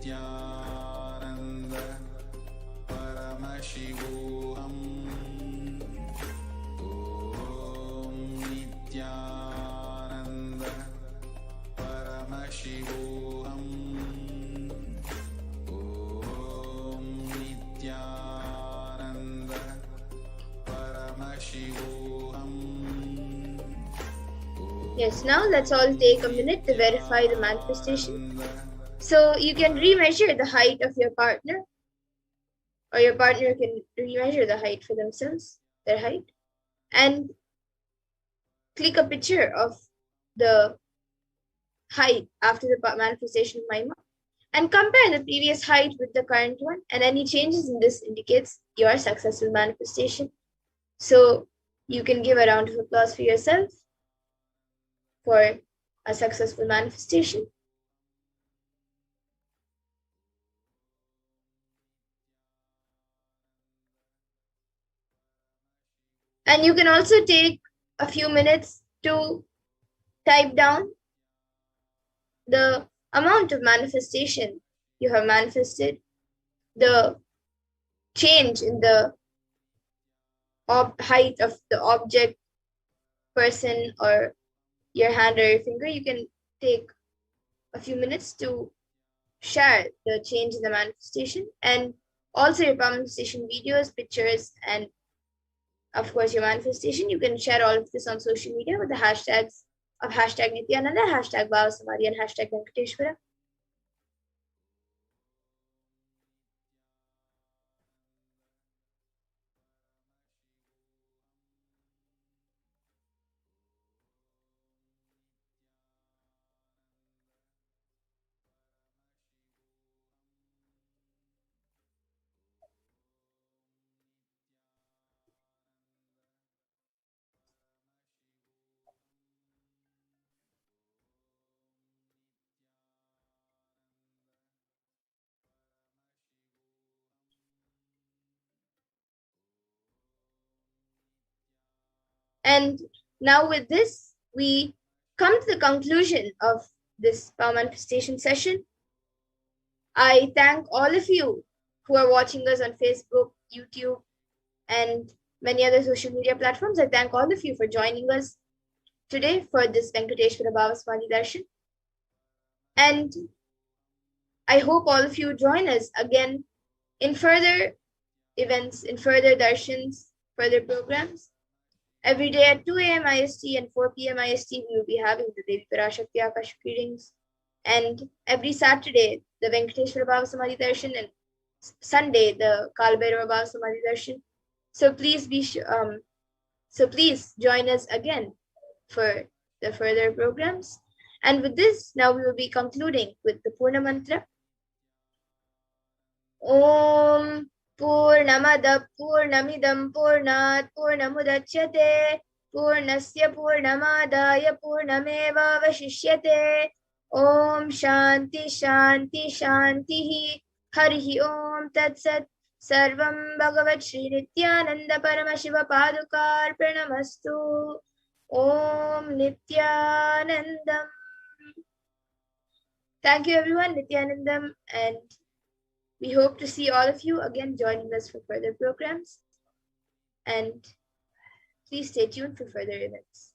[SPEAKER 4] Nithyananda Paramashivoham. Om Nithyananda Paramashivoham. Om Nithyananda Paramashivoham.
[SPEAKER 2] Yes, now let's all take a minute to verify the manifestation. So you can remeasure the height of your partner or your partner can remeasure the height for themselves, their height, and click a picture of the height after the manifestation of Mahima and compare the previous height with the current one, and any changes in this indicates your successful manifestation. So you can give a round of applause for yourself for a successful manifestation. And you can also take a few minutes to type down the amount of manifestation you have manifested, the change in the height of the object, person, or your hand or your finger. You can take a few minutes to share the change in the manifestation, and also your manifestation videos, pictures, and of course your manifestation. You can share all of this on social media with the hashtags of hashtag Nithyananda, hashtag BHAVASAMADHI, and hashtag Venkateshwara. And now with this, we come to the conclusion of this power manifestation session. I thank all of you who are watching us on Facebook, YouTube, and many other social media platforms. I thank all of you for joining us today for this Venkateshwara BHAVASAMADHI Darshan. And I hope all of you join us again in further events, in further darshans, further programs. Every day at 2 a.m. IST and 4 p.m. IST, we will be having the Devi Parashakti Akashic readings. And every Saturday, the Venkateshwara BHAVASAMADHI Darshan, and Sunday, the Kalbhairava BHAVASAMADHI Darshan. So please join us again for the further programs. And with this, now we will be concluding with the Purna Mantra. Om Purnamada Purnamidam Purnat Purnamudachyate Purnasya Purnamadaya Purnameva Vashishyate. Om Shanti Shanti Shantihi Harihi Om Tat Sat. Sarvam Bhagavat Shri Nithyananda Paramashiva Padukar Pranamastu. Om Nithyanandam. Thank you everyone, Nithyanandam, and we hope to see all of you again joining us for further programs. And please stay tuned for further events.